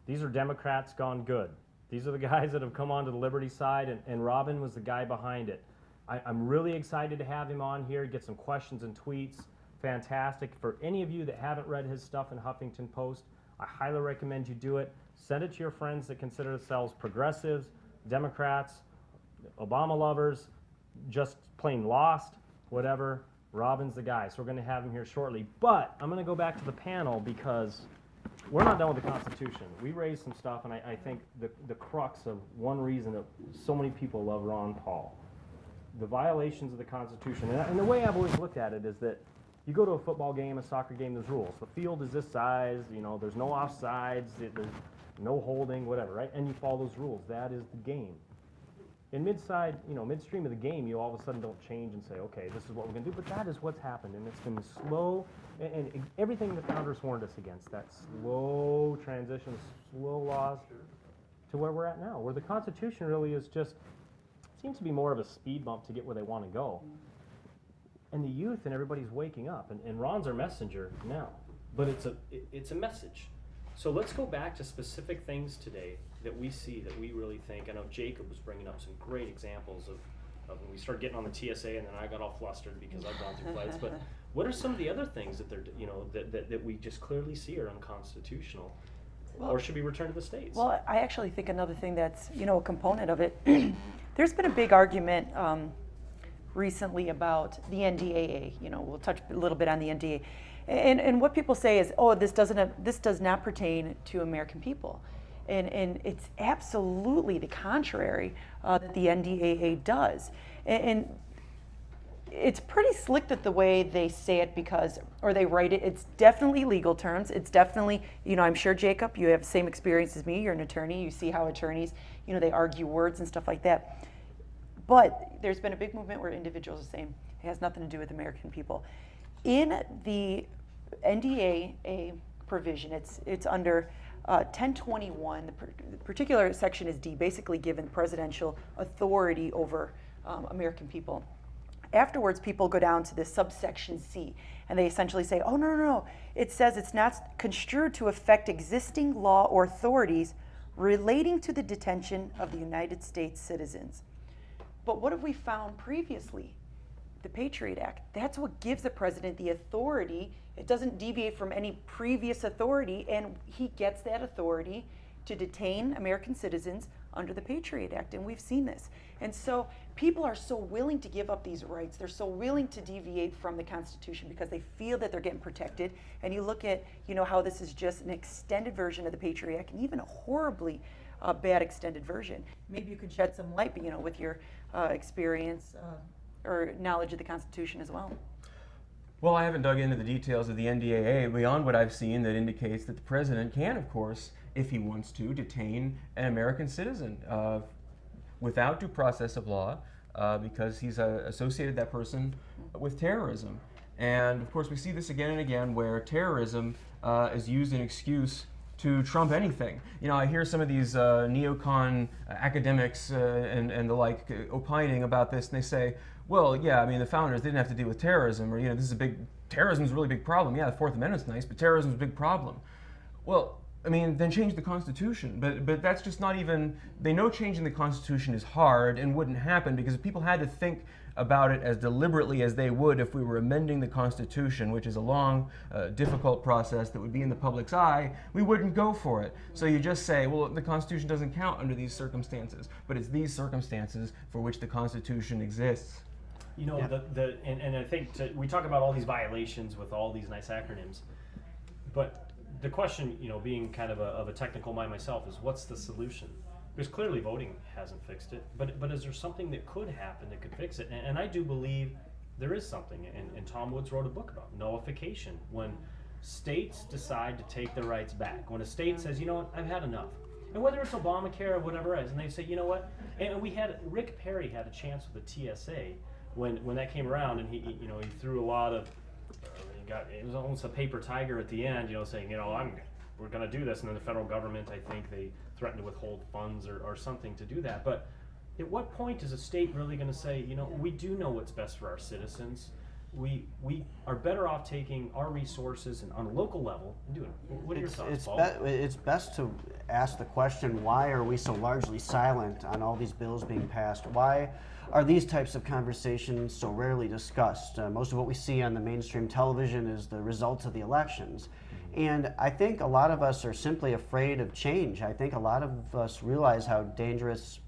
D: these are Democrats gone good. These are the guys that have come onto the Liberty side, and Robin was the guy behind it. I'm really excited to have him on here, get some questions and tweets. Fantastic. For any of you that haven't read his stuff in Huffington Post, I highly recommend you do it. Send it to your friends that consider themselves progressives, Democrats, Obama lovers, just plain lost, whatever. Robin's the guy. So we're going to have him here shortly. But I'm going to go back to the panel because we're not done with the Constitution. We raised some stuff, and I think the crux of one reason that so many people love Ron Paul, the violations of the Constitution. And the way I've always looked at it is that you go to a football game, a soccer game, there's rules. The field is this size, there's no offsides, there's no holding, whatever, right? And you follow those rules. That is the game. In midstream of the game, you all of a sudden don't change and say, okay, this is what we're going to do. But that is what's happened, and it's been slow, and everything the founders warned us against, that slow transition, slow laws. to where we're at now, where the Constitution really is just, seems to be more of a speed bump to get where they want to go. And the youth and everybody's waking up, and Ron's our messenger now, but it's a message. So let's go back to specific things today that we see that we really think. I know Jacob was bringing up some great examples of when we started getting on the TSA, and then I got all flustered because I've gone through flights. But what are some of the other things that they're, that we just clearly see are unconstitutional, or should be returned to the states?
C: Well, I actually think another thing that's, a component of it, there's been a big argument recently about the NDAA. We'll touch a little bit on the NDAA. And what people say is, oh, this does not pertain to American people. And it's absolutely the contrary that the NDAA does. And it's pretty slick that the way they say it or they write it, it's definitely legal terms. It's definitely, I'm sure, Jacob, you have the same experience as me. You're an attorney. You see how attorneys, they argue words and stuff like that. But there's been a big movement where individuals are saying it has nothing to do with American people. In the NDAA provision, it's under 1021. The particular section is D, basically given presidential authority over American people. Afterwards, people go down to this subsection C, and they essentially say, oh, no. It says it's not construed to affect existing law or authorities relating to the detention of the United States citizens. But what have we found previously? The Patriot Act. That's what gives the president the authority. It doesn't deviate from any previous authority, and he gets that authority to detain American citizens under the Patriot Act, and we've seen this. And so people are so willing to give up these rights. They're so willing to deviate from the Constitution because they feel that they're getting protected. And you look at, how this is just an extended version of the Patriot Act, and even a horribly bad extended version. Maybe you could shed some light, with your experience or knowledge of the Constitution as well.
F: Well, I haven't dug into the details of the NDAA beyond what I've seen that indicates that the president can, of course, if he wants to, detain an American citizen without due process of law because he's associated that person with terrorism. And of course, we see this again and again where terrorism is used as an excuse to trump anything. I hear some of these neocon academics and the like opining about this, and they say, well, yeah, the founders didn't have to deal with terrorism, or, terrorism's a really big problem. Yeah, the Fourth Amendment's nice, but terrorism's a big problem. Well, then change the Constitution. But that's just not even, they know changing the Constitution is hard and wouldn't happen because if people had to think about it as deliberately as they would if we were amending the Constitution, which is a long, difficult process that would be in the public's eye, we wouldn't go for it. So you just say, well, the Constitution doesn't count under these circumstances, but it's these circumstances for which the Constitution exists.
D: And I think we talk about all these violations with all these nice acronyms, but the question, being kind of a technical mind myself, is what's the solution? Because clearly voting hasn't fixed it, but is there something that could happen that could fix it? And I do believe there is something, and Tom Woods wrote a book about nullification, when states decide to take their rights back. When a state says, I've had enough. And whether it's Obamacare or whatever it is, and they say, and Rick Perry had a chance with the TSA when that came around, and he threw a lot of, it was almost a paper tiger at the end, saying, we're going to do this, and then the federal government, I think they threatened to withhold funds or something to do that. But at what point is a state really going to say, we do know what's best for our citizens. We are better off taking our resources and on a local level and doing it. What are your thoughts, Paul?
B: It's best to ask the question, why are we so largely silent on all these bills being passed? Why are these types of conversations so rarely discussed? Most of what we see on the mainstream television is the results of the elections. And I think a lot of us are simply afraid of change. I think a lot of us realize how dangerous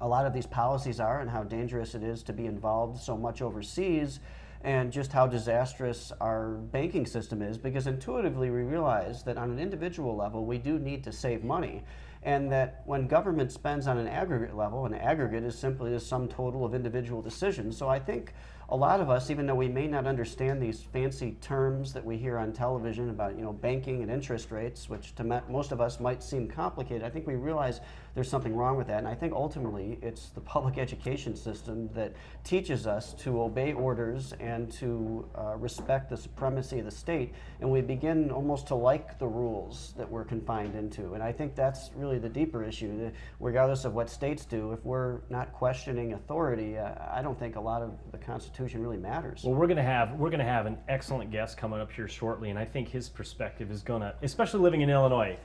B: a lot of these policies are and how dangerous it is to be involved so much overseas, and just how disastrous our banking system is, because intuitively we realize that on an individual level we do need to save money, and that when government spends on an aggregate level, an aggregate is simply the sum total of individual decisions. So I think a lot of us, even though we may not understand these fancy terms that we hear on television about, banking and interest rates, which to most of us might seem complicated, I think we realize there's something wrong with that. And I think ultimately it's the public education system that teaches us to obey orders and to respect the supremacy of the state. And we begin almost to like the rules that we're confined into. And I think that's really really the deeper issue. Regardless of what states do, if we're not questioning authority, I don't think a lot of the Constitution really matters.
D: Well, we're gonna have an excellent guest coming up here shortly, and I think his perspective is gonna, especially living in Illinois.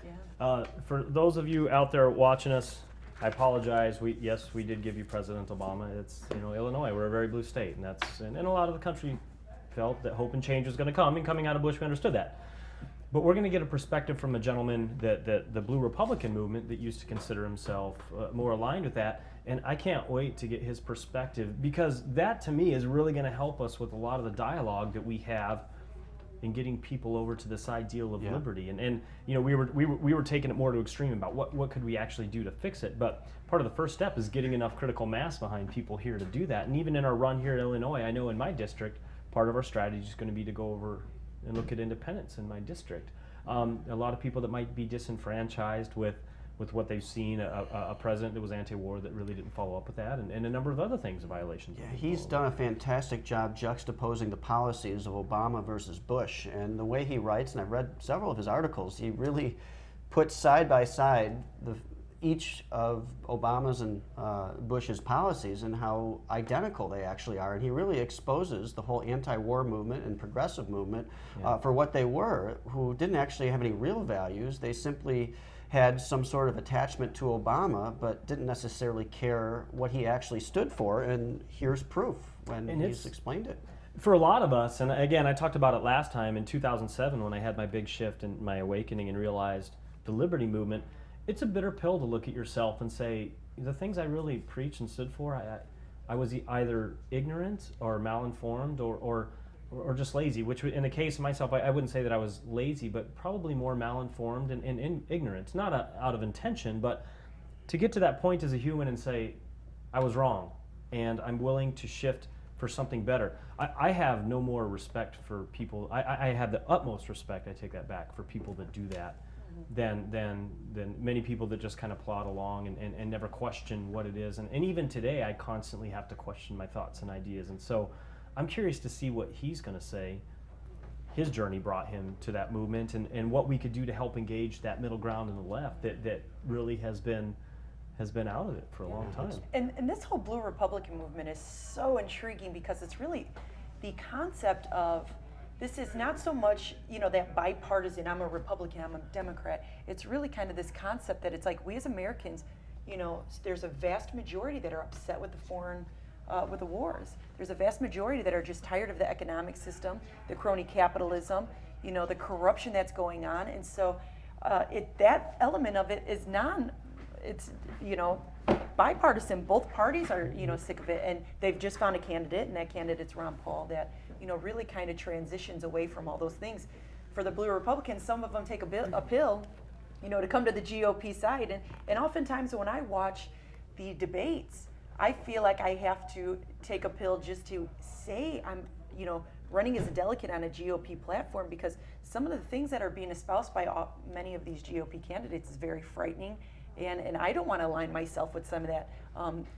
D: For those of you out there watching us, I apologize. Yes, we did give you President Obama. It's, you know, Illinois. We're a very blue state, and a lot of the country felt that hope and change was going to come, and coming out of Bush, we understood that. But we're going to get a perspective from a gentleman that the Blue Republican movement that used to consider himself more aligned with that, and I can't wait to get his perspective, because that to me is really going to help us with a lot of the dialogue that we have in getting people over to this ideal of liberty. And you know, we were taking it more to extreme about what could we actually do to fix it. But part of the first step is getting enough critical mass behind people here to do that. And even in our run here in Illinois, I know in my district, part of our strategy is going to be to go over and look at independence in my district. A lot of people that might be disenfranchised with what they've seen, a president that was anti-war that really didn't follow up with that, and a number of other things, violations.
B: Yeah, he's done a fantastic job juxtaposing the policies of Obama versus Bush, and the way he writes, and I've read several of his articles, he really puts side by side each of Obama's and Bush's policies and how identical they actually are, and he really exposes the whole anti-war movement and progressive movement for what they were, who didn't actually have any real values. They simply had some sort of attachment to Obama, but didn't necessarily care what he actually stood for, and here's proof when he's explained it.
D: For a lot of us, and again, I talked about it last time in 2007 when I had my big shift and my awakening and realized the liberty movement, it's a bitter pill to look at yourself and say, the things I really preached and stood for, I was either ignorant or malinformed or just lazy, which in the case of myself, I wouldn't say that I was lazy, but probably more malinformed and ignorant. Not out of intention, but to get to that point as a human and say, I was wrong, and I'm willing to shift for something better. I have no more respect for people. I have the utmost respect, I take that back, for people that do that than many people that just kind of plod along and never question what it is. And even today, I constantly have to question my thoughts and ideas. And so I'm curious to see what he's going to say. His journey brought him to that movement, and what we could do to help engage that middle ground in the left that really has been out of it for a long time.
C: And this whole Blue Republican movement is so intriguing because it's really the concept of, this is not so much, you know, that bipartisan, I'm a Republican, I'm a Democrat. It's really kind of this concept that it's like, we as Americans, you know, there's a vast majority that are upset with the foreign with the wars. There's a vast majority that are just tired of the economic system, the crony capitalism, you know, the corruption that's going on. And so that element of it is it's, you know, bipartisan. Both parties are, you know, sick of it, and they've just found a candidate, and that candidate's Ron Paul, that, you know, really kind of transitions away from all those things. For the Blue Republicans, some of them take a pill, you know, to come to the GOP side. And oftentimes when I watch the debates, I feel like I have to take a pill just to say I'm, you know, running as a delegate on a GOP platform, because some of the things that are being espoused by many of these GOP candidates is very frightening. And I don't want to align myself with some of that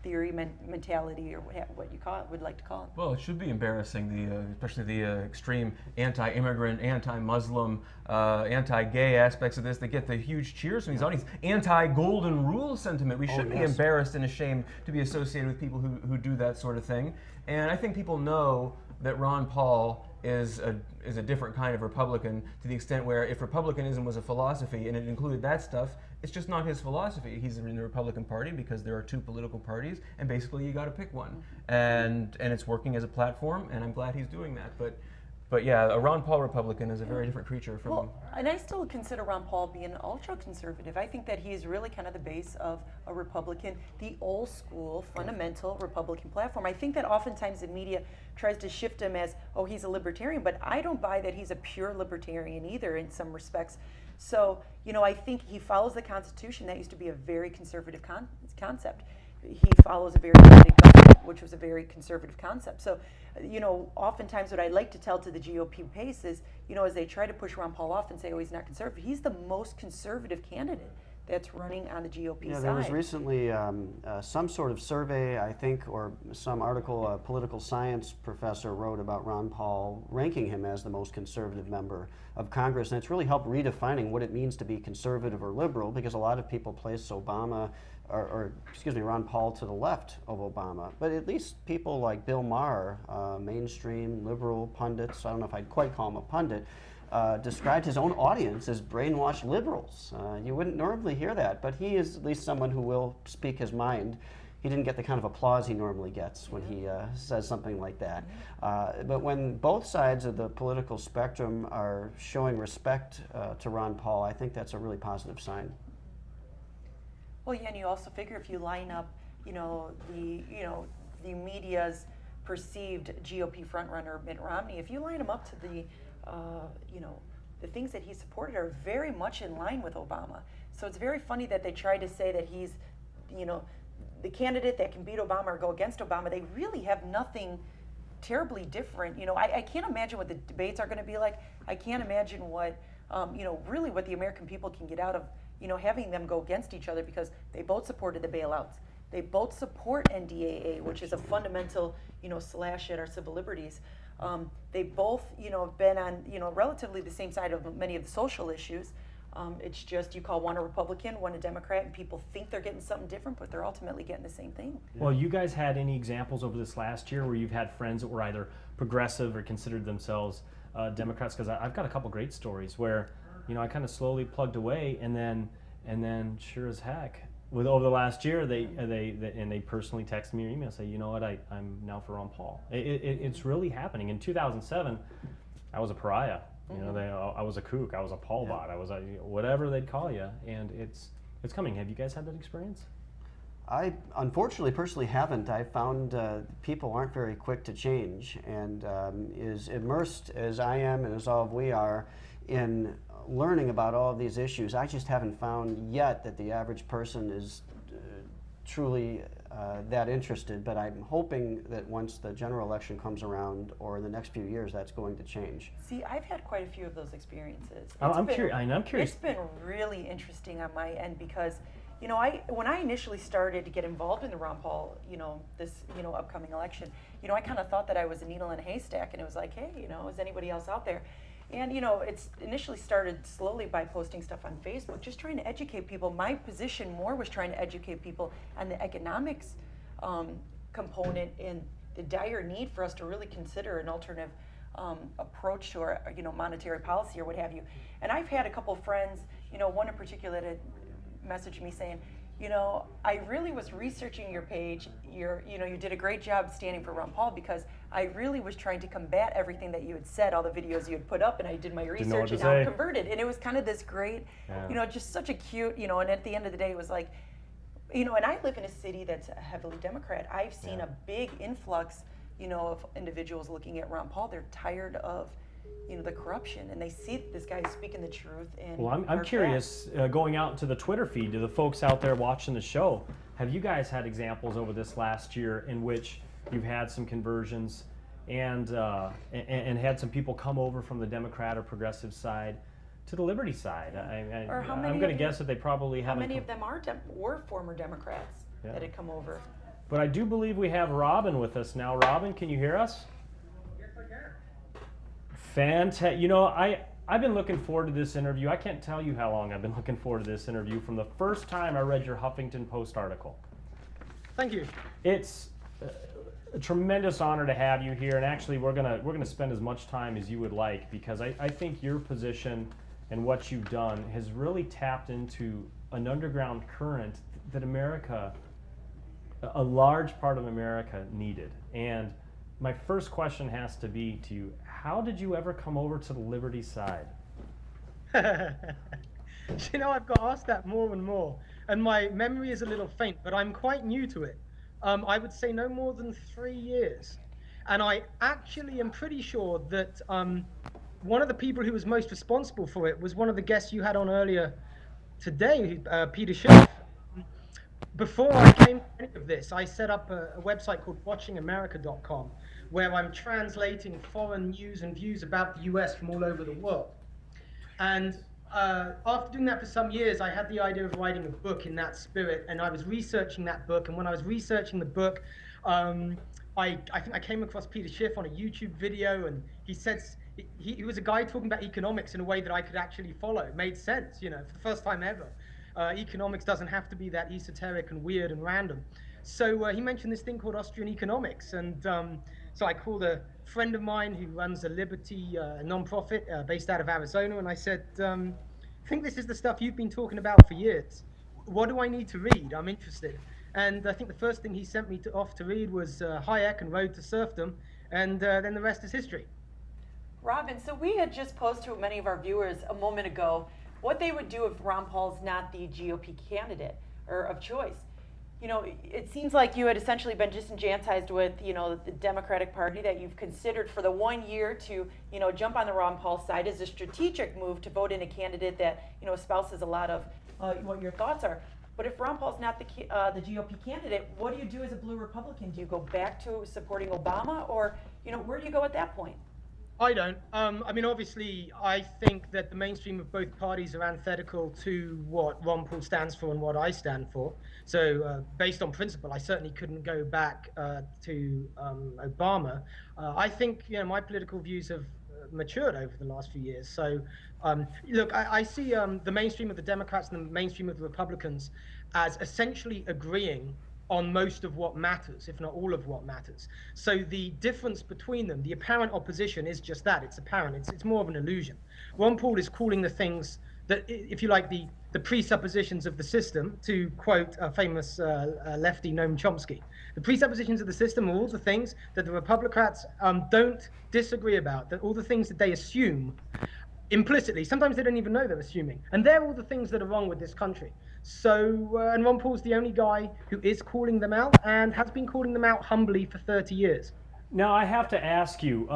C: theory mentality, or what you would like to call it.
F: Well, it should be embarrassing, especially the extreme anti-immigrant, anti-Muslim, anti-gay aspects of this. They get the huge cheers from these audiences. Anti-golden rule sentiment. We should be embarrassed and ashamed to be associated with people who do that sort of thing. And I think people know that Ron Paul is a different kind of Republican, to the extent where if Republicanism was a philosophy and it included that stuff, it's just not his philosophy. He's in the Republican Party because there are two political parties, and basically you got to pick one. And it's working as a platform, and I'm glad he's doing that. But yeah, a Ron Paul Republican is a very different creature from.
C: Well, and I still consider Ron Paul being ultra conservative. I think that he's really kind of the base of a Republican, the old school, fundamental Republican platform. I think that oftentimes the media tries to shift him as, oh, he's a libertarian, but I don't buy that he's a pure libertarian either in some respects. So, you know, I think he follows the Constitution. That used to be a very conservative concept. He follows a very limited government, which was a very conservative concept. So, you know, oftentimes what I like to tell to the GOP base is, you know, as they try to push Ron Paul off and say, oh, he's not conservative, he's the most conservative candidate that's running on the GOP
B: Yeah,
C: side.
B: there was recently some sort of survey, I think, or some article a political science professor wrote about Ron Paul, ranking him as the most conservative member of Congress, and it's really helped redefining what it means to be conservative or liberal, because a lot of people place Obama, or excuse me, Ron Paul to the left of Obama. But at least people like Bill Maher, mainstream liberal pundits, I don't know if I'd quite call him a pundit, described his own audience as brainwashed liberals. You wouldn't normally hear that, but he is at least someone who will speak his mind. He didn't get the kind of applause he normally gets when he says something like that. But when both sides of the political spectrum are showing respect to Ron Paul, I think that's a really positive sign.
C: Well, yeah, and you also figure if you line up, the media's perceived GOP frontrunner Mitt Romney, if you line him up to the the things that he supported are very much in line with Obama. So it's very funny that they try to say that he's, the candidate that can beat Obama or go against Obama. They really have nothing terribly different. I can't imagine what the debates are going to be like. I can't imagine what, really what the American people can get out of, having them go against each other, because they both supported the bailouts. They both support NDAA, which is a fundamental, slash at our civil liberties. They both, have been on, relatively the same side of many of the social issues. It's just you call one a Republican, one a Democrat, and people think they're getting something different, but they're ultimately getting the same thing.
D: Well, you guys had any examples over this last year where you've had friends that were either progressive or considered themselves Democrats? Because I've got a couple great stories where, I kind of slowly plugged away, and then sure as heck, over the last year, they personally texted me or email, say, you know what, I'm now for Ron Paul. It's really happening. In 2007, I was a pariah. I was a kook. I was a Paul bot. I was a, whatever they'd call you, and it's coming. Have you guys had that experience?
B: I unfortunately personally haven't. I found people aren't very quick to change, and as immersed as I am and as all of we are in learning about all of these issues, I just haven't found yet that the average person is truly that interested, but I'm hoping that once the general election comes around, or in the next few years, that's going to change.
C: See, I've had quite a few of those experiences.
D: I'm curious.
C: It's been really interesting on my end, because when I initially started to get involved in the Ron Paul, this upcoming election, I kind of thought that I was a needle in a haystack, and it was like, hey, is anybody else out there? And it's initially started slowly by posting stuff on Facebook, just trying to educate people. My position more was trying to educate people on the economics component and the dire need for us to really consider an alternative approach to our monetary policy or what have you. And I've had a couple of friends, one in particular that had messaged me saying, I really was researching your page. You did a great job standing for Ron Paul, because I really was trying to combat everything that you had said, all the videos you had put up, and I did my research and now I'm converted. And it was kind of this great, just such a cute, and at the end of the day, it was like, and I live in a city that's heavily Democrat. I've seen a big influx, of individuals looking at Ron Paul. They're tired of the corruption, and they see that this guy is speaking the truth. And
D: well, I'm curious, going out to the Twitter feed, to the folks out there watching the show, have you guys had examples over this last year in which you've had some conversions and had some people come over from the Democrat or progressive side to the Liberty side? I'm going to guess that they probably haven't.
C: How many of them were former Democrats that had come over?
D: But I do believe we have Robin with us now. Robin, can you hear us? Fantastic. I've been looking forward to this interview. I can't tell you how long I've been looking forward to this interview from the first time I read your Huffington Post article.
T: Thank you.
D: It's a tremendous honor to have you here, and actually we're gonna spend as much time as you would like, because I think your position and what you've done has really tapped into an underground current that America, a large part of America, needed. And my first question has to be to you, how did you ever come over to the Liberty side?
T: I've got asked that more and more, and my memory is a little faint, but I'm quite new to it. I would say no more than 3 years. And I actually am pretty sure that one of the people who was most responsible for it was one of the guests you had on earlier today, Peter Schiff. Before I came to any of this, I set up a website called watchingamerica.com, where I'm translating foreign news and views about the US from all over the world. And after doing that for some years, I had the idea of writing a book in that spirit, and I was researching that book. And when I was researching the book, I think I came across Peter Schiff on a YouTube video, and he said he was a guy talking about economics in a way that I could actually follow. It made sense, you know, for the first time ever. Economics doesn't have to be that esoteric and weird and random. So he mentioned this thing called Austrian economics, and so I called a friend of mine who runs a Liberty non-profit based out of Arizona, and I said, I think this is the stuff you've been talking about for years. What do I need to read? I'm interested. And I think the first thing he sent me off to read was Hayek and Road to Serfdom, and then the rest is history.
C: Robin, so we had just posed to many of our viewers a moment ago what they would do if Ron Paul's not the GOP candidate or of choice. You know, it seems like you had essentially been disenfranchised with, you know, the Democratic Party, that you've considered for the 1 year to, you know, jump on the Ron Paul side as a strategic move to vote in a candidate that, you know, espouses a lot of what your thoughts are. But if Ron Paul's not the GOP candidate, what do you do as a blue Republican? Do you go back to supporting Obama, or, you know, where do you go at that point?
T: I don't. I mean, obviously, I think that the mainstream of both parties are antithetical to what Ron Paul stands for and what I stand for. So based on principle, I certainly couldn't go back to Obama. I think, you know, my political views have matured over the last few years. So look, I see the mainstream of the Democrats and the mainstream of the Republicans as essentially agreeing on most of what matters, if not all of what matters. So the difference between them, the apparent opposition, is just that. It's apparent. It's more of an illusion. Ron Paul is calling the things that, if you like, the presuppositions of the system, to quote a famous lefty Noam Chomsky. The presuppositions of the system are all the things that the Republicans don't disagree about, that all the things that they assume implicitly. Sometimes they don't even know they're assuming. And they're all the things that are wrong with this country. So, and Ron Paul's the only guy who is calling them out, and has been calling them out humbly for 30 years.
D: Now, I have to ask you,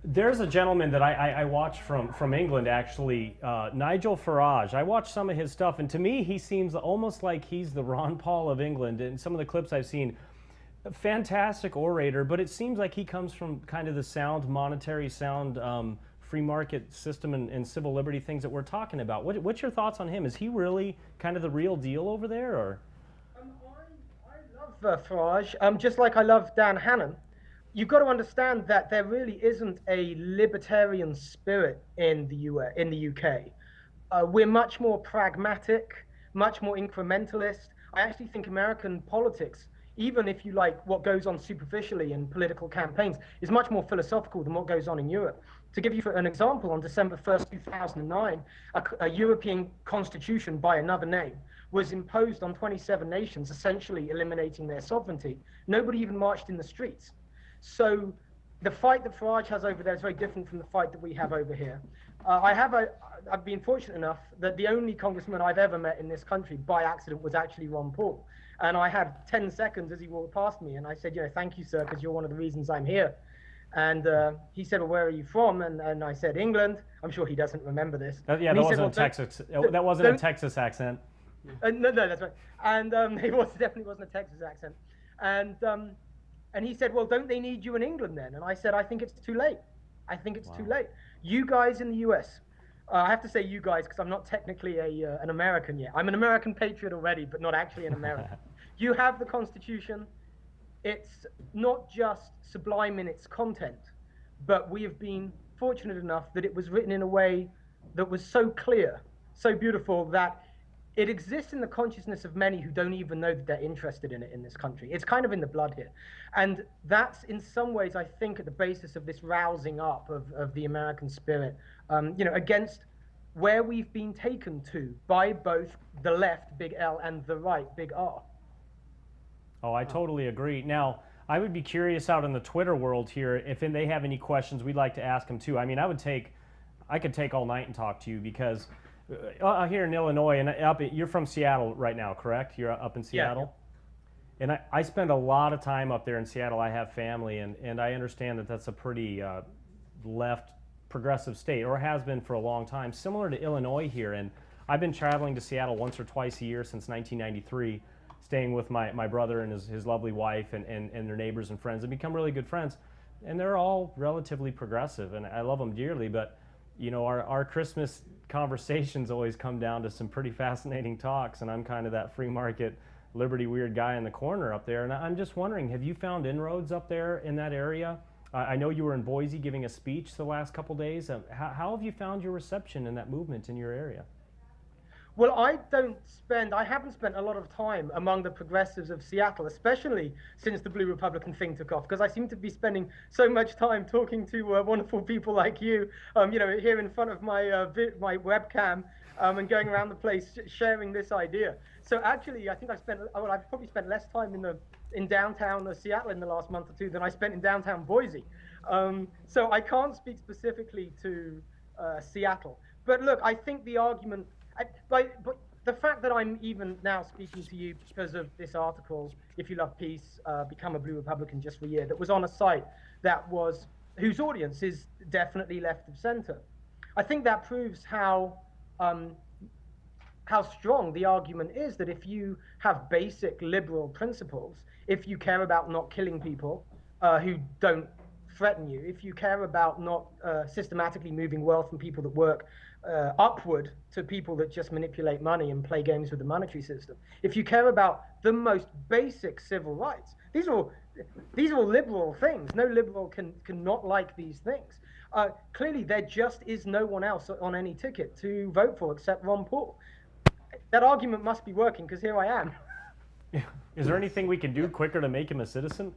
D: there's a gentleman that I watch from England, actually, Nigel Farage. I watched some of his stuff, and to me, he seems almost like he's the Ron Paul of England. In some of the clips I've seen, a fantastic orator, but it seems like he comes from kind of the sound, monetary sound, free market system and civil liberty things that we're talking about. What's your thoughts on him? Is he really kind of the real deal over there, or?
T: I love Farage, just like I love Dan Hannan. You've got to understand that there really isn't a libertarian spirit in the UK. We're much more pragmatic, much more incrementalist. I actually think American politics, even if you like what goes on superficially in political campaigns, is much more philosophical than what goes on in Europe. To give you an example, on December 1st, 2009, a European constitution by another name was imposed on 27 nations, essentially eliminating their sovereignty. Nobody even marched in the streets. So the fight that Farage has over there is very different from the fight that we have over here. I've been fortunate enough that the only congressman I've ever met in this country by accident was actually Ron Paul. And I had 10 seconds as he walked past me, and I said, you know, thank you, sir, because you're one of the reasons I'm here. And he said, well, where are you from? And I said, England. I'm sure he doesn't remember this.
D: Yeah, that wasn't a Texas. That wasn't a Texas accent.
T: No, that's right. And it definitely wasn't a Texas accent. And he said, well, don't they need you in England then? And I said, I think it's too late. I think it's too late. You guys in the US, I have to say you guys because I'm not technically an American yet. I'm an American patriot already, but not actually an American. You have the Constitution. It's not just sublime in its content, but we have been fortunate enough that it was written in a way that was so clear, so beautiful, that it exists in the consciousness of many who don't even know that they're interested in it in this country. It's kind of in the blood here. And that's, in some ways, I think, at the basis of this rousing up of the American spirit, you know, against where we've been taken to by both the left, big L, and the right, big R.
D: Oh, I totally agree. Now, I would be curious out in the Twitter world here, if they have any questions, we'd like to ask them too. I mean, I could take all night and talk to you, because here in Illinois, and you're from Seattle right now, correct? You're up in Seattle? Yeah. And I spend a lot of time up there in Seattle. I have family, and I understand that that's a pretty left progressive state, or has been for a long time, similar to Illinois here. And I've been traveling to Seattle once or twice a year since 1993, staying with my brother and his lovely wife and their neighbors and friends, and become really good friends. And they're all relatively progressive, and I love them dearly. But you know, our Christmas conversations always come down to some pretty fascinating talks, and I'm kind of that free market, liberty weird guy in the corner up there. And I'm just wondering, have you found inroads up there in that area? I know you were in Boise giving a speech the last couple days. How have you found your reception in that movement in your area?
T: Well, I haven't spent a lot of time among the progressives of Seattle, especially since the Blue Republican thing took off, because I seem to be spending so much time talking to wonderful people like you, you know, here in front of my webcam, and going around the place sharing this idea. So actually, I think I've probably spent less time in downtown Seattle in the last month or two than I spent in downtown Boise. So I can't speak specifically to Seattle. But look, I think the argument, but the fact that I'm even now speaking to you because of this article, If You Love Peace, Become a Blue Republican Just for a Year, that was on a site whose audience is definitely left of center. I think that proves how strong the argument is that if you have basic liberal principles, if you care about not killing people who don't threaten you, if you care about not systematically moving wealth from people that work upward to people that just manipulate money and play games with the monetary system, if you care about the most basic civil rights, these are all liberal things. No liberal can not like these things. Clearly, there just is no one else on any ticket to vote for except Ron Paul. That argument must be working, because here I am.
D: Is there anything we can do quicker to make him a citizen?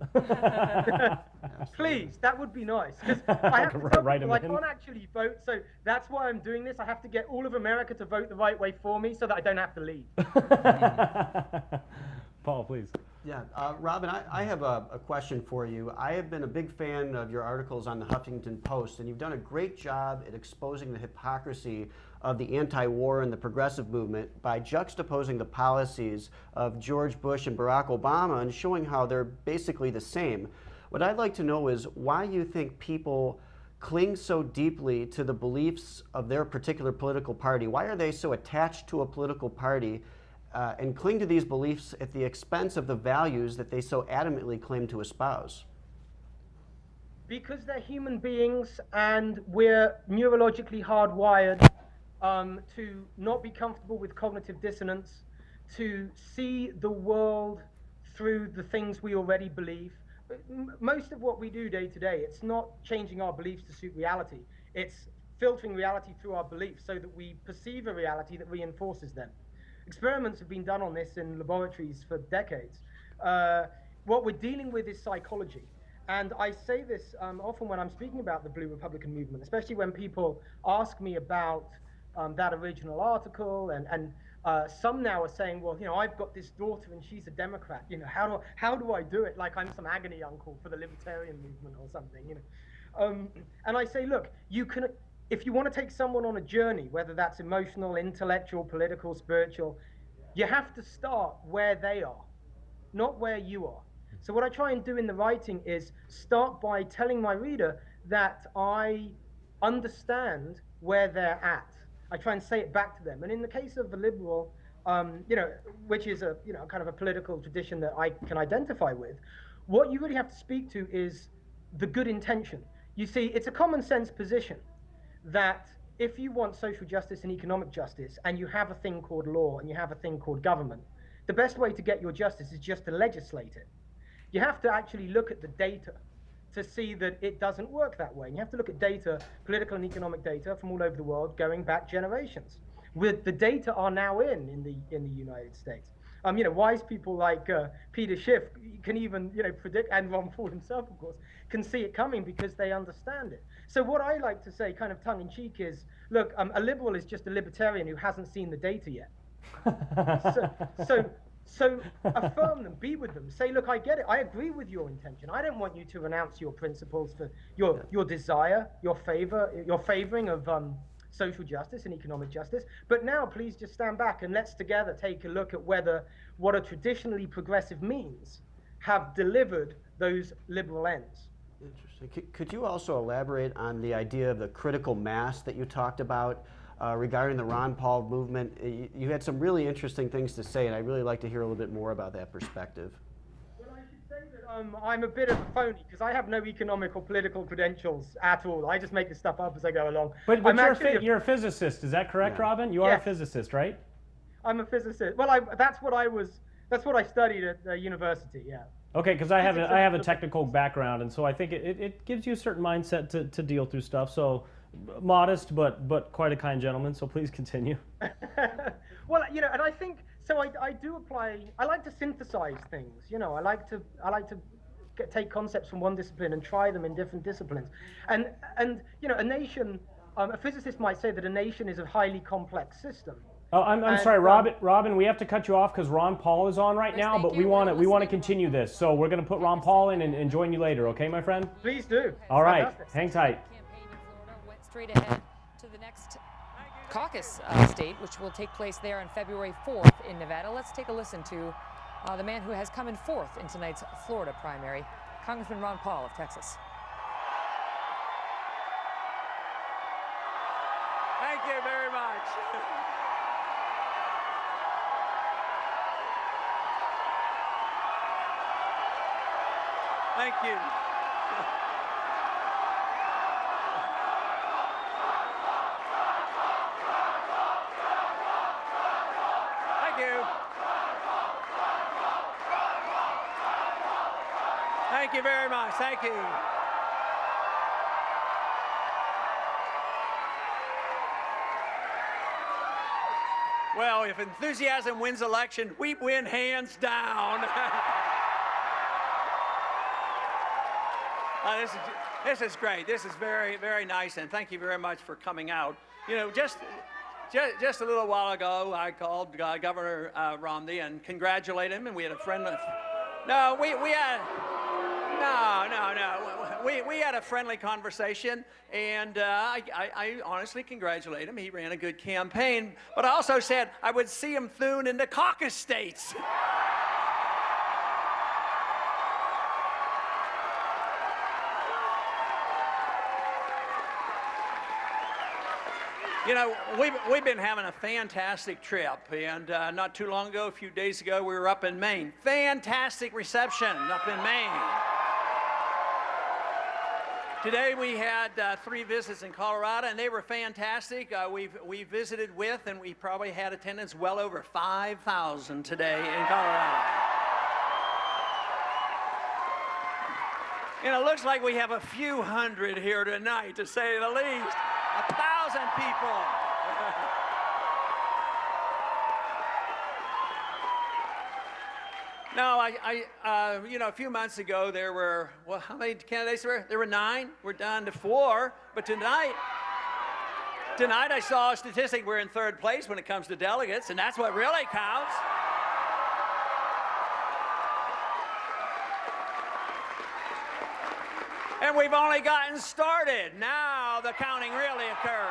T: Please, that would be nice. Because I have to tell people I can't actually vote, so that's why I'm doing this. I have to get all of America to vote the right way for me so that I don't have to leave.
D: Paul, please.
B: Yeah, Robin, I have a question for you. I have been a big fan of your articles on the Huffington Post, and you've done a great job at exposing the hypocrisy of the anti-war and the progressive movement by juxtaposing the policies of George Bush and Barack Obama and showing how they're basically the same. What I'd like to know is why you think people cling so deeply to the beliefs of their particular political party. Why are they so attached to a political party and cling to these beliefs at the expense of the values that they so adamantly claim to espouse?
T: Because they're human beings and we're neurologically hardwired to not be comfortable with cognitive dissonance, to see the world through the things we already believe. Most of what we do day to day, it's not changing our beliefs to suit reality. It's filtering reality through our beliefs so that we perceive a reality that reinforces them. Experiments have been done on this in laboratories for decades. What we're dealing with is psychology. And I say this often when I'm speaking about the Blue Republican movement, especially when people ask me about that original article, and some now are saying, well, you know, I've got this daughter and she's a Democrat. You know, how do I do it? Like I'm some agony uncle for the libertarian movement or something. You know, and I say, look, you can. If you want to take someone on a journey, whether that's emotional, intellectual, political, spiritual, you have to start where they are, not where you are. So what I try and do in the writing is start by telling my reader that I understand where they're at. I try and say it back to them. And in the case of the liberal, you know, which is a, you know, kind of a political tradition that I can identify with, what you really have to speak to is the good intention. You see, it's a common sense position that if you want social justice and economic justice, and you have a thing called law and you have a thing called government, the best way to get your justice is just to legislate it. You have to actually look at the data to see that it doesn't work that way. And you have to look at data, political and economic data from all over the world going back generations. With the data are now in the United States. You know, wise people like Peter Schiff can even, you know, predict, and Ron Paul himself, of course, can see it coming because they understand it. So what I like to say, kind of tongue-in-cheek, is, look, a liberal is just a libertarian who hasn't seen the data yet. So affirm them, be with them, say, look, I get it, I agree with your intention. I don't want you to renounce your principles for your desire, your favoring of social justice and economic justice. But now, please just stand back and let's together take a look at whether what are traditionally progressive means have delivered those liberal ends.
B: Interesting. Could you also elaborate on the idea of the critical mass that you talked about regarding the Ron Paul movement? You had some really interesting things to say, and I'd really like to hear a little bit more about that perspective.
T: Well, I should say that I'm a bit of a phony because I have no economic or political credentials at all. I just make this stuff up as I go along.
D: But you're a physicist, is that correct,
T: Yeah.
D: Robin? You are a
T: Yes.
D: physicist, right?
T: I'm a physicist. Well, that's what I studied at the university. Yeah.
D: Okay, because I have a technical background, and so I think it gives you a certain mindset to deal through stuff. So modest, but quite a kind gentleman. So please continue.
T: Well, and I think so. I do apply. I like to synthesize things. I like to take concepts from one discipline and try them in different disciplines. And a nation. A physicist might say that a nation is a highly complex system.
D: Oh, I'm sorry, Robin. We have to cut you off because Ron Paul is on right now, but we want to continue this. So we're going to put Ron Paul in and join you later, okay, my friend?
T: Please do.
D: All right, hang tight.
U: Went straight ahead to the next caucus state, which will take place there on February 4th in Nevada. Let's take a listen to the man who has come in fourth in tonight's Florida primary, Congressman Ron Paul of Texas.
V: Thank you very much. Thank you. Thank you. Thank you very much. Thank you. Well, if enthusiasm wins election, we win hands down. This is great. This is very, very nice, and thank you very much for coming out. Just a little while ago, I called Governor Romney and congratulated him, and we had a friendly. No, we had. No. We had a friendly conversation, and I honestly congratulate him. He ran a good campaign, but I also said I would see him soon in the caucus states. We've been having a fantastic trip, and not too long ago, a few days ago, we were up in Maine. Fantastic reception up in Maine. Today we had 3 visits in Colorado, and they were fantastic. We visited with, and we probably had attendance well over 5,000 today in Colorado. It looks like we have a few hundred here tonight, to say the least. 1,000 people. No, a few months ago there were, well, how many candidates were there? There were 9. We're down to 4. But tonight I saw a statistic. We're in 3rd place when it comes to delegates, and that's what really counts. And we've only gotten started. Now the counting really occurs.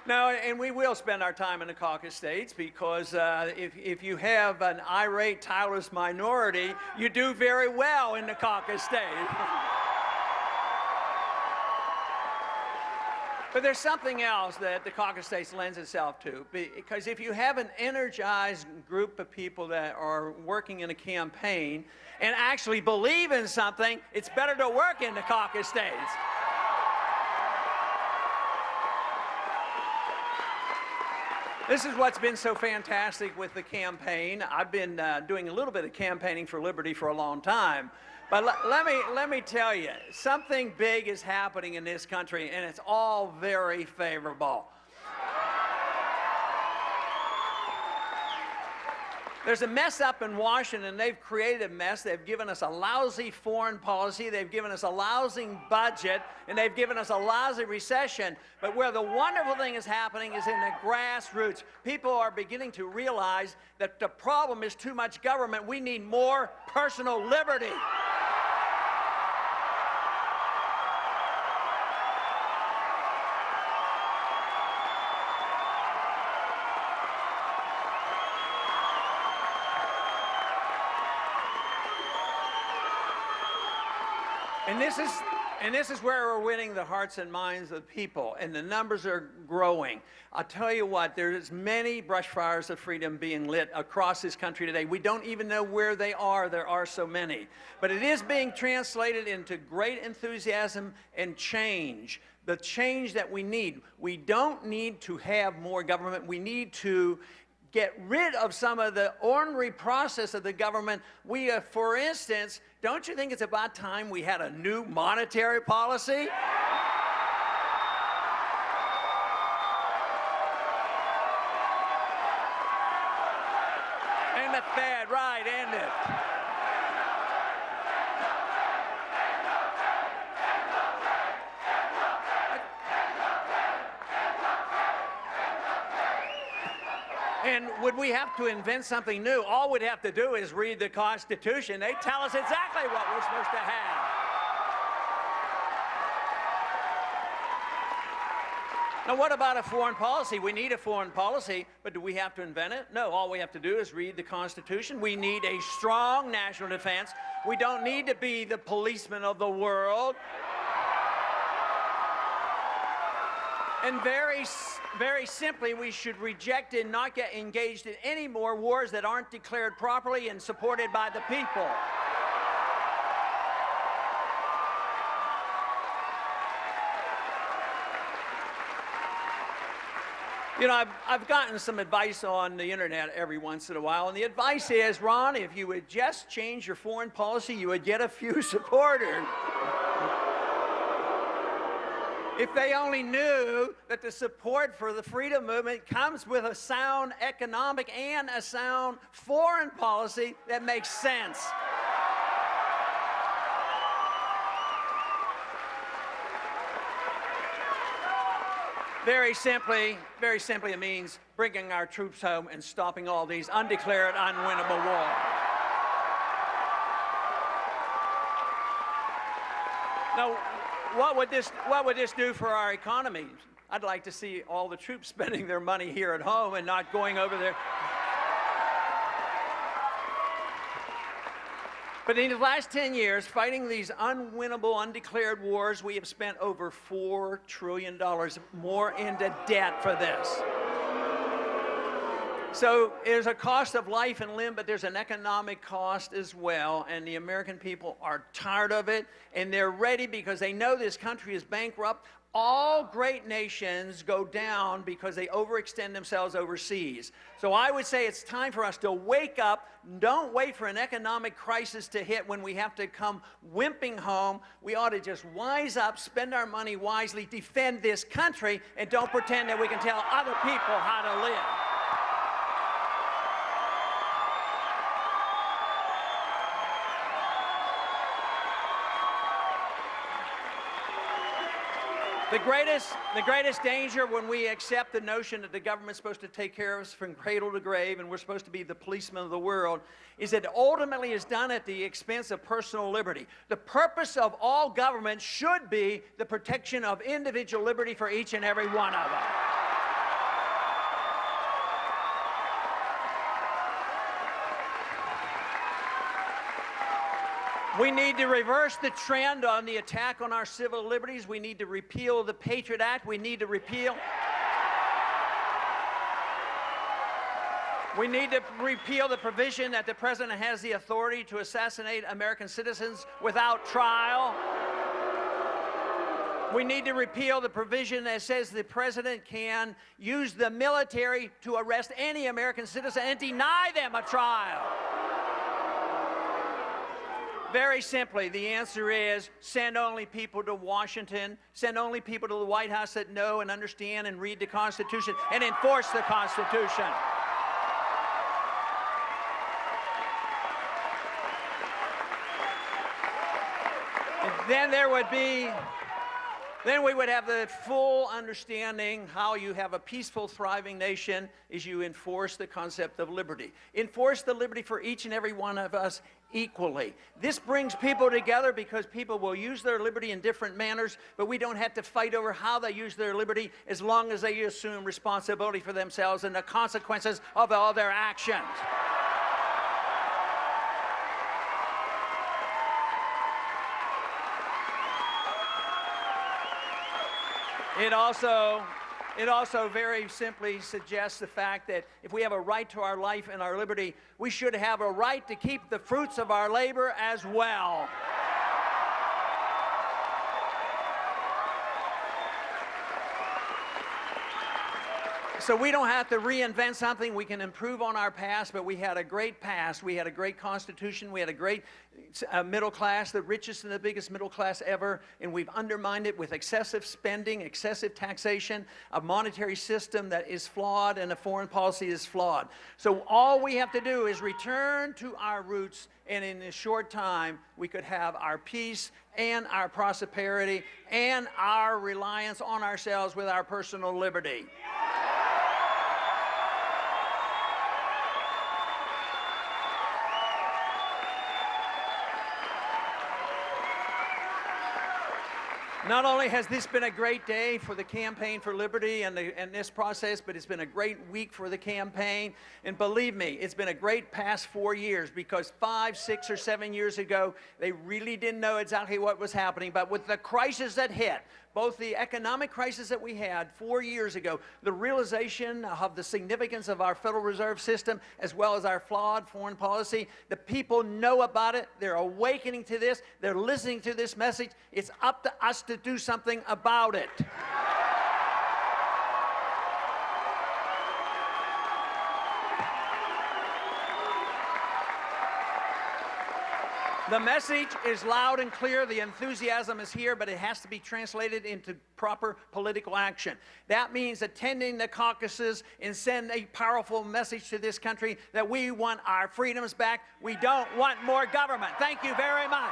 V: No, and we will spend our time in the caucus states because if you have an irate, tireless minority, you do very well in the caucus states. But there's something else that the caucus states lends itself to, because if you have an energized group of people that are working in a campaign and actually believe in something, it's better to work in the caucus states. This is what's been so fantastic with the campaign. I've been doing a little bit of campaigning for liberty for a long time. But let me tell you, something big is happening in this country, and it's all very favorable. There's a mess up in Washington. They've created a mess. They've given us a lousy foreign policy. They've given us a lousy budget, and they've given us a lousy recession. But where the wonderful thing is happening is in the grassroots. People are beginning to realize that the problem is too much government. We need more personal liberty. And this is where we're winning the hearts and minds of people, and the numbers are growing. I'll tell you what, there's many brush fires of freedom being lit across this country today. We don't even know where they are. There are so many. But it is being translated into great enthusiasm and change, the change that we need. We don't need to have more government. We need to get rid of some of the ornery process of the government. We, for instance, don't you think it's about time we had a new monetary policy? And the Fed, right, end it. And would we have to invent something new? All we'd have to do is read the Constitution. They tell us exactly what we're supposed to have. Now, what about a foreign policy? We need a foreign policy, but do we have to invent it? No, all we have to do is read the Constitution. We need a strong national defense. We don't need to be the policeman of the world. And very simply, we should reject and not get engaged in any more wars that aren't declared properly and supported by the people. You know, I've gotten some advice on the internet every once in a while, and the advice is, Ron, if you would just change your foreign policy, you would get a few supporters. If they only knew that the support for the freedom movement comes with a sound economic and a sound foreign policy that makes sense. Very simply, it means bringing our troops home and stopping all these undeclared, unwinnable wars. Now, what would this do for our economy? I'd like to see all the troops spending their money here at home and not going over there. But in the last 10 years, fighting these unwinnable, undeclared wars, we have spent over $4 trillion more into debt for this. So there's a cost of life and limb, but there's an economic cost as well, and the American people are tired of it, and they're ready because they know this country is bankrupt. All great nations go down because they overextend themselves overseas. So I would say it's time for us to wake up. Don't wait for an economic crisis to hit when we have to come wimping home. We ought to just wise up, spend our money wisely, defend this country, and don't pretend that we can tell other people how to live. The greatest danger when we accept the notion that the government's supposed to take care of us from cradle to grave and we're supposed to be the policemen of the world is that ultimately is done at the expense of personal liberty. The purpose of all government should be the protection of individual liberty for each and every one of us. We need to reverse the trend on the attack on our civil liberties. We need to repeal the Patriot Act. We need to repeal the provision that the president has the authority to assassinate American citizens without trial. We need to repeal the provision that says the president can use the military to arrest any American citizen and deny them a trial. Very simply, the answer is send only people to Washington, send only people to the White House that know and understand and read the Constitution and enforce the Constitution. And then we would have the full understanding how you have a peaceful, thriving nation is you enforce the concept of liberty. Enforce the liberty for each and every one of us equally. This brings people together because people will use their liberty in different manners, but we don't have to fight over how they use their liberty as long as they assume responsibility for themselves and the consequences of all their actions. It also very simply suggests the fact that if we have a right to our life and our liberty, we should have a right to keep the fruits of our labor as well. So we don't have to reinvent something. We can improve on our past, but we had a great past. We had a great Constitution. We had a great middle class, the richest and the biggest middle class ever, and we've undermined it with excessive spending, excessive taxation, a monetary system that is flawed, and a foreign policy is flawed. So all we have to do is return to our roots, and in a short time, we could have our peace and our prosperity and our reliance on ourselves with our personal liberty. Not only has this been a great day for the campaign for liberty and this process, but it's been a great week for the campaign. And believe me, it's been a great past 4 years, because 5, 6, or 7 years ago, they really didn't know exactly what was happening. But with the crisis that hit, both the economic crisis that we had 4 years ago, the realization of the significance of our Federal Reserve System, as well as our flawed foreign policy, the people know about it. They're awakening to this. They're listening to this message. It's up to us to do something about it. The message is loud and clear. The enthusiasm is here, but it has to be translated into proper political action. That means attending the caucuses and send a powerful message to this country that we want our freedoms back. We don't want more government. Thank you very much.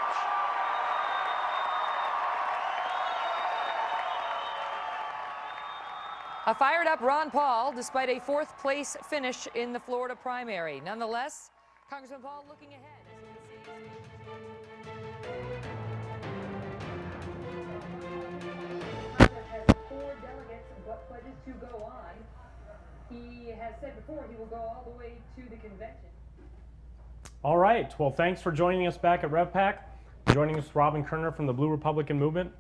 U: A fired up Ron Paul, despite a 4th place finish in the Florida primary. Nonetheless, Congressman Paul looking ahead.
G: But pledges to go on. He has said before he will go all the way to the convention.
D: All right. Well, thanks for joining us back at RevPAC. Joining us, Robin Kerner from the Blue Republican Movement.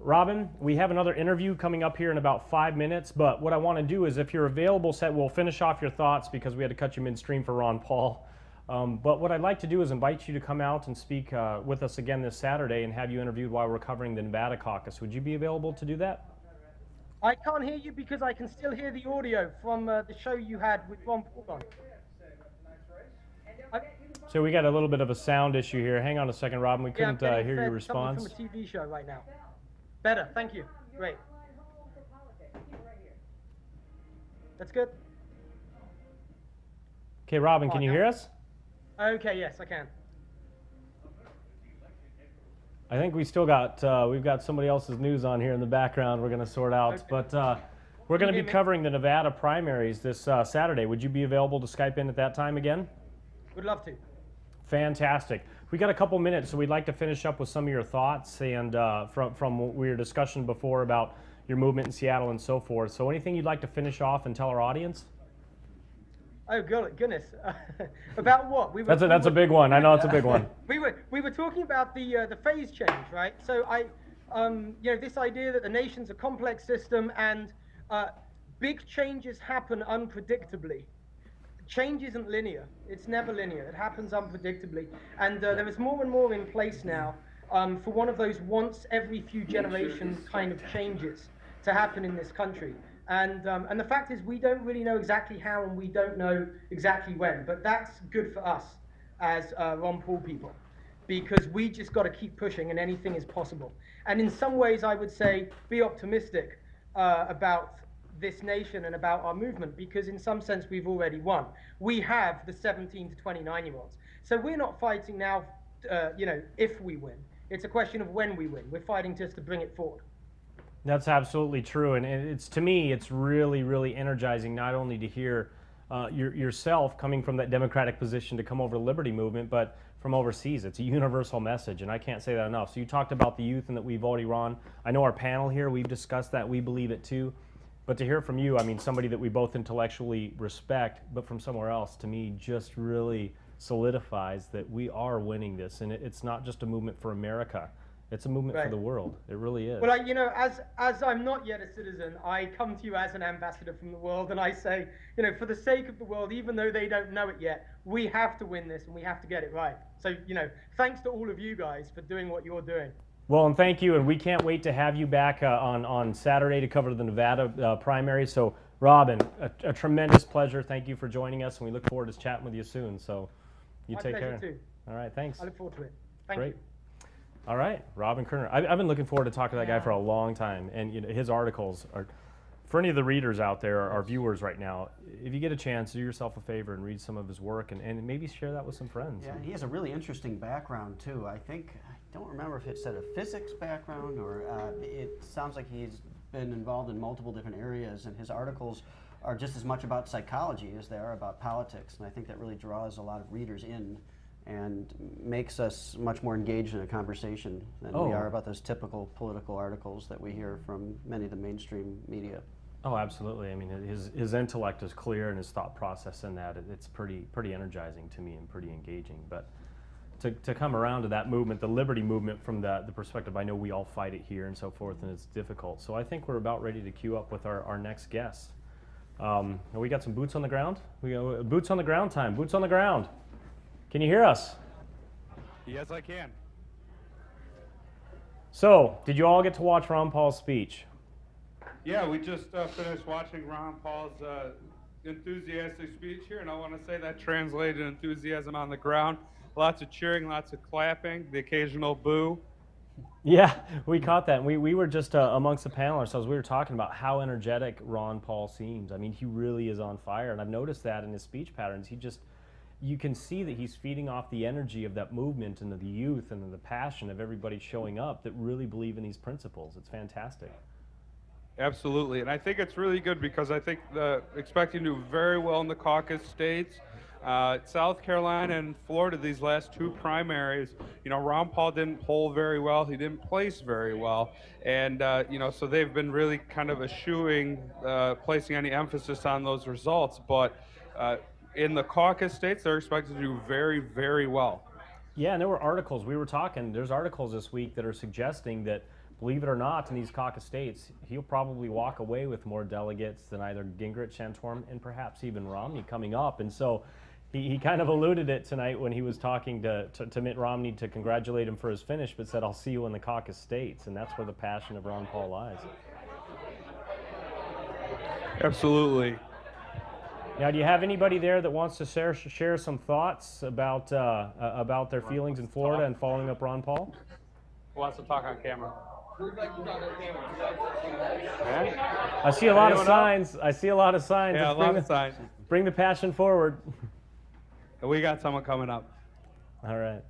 D: Robin, we have another interview coming up here in about 5 minutes, but what I want to do is, if you're available, we'll finish off your thoughts, because we had to cut you midstream for Ron Paul. But what I'd like to do is invite you to come out and speak with us again this Saturday and have you interviewed while we're covering the Nevada caucus. Would you be available to do that?
T: I can't hear you because I can still hear the audio from the show you had with Ron Paul on.
D: So we got a little bit of a sound issue here. Hang on a second, Robin. We couldn't hear your response.
T: From a TV show right now. Better, thank you. Great. That's good.
D: Okay, Robin, can you hear us?
T: Okay, yes, I can.
D: I think we still got, we've got somebody else's news on here in the background we're going to sort out. Okay. But we're going to be covering the Nevada primaries this Saturday. Would you be available to Skype in at that time again?
T: Would love to.
D: Fantastic. We got a couple minutes, so we'd like to finish up with some of your thoughts and from what we were discussing before about your movement in Seattle and so forth. So anything you'd like to finish off and tell our audience?
T: Oh goodness! About what?
D: That's a big one. I know it's a big one.
T: we were talking about the phase change, right? So this idea that the nation's a complex system and big changes happen unpredictably. Change isn't linear. It's never linear. It happens unpredictably, and there is more and more in place now for one of those once every few generations kind of changes to happen in this country. And the fact is, we don't really know exactly how, and we don't know exactly when. But that's good for us as Ron Paul people, because we just got to keep pushing, and anything is possible. And in some ways, I would say, be optimistic about this nation and about our movement, because in some sense, we've already won. We have the 17 to 29-year-olds. So we're not fighting now, if we win. It's a question of when we win. We're fighting just to bring it forward.
D: That's absolutely true, and to me, it's really, really energizing not only to hear yourself coming from that democratic position to come over the liberty movement, but from overseas. It's a universal message, and I can't say that enough. So you talked about the youth and that we've already run. I know our panel here, we've discussed that. We believe it too. But to hear from you, I mean, somebody that we both intellectually respect, but from somewhere else, to me, just really solidifies that we are winning this, and it's not just a movement for America. It's a movement for the world. It really is.
T: Well, you know, as I'm not yet a citizen, I come to you as an ambassador from the world, and I say, you know, for the sake of the world, even though they don't know it yet, we have to win this and we have to get it right. So, you know, thanks to all of you guys for doing what you're doing.
D: Well, and thank you, and we can't wait to have you back on Saturday to cover the Nevada primary. So, Robin, a tremendous pleasure. Thank you for joining us, and we look forward to chatting with you soon. So, you
T: My
D: take care.
T: pleasure too.
D: All right, thanks.
T: I look forward to it. Thank
D: Great.
T: you.
D: All right, Robin Kerner. I've been looking forward to talking to that guy for a long time, and you know, his articles are, for any of the readers out there, our viewers right now, if you get a chance, do yourself a favor and read some of his work, and maybe share that with some friends.
B: Yeah, he has a really interesting background too. I don't remember if it said a physics background or it sounds like he's been involved in multiple different areas, and his articles are just as much about psychology as they are about politics, and I think that really draws a lot of readers in and makes us much more engaged in a conversation than we are about those typical political articles that we hear from many of the mainstream media.
D: Oh, absolutely. I mean, his intellect is clear, and his thought process in that, it's pretty energizing to me and pretty engaging. But to come around to that movement, the liberty movement, from the perspective, I know we all fight it here and so forth, and it's difficult. So I think we're about ready to queue up with our next guest. We got some boots on the ground. We got boots on the ground time. Boots on the ground. Can you hear us?
P: Yes, I can.
D: So, did you all get to watch Ron Paul's speech?
P: Yeah, we just finished watching Ron Paul's enthusiastic speech here, and I want to say that translated enthusiasm on the ground. Lots of cheering, lots of clapping, the occasional boo.
D: Yeah, we caught that. We were just amongst the panel ourselves. We were talking about how energetic Ron Paul seems. I mean, he really is on fire, and I've noticed that in his speech patterns. You can see that he's feeding off the energy of that movement and of the youth and the passion of everybody showing up that really believe in these principles. It's fantastic.
P: Absolutely, and I think it's really good because I think expecting to do very well in the caucus states. South Carolina and Florida, these last two primaries, you know, Ron Paul didn't poll very well. He didn't place very well. And, you know, so they've been really kind of eschewing placing any emphasis on those results. But in the caucus states, they're expected to do very, very well.
D: Yeah, and there were articles. There's articles this week that are suggesting that, believe it or not, in these caucus states, he'll probably walk away with more delegates than either Gingrich, Santorum, and perhaps even Romney coming up. And so he kind of alluded it tonight when he was talking to Mitt Romney to congratulate him for his finish, but said, I'll see you in the caucus states. And that's where the passion of Ron Paul lies.
P: Absolutely.
D: Now, do you have anybody there that wants to share some thoughts about their feelings in Florida and following up Ron Paul?
P: Who wants to talk on camera?
D: I see a lot of signs. I see a lot of signs.
P: Yeah, a lot of signs.
D: Bring the passion forward.
P: We got someone coming up.
D: All right.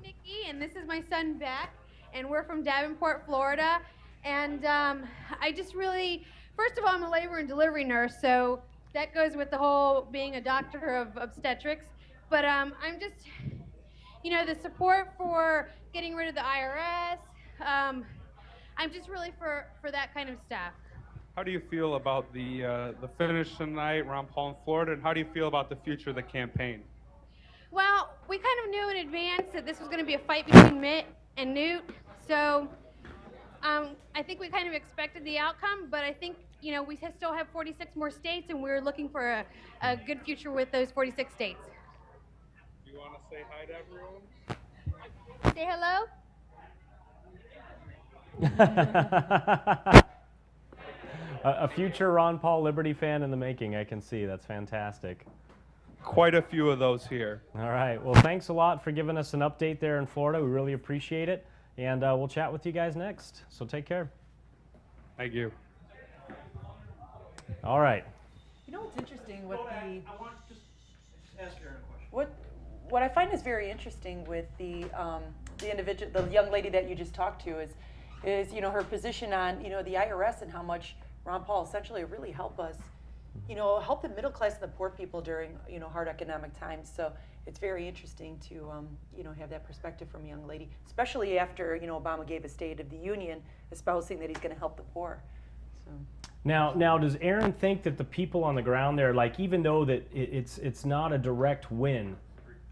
J: Nikki, and this is my son Beck, and we're from Davenport, Florida. And I just really, first of all, I'm a labor and delivery nurse, so that goes with the whole being a doctor of obstetrics. But I'm just, you know, the support for getting rid of the IRS, I'm just really for that kind of stuff.
P: How do you feel about the finish tonight, Ron Paul in Florida, and how do you feel about the future of the campaign?
J: Well, we kind of knew in advance that this was going to be a fight between Mitt and Newt, so I think we kind of expected the outcome, but I think, you know, we still have 46 more states, and we're looking for a good future with those 46 states.
P: Do you want to say hi to everyone?
J: Say hello.
D: A future Ron Paul Liberty fan in the making, I can see. That's fantastic.
P: Quite a few of those here.
D: All right. Well, thanks a lot for giving us an update there in Florida. We really appreciate it. And we'll chat with you guys next. So take care.
P: Thank you.
D: All right.
C: You know what's interesting with
E: I want to just ask Aaron a question.
C: what I find is very interesting with the individual, the young lady that you just talked to, is you know, her position on, you know, the IRS and how much Ron Paul essentially really help us, you know, help the middle class and the poor people during, you know, hard economic times. So it's very interesting to you know, have that perspective from a young lady, especially after, you know, Obama gave a State of the Union espousing that he's going to help the poor. So.
D: Now, does Aaron think that the people on the ground there, like, even though that it's not a direct win,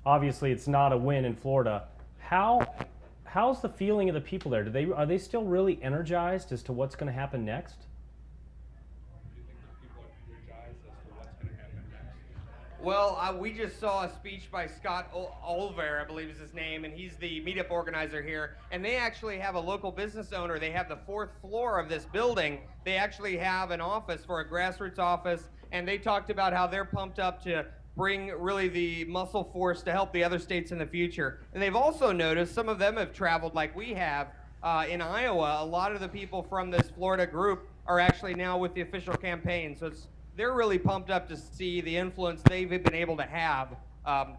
D: obviously it's not a win in Florida, how's the feeling of the people there? Are they still really energized as to what's going to happen next?
K: Well, we just saw a speech by Scott Olver, I believe is his name, and he's the meetup organizer here. And they actually have a local business owner. They have the 4th floor of this building. They actually have an office for a grassroots office, and they talked about how they're pumped up to bring really the muscle force to help the other states in the future. And they've also noticed some of them have traveled like we have in Iowa. A lot of the people from this Florida group are actually now with the official campaign. So they're really pumped up to see the influence they've been able to have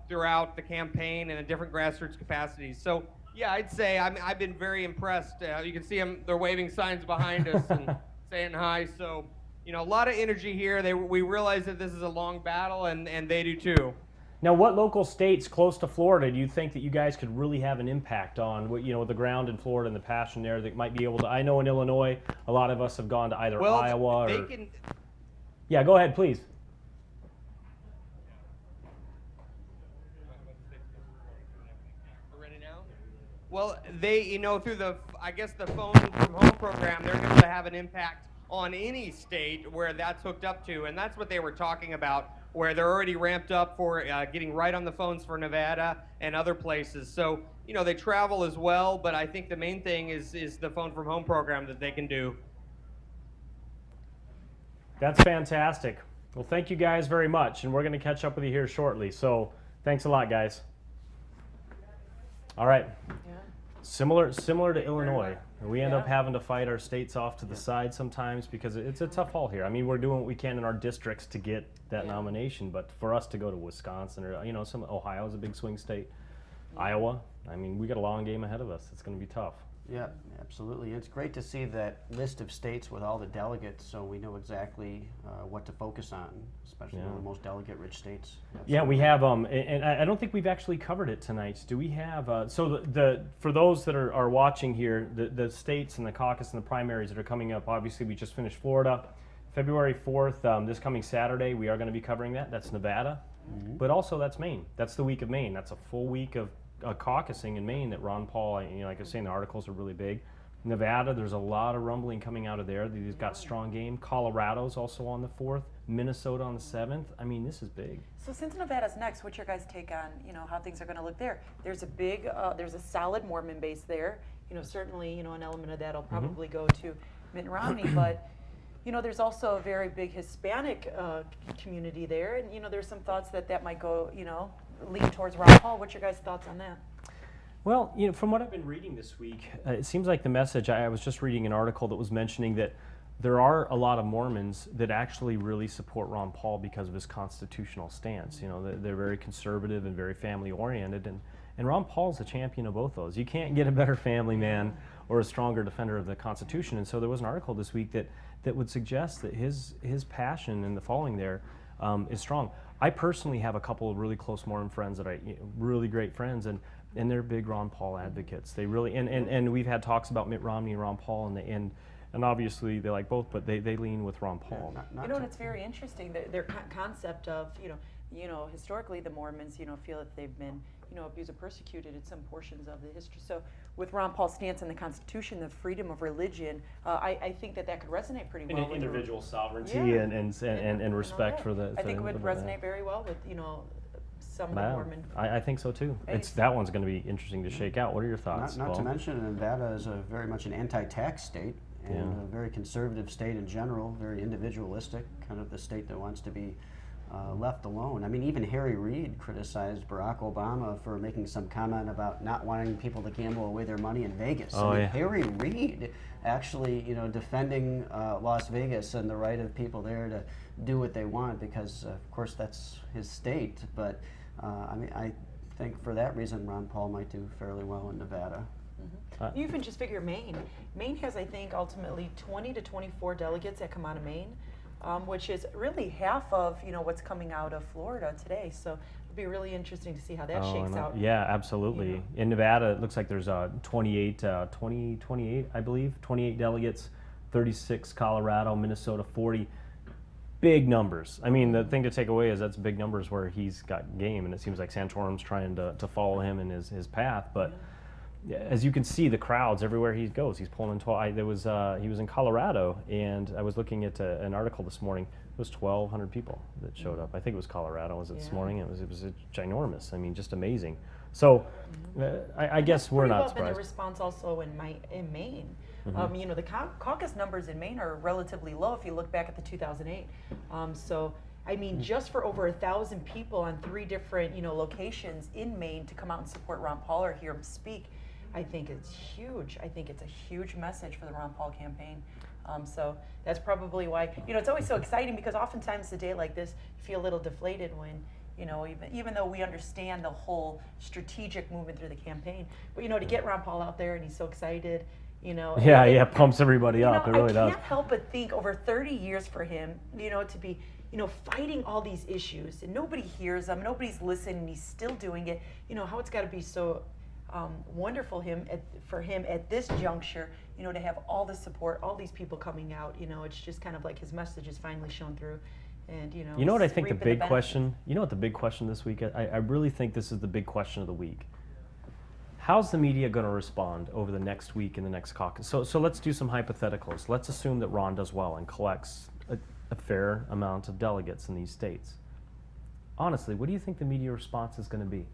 K: throughout the campaign and in different grassroots capacities. So yeah, I'd say I've been very impressed. You can see them, they're waving signs behind us and saying hi. So, you know, a lot of energy here. We realize that this is a long battle, and they do too.
D: Now, what local states close to Florida do you think that you guys could really have an impact on? What, you know, the ground in Florida and the passion there that might be able to? I know in Illinois, a lot of us have gone to either Iowa or. Yeah, go ahead, please.
K: Well, they, you know, through the, I guess the phone from home program, they're going to have an impact on any state where that's hooked up to, and that's what they were talking about, where they're already ramped up for getting right on the phones for Nevada and other places. So, you know, they travel as well, but I think the main thing is the phone from home program that they can do.
D: That's fantastic. Well, thank you guys very much, and we're going to catch up with you here shortly. So thanks a lot, guys. All right.
C: Yeah.
D: Similar to Illinois. We end up having to fight our states off to the side sometimes because it's a tough haul here. I mean, we're doing what we can in our districts to get that nomination, but for us to go to Wisconsin or, you know, Ohio's a big swing state. Iowa, I mean, we got a long game ahead of us. It's going to be tough.
B: Yeah, absolutely. It's great to see that list of states with all the delegates, so we know exactly what to focus on, especially the most delegate-rich states. Absolutely.
D: Yeah, we have, and I don't think we've actually covered it tonight. Do we have, so for those that are watching here, the states and the caucus and the primaries that are coming up, obviously we just finished Florida. February 4th, this coming Saturday, we are going to be covering that. That's Nevada, but also that's Maine. That's the week of Maine. That's a full week of caucusing in Maine that Ron Paul, you know, like I was saying, the articles are really big. Nevada, there's a lot of rumbling coming out of there. They've got strong game. Colorado's also on the 4th. Minnesota on the 7th. I mean, this is big.
C: So since Nevada's next, what's your guys' take on, you know, how things are going to look there? There's a big, there's a solid Mormon base there. You know, certainly, you know, an element of that'll probably go to Mitt Romney, but you know, there's also a very big Hispanic community there, and you know, there's some thoughts that might go, you know, lean towards Ron Paul. What's your guys' thoughts on that?
D: Well, you know, from what I've been reading this week, it seems like the message, I was just reading an article that was mentioning that there are a lot of Mormons that actually really support Ron Paul because of his constitutional stance. You know, they're very conservative and very family-oriented, and Ron Paul's a champion of both those. You can't get a better family man or a stronger defender of the Constitution, and so there was an article this week that would suggest that his passion and the following there is strong. I personally have a couple of really close Mormon friends that really great friends, and they're big Ron Paul advocates. They really, and we've had talks about Mitt Romney and Ron Paul, and obviously they like both, but they lean with Ron Paul.
C: Yeah, you know, and it's very interesting, their concept of, you know, historically the Mormons, you know, feel that they've been, you know, abused or persecuted in some portions of the history. So with Ron Paul's stance on the Constitution, the freedom of religion, I think that could resonate pretty well.
D: And individual sovereignty and respect for the.
C: I think it would resonate very well with, you know, some of the Mormon.
D: I think so too. That one's going to be interesting to shake out. What are your thoughts?
B: Not to mention, Nevada is very much an anti-tax state and a very conservative state in general, very individualistic, kind of the state that wants to be left alone. I mean, even Harry Reid criticized Barack Obama for making some comment about not wanting people to gamble away their money in Vegas.
D: Oh,
B: I mean, Harry Reid actually, you know, defending Las Vegas and the right of people there to do what they want because, of course, that's his state. But I mean, I think for that reason, Ron Paul might do fairly well in Nevada.
C: You even just figure Maine. Maine has, I think, ultimately 20 to 24 delegates that come out of Maine. Which is really half of, you know, what's coming out of Florida today. So it'll be really interesting to see how that shakes out.
D: Yeah, absolutely. You know. In Nevada, it looks like there's 28, I believe, 28 delegates 36 Colorado, Minnesota 40. Big numbers. I mean, the thing to take away is that's big numbers where he's got game, and it seems like Santorum's trying to follow him in his path. But as you can see, the crowds everywhere he goes, he's pulling in 12. He was in Colorado, and I was looking at an article this morning. It was 1,200 people that showed up. I think it was Colorado. Was it this morning? It was ginormous. I mean, just amazing. So I guess we're not surprised.
C: The response also in Maine. You know, the caucus numbers in Maine are relatively low if you look back at the 2008. So, I mean, just for over 1,000 people on 3 different, locations in Maine to come out and support Ron Paul or hear him speak, I think it's huge. I think it's a huge message for the Ron Paul campaign. So that's probably why, it's always so exciting, because oftentimes a day like this, you feel a little deflated when, even though we understand the whole strategic movement through the campaign, but, to get Ron Paul out there and he's so excited,
D: Yeah, pumps everybody up. It really does.
C: I can't help but think over 30 years for him, to be, fighting all these issues, and nobody hears them, nobody's listening, he's still doing it. How it's got to be so wonderful for him at this juncture, to have all the support, all these people coming out. It's just kind of like his message is finally shown through. And you know what I think the big question? What the big question this week? I really think this is the big question of the week. How's the media going to respond over the next week in the next caucus? So let's do some hypotheticals. Let's assume that Ron does well and collects a fair amount of delegates in these states. Honestly, what do you think the media response is going to be?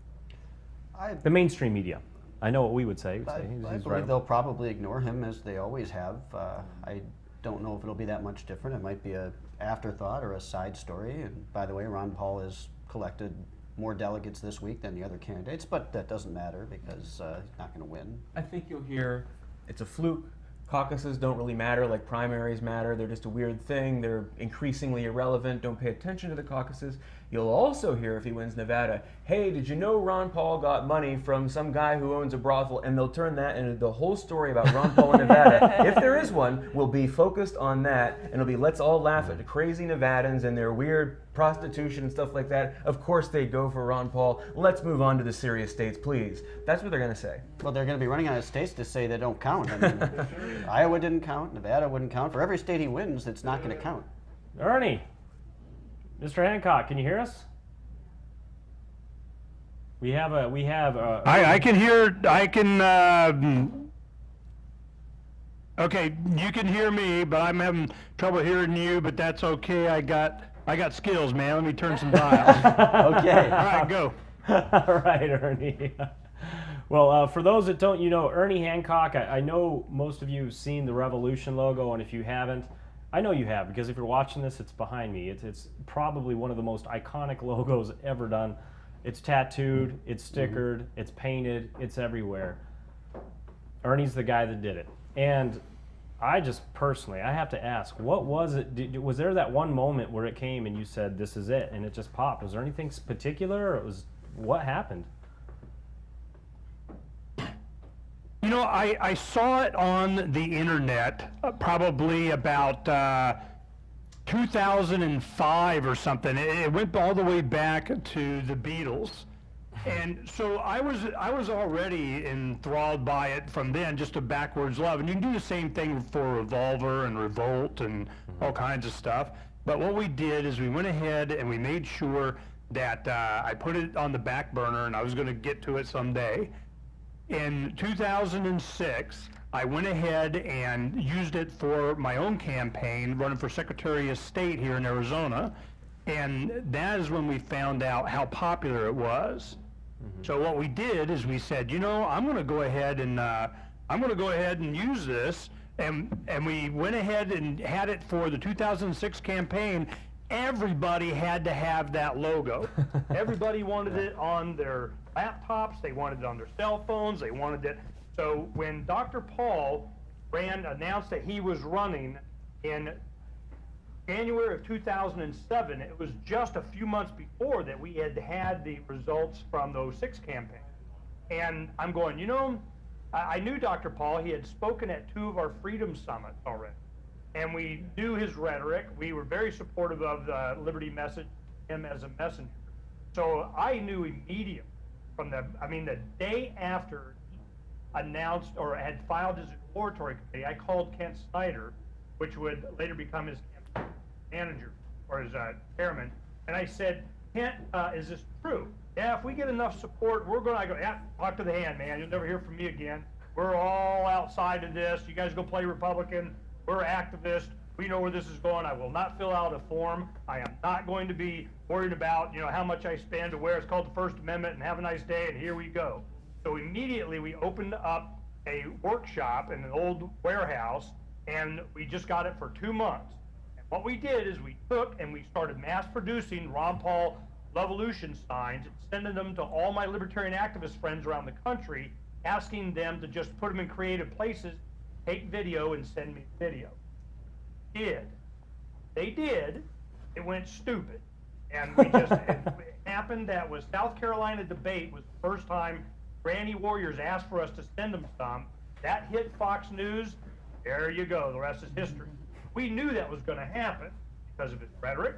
C: The mainstream media. I know what we would say.
B: I believe they'll probably ignore him, as they always have. I don't know if it'll be that much different. It might be an afterthought or a side story. And by the way, Ron Paul has collected more delegates this week than the other candidates, but that doesn't matter because he's not going to win.
F: I think you'll hear it's a fluke. Caucuses don't really matter like primaries matter. They're just a weird thing. They're increasingly irrelevant. Don't pay attention to the caucuses. You'll also hear, if he wins Nevada, hey, did you know Ron Paul got money from some guy who owns a brothel? And they'll turn that into the whole story about Ron Paul in Nevada. If there is one, will be focused on that, and it'll be let's all laugh at the crazy Nevadans and their weird prostitution and stuff like that. Of course they'd go for Ron Paul. Let's move on to the serious states, please. That's what they're going to say.
B: Well, they're going to be running out of states to say they don't count. I mean, Iowa didn't count, Nevada wouldn't count. For every state he wins, it's not going to count.
D: Ernie, Mr. Hancock, can you hear us? We have.
L: I can hear. Okay, you can hear me, but I'm having trouble hearing you. But that's okay. I got skills, man. Let me turn some dials.
D: Okay.
L: All right, go.
D: All right, Ernie. Well, for those that don't, Ernie Hancock. I know most of you have seen the Revolution logo, and if you haven't, I know you have, because if you're watching this, it's behind me. It's probably one of the most iconic logos ever done. It's tattooed, it's stickered, it's painted, it's everywhere. Ernie's the guy that did it. And I just personally, I have to ask, what was it? Was there that one moment where it came and you said, this is it, and it just popped? Was there anything particular, or what happened?
L: I saw it on the internet probably about 2005 or something. It went all the way back to the Beatles. And so I was already enthralled by it from then, just a backwards love. And you can do the same thing for Revolver and Revolt and all kinds of stuff. But what we did is we went ahead and we made sure that I put it on the back burner, and I was going to get to it someday. In 2006, I went ahead and used it for my own campaign, running for Secretary of State here in Arizona, and that is when we found out how popular it was. So what we did is we said, I'm going to go ahead and use this, and we went ahead and had it for the 2006 campaign. Everybody had to have that logo. Everybody wanted it on their laptops, they wanted it on their cell phones, they wanted it. So when Dr. Paul announced that he was running in January of 2007, it was just a few months before that we had the results from the 06 campaign. And I'm going, I knew Dr. Paul. He had spoken at 2 of our Freedom Summits already. And we knew his rhetoric. We were very supportive of the Liberty message, him as a messenger. So I knew immediately from the day after he announced or had filed his exploratory committee, I called Kent Snyder,
I: which would later become his manager or his chairman. And I said, Kent, is this true? Yeah, if we get enough support, we're going to, I go, yeah, talk to the hand, man. You'll never hear from me again. We're all outside of this. You guys go play Republican. We're activists. We know where this is going. I will not fill out a form. I am not going to be worried about, how much I spend or where. It's called the First Amendment, and have a nice day, and here we go. So immediately we opened up a workshop in an old warehouse, and we just got it for 2 months. And what we did is we took and we started mass producing Ron Paul Revolution signs and sending them to all my libertarian activist friends around the country, asking them to just put them in creative places, take video, and send me video. They did. It went stupid. And we just, it happened that was South Carolina debate was the first time Granny Warriors asked for us to send them some. That hit Fox News. There you go. The rest is history. We knew that was going to happen because of his rhetoric.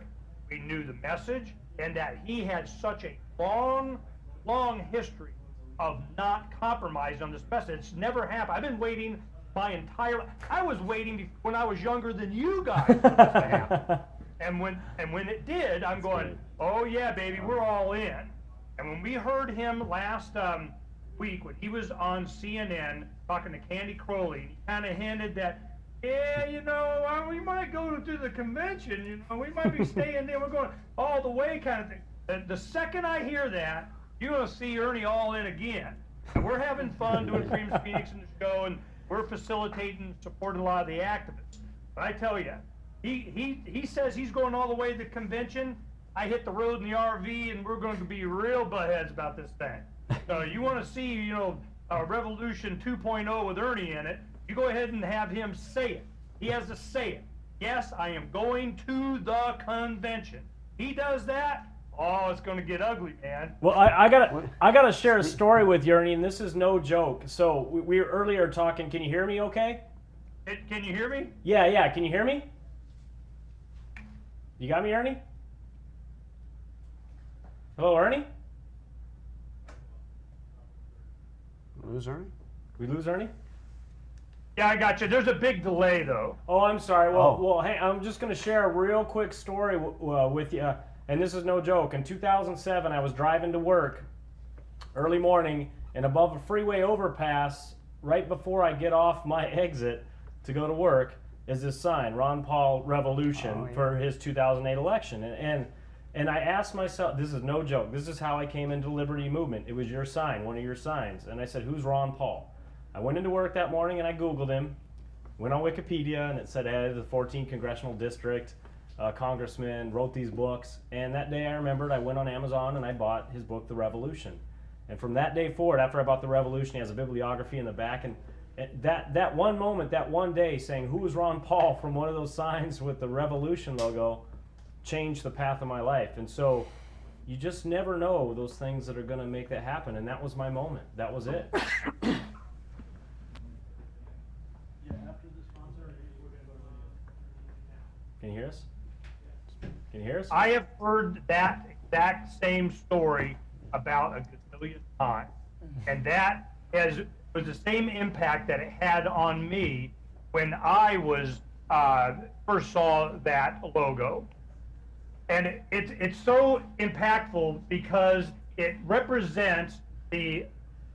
I: We knew the message, and that he had such a long, long history of not compromising on this message. It's never happened. I've been waiting my entire life. I was waiting when I was younger than you guys for this to happen. And when it did, I'm going, oh yeah, baby, we're all in. And when we heard him last week, when he was on CNN talking to Candy Crowley, he kind of hinted that, yeah, we might go to the convention, we might be staying there, we're going all the way kind of thing. And the second I hear that, you're going to see Ernie all in again. And we're having fun doing Freedom's Phoenix in the show, and we're facilitating, supporting a lot of the activists. But I tell you, he says he's going all the way to the convention. I hit the road in the RV, and we're going to be real buttheads about this thing. So you want to see, Revolution 2.0 with Ernie in it, you go ahead and have him say it. He has to say it. Yes, I am going to the convention. He does that, oh, it's going to get ugly, man.
D: Well, I gotta share a story with you, Ernie, and this is no joke. So we were earlier talking. Can you hear me okay?
I: Can you hear me?
D: Yeah. Can you hear me? You got me, Ernie? Hello, Ernie?
B: Lose Ernie?
D: We lose Ernie?
I: Yeah, I got you. There's a big delay, though.
D: Oh, I'm sorry. Well, hey, I'm just going to share a real quick story with you, and this is no joke. In 2007, I was driving to work early morning, and above a freeway overpass, right before I get off my exit to go to work, is this sign, Ron Paul Revolution, for his 2008 election. And I asked myself, this is no joke, this is how I came into the Liberty Movement. It was your sign, one of your signs. And I said, who's Ron Paul? I went into work that morning and I Googled him, went on Wikipedia, and it said, hey, the 14th Congressional District congressman, wrote these books. And that day I remembered I went on Amazon and I bought his book, The Revolution. And from that day forward, after I bought The Revolution, he has a bibliography in the back. And that one moment, that one day, saying, who is Ron Paul, from one of those signs with the Revolution logo, changed the path of my life. And so you just never know those things that are going to make that happen. And that was my moment. That was it. Can you hear us? Can you hear us?
I: I have heard that exact same story about a gazillion times. And that was the same impact that it had on me when I was first saw that logo. And it's so impactful because it represents the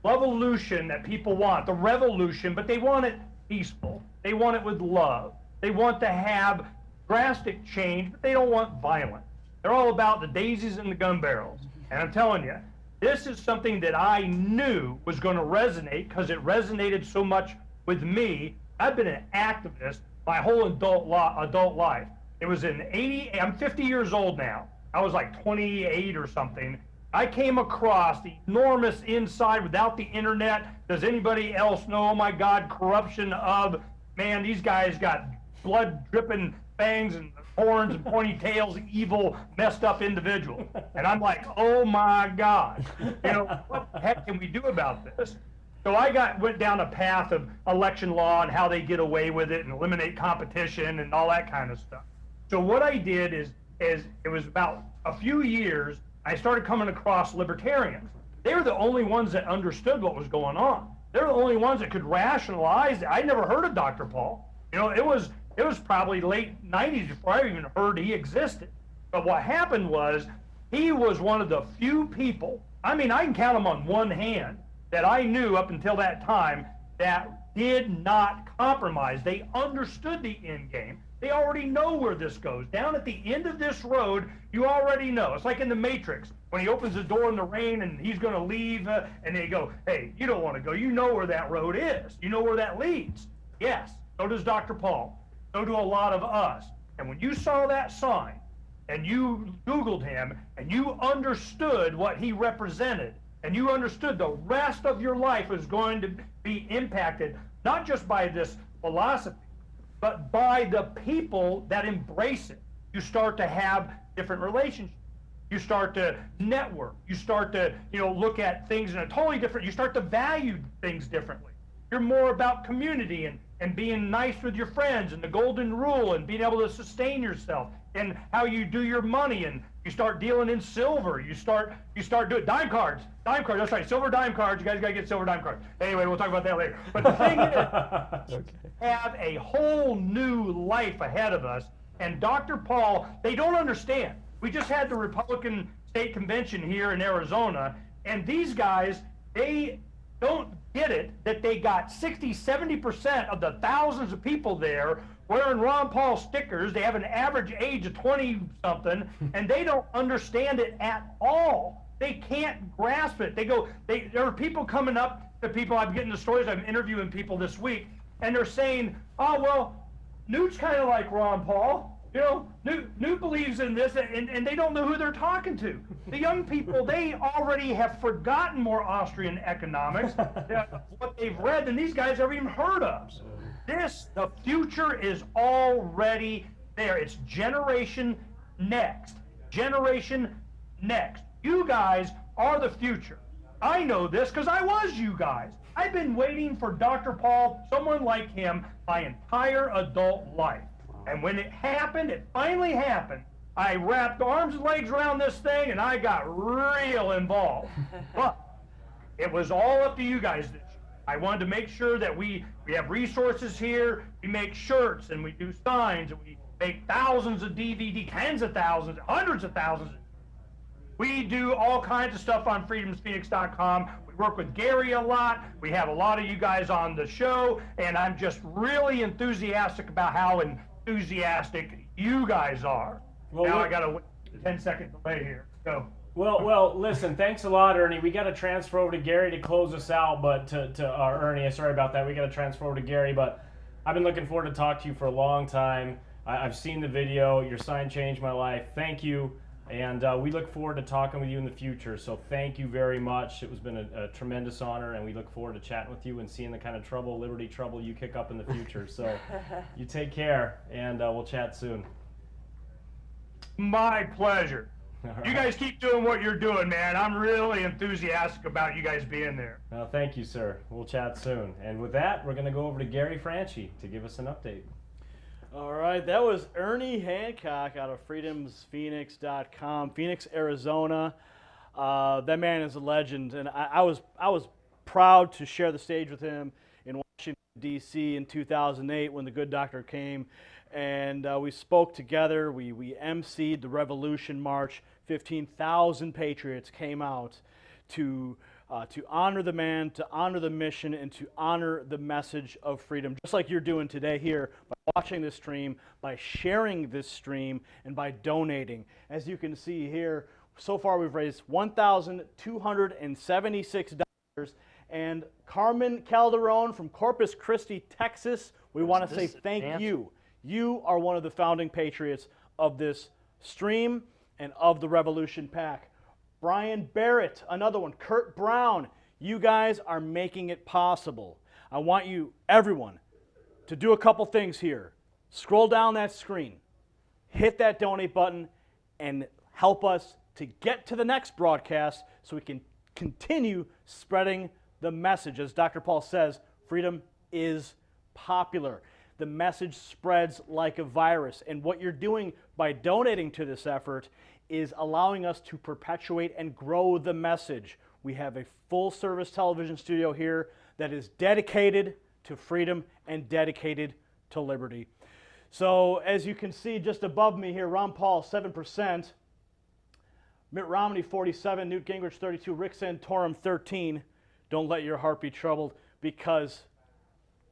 I: revolution that people want, the revolution, but they want it peaceful. They want it with love. They want to have drastic change, but they don't want violence. They're all about the daisies and the gun barrels. And I'm telling you, this is something that I knew was going to resonate because it resonated so much with me. I've been an activist my whole adult life. It was in I'm 50 years old now. I was like 28 or something. I came across the enormous inside without the internet. Does anybody else know, oh my God, corruption of, man, these guys got blood dripping fangs and horns and pointy tails, evil, messed up individual. And I'm like, oh my God, what the heck can we do about this? So I went down a path of election law and how they get away with it and eliminate competition and all that kind of stuff. So what I did is it was about a few years, I started coming across libertarians. They were the only ones that understood what was going on. They were the only ones that could rationalize it. I'd never heard of Dr. Paul. It It was probably late 90s before I even heard he existed. But what happened was he was one of the few people, I mean, I can count them on one hand, that I knew up until that time that did not compromise. They understood the end game. They already know where this goes. Down at the end of this road, you already know. It's like in the Matrix, when he opens the door in the rain and he's going to leave, and they go, hey, you don't want to go. You know where that road is. You know where that leads. Yes, so does Dr. Paul. So do a lot of us. And when you saw that sign, and you Googled him, and you understood what he represented, and you understood the rest of your life is going to be impacted, not just by this philosophy, but by the people that embrace it. You start to have different relationships. You start to network. You start to, look at things in a totally different, you start to value things differently. You're more about community and being nice with your friends and the golden rule and being able to sustain yourself and how you do your money, and you start dealing in silver. You start doing dime cards, that's right, silver dime cards. You guys gotta get silver dime cards. Anyway, we'll talk about that later. But the thing is, okay, have a whole new life ahead of us, and Dr. Paul, they don't understand. We just had the Republican State Convention here in Arizona, and these guys, they don't get it that they got 60-70% of the thousands of people there wearing Ron Paul stickers. They have an average age of 20-something, and they don't understand it at all. They can't grasp it. There are people coming up to people, I'm getting the stories, I'm interviewing people this week, and they're saying, oh, well, Newt's kind of like Ron Paul. Newt believes in this, and they don't know who they're talking to. The young people, they already have forgotten more Austrian economics, what they've read, than these guys ever even heard of. The future is already there. It's generation next. Generation next. You guys are the future. I know this because I was you guys. I've been waiting for Dr. Paul, someone like him, my entire adult life. And when it happened, it finally happened, I wrapped arms and legs around this thing and I got real involved. But it was all up to you guys this year. I wanted to make sure that we have resources here, we make shirts and we do signs, and we make thousands of DVD, tens of thousands, hundreds of thousands. We do all kinds of stuff on freedomsphoenix.com. We work with Gary a lot. We have a lot of you guys on the show, and I'm just really enthusiastic about how enthusiastic you guys are. Well, now I got a 10-second delay here. Go.
D: Well, listen, thanks a lot, Ernie. We got to transfer over to Gary to close us out, but Ernie, sorry about that. We got to transfer over to Gary, but I've been looking forward to talk to you for a long time. I've seen the video. Your sign changed my life. Thank you, and we look forward to talking with you in the future. So thank you very much. It's been a tremendous honor, and we look forward to chatting with you and seeing the kind of liberty trouble you kick up in the future. So you take care, and we'll chat soon.
I: My pleasure. Right. You guys keep doing what you're doing, man. I'm really enthusiastic about you guys being there.
D: Well, thank you, sir. We'll chat soon. And with that, we're going to go over to Gary Franchi to give us an update.
H: All right, that was Ernie Hancock out of freedomsphoenix.com, Phoenix, Arizona. That man is a legend, and I was proud to share the stage with him in Washington, D.C. in 2008 when the good doctor came. And we spoke together. We emceed the Revolution March. 15,000 patriots came out to honor the man, to honor the mission, and to honor the message of freedom, just like you're doing today here by watching this stream, by sharing this stream, and by donating. As you can see here, so far we've raised $1,276. And Carmen Calderon from Corpus Christi, Texas, we want to say thank you. You are one of the founding patriots of this stream and of the Revolution PAC. Brian Barrett, another one. Kurt Brown, you guys are making it possible. I want you, everyone, to do a couple things here. Scroll down that screen, hit that donate button, and help us to get to the next broadcast so we can continue spreading the message. As Dr. Paul says, freedom is popular. The message spreads like a virus. And what you're doing by donating to this effort is allowing us to perpetuate and grow the message. We have a full-service television studio here that is dedicated to freedom and dedicated to liberty. So as you can see just above me here, Ron Paul 7%, Mitt Romney 47, Newt Gingrich 32, Rick Santorum 13. Don't let your heart be troubled, because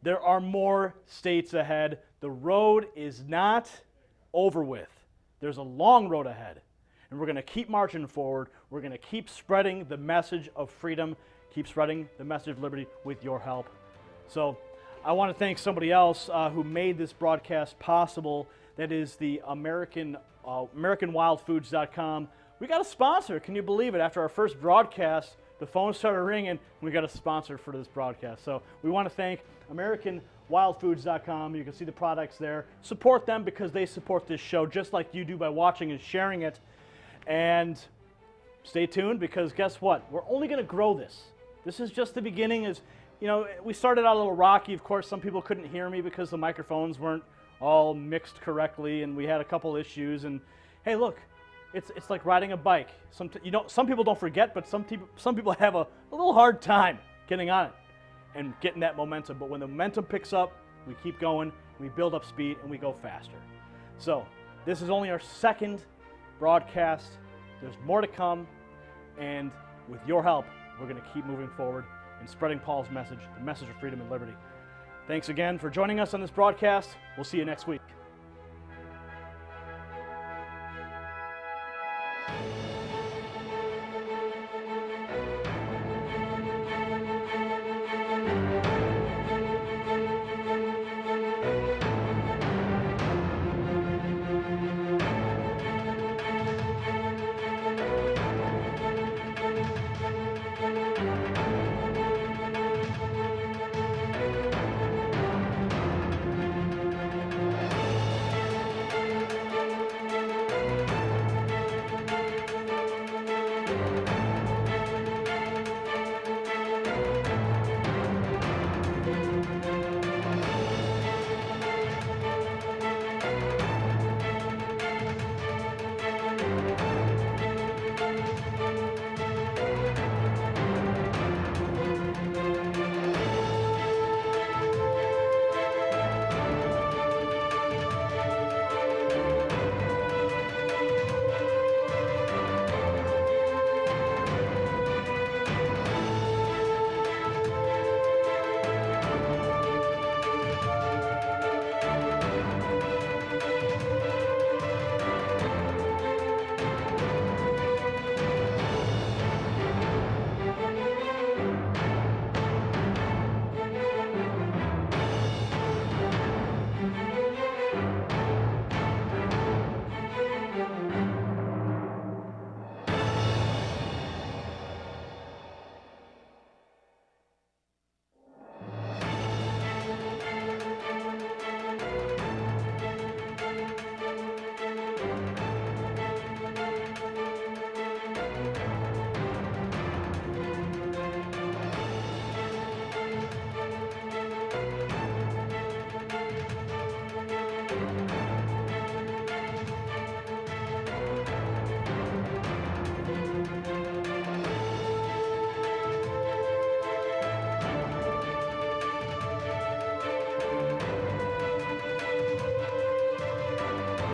H: there are more states ahead. The road is not over with. There's a long road ahead. And we're going to keep marching forward. We're going to keep spreading the message of freedom, keep spreading the message of liberty with your help. So I want to thank somebody else who made this broadcast possible. That is the AmericanWildFoods.com. We got a sponsor. Can you believe it? After our first broadcast, the phone started ringing, and we got a sponsor for this broadcast. So we want to thank AmericanWildFoods.com. You can see the products there. Support them, because they support this show just like you do by watching and sharing it. And stay tuned, because guess what? We're only going to grow this. This is just the beginning. As you know, we started out a little rocky. Of course, some people couldn't hear me because the microphones weren't all mixed correctly, and we had a couple issues. And hey, look, it's like riding a bike. Some people don't forget, but some people have a little hard time getting on it and getting that momentum. But when the momentum picks up, we keep going, we build up speed, and we go faster. So this is only our second broadcast. There's more to come, and with your help, we're going to keep moving forward and spreading Paul's message, the message of freedom and liberty. Thanks again for joining us on this broadcast. We'll see you next week.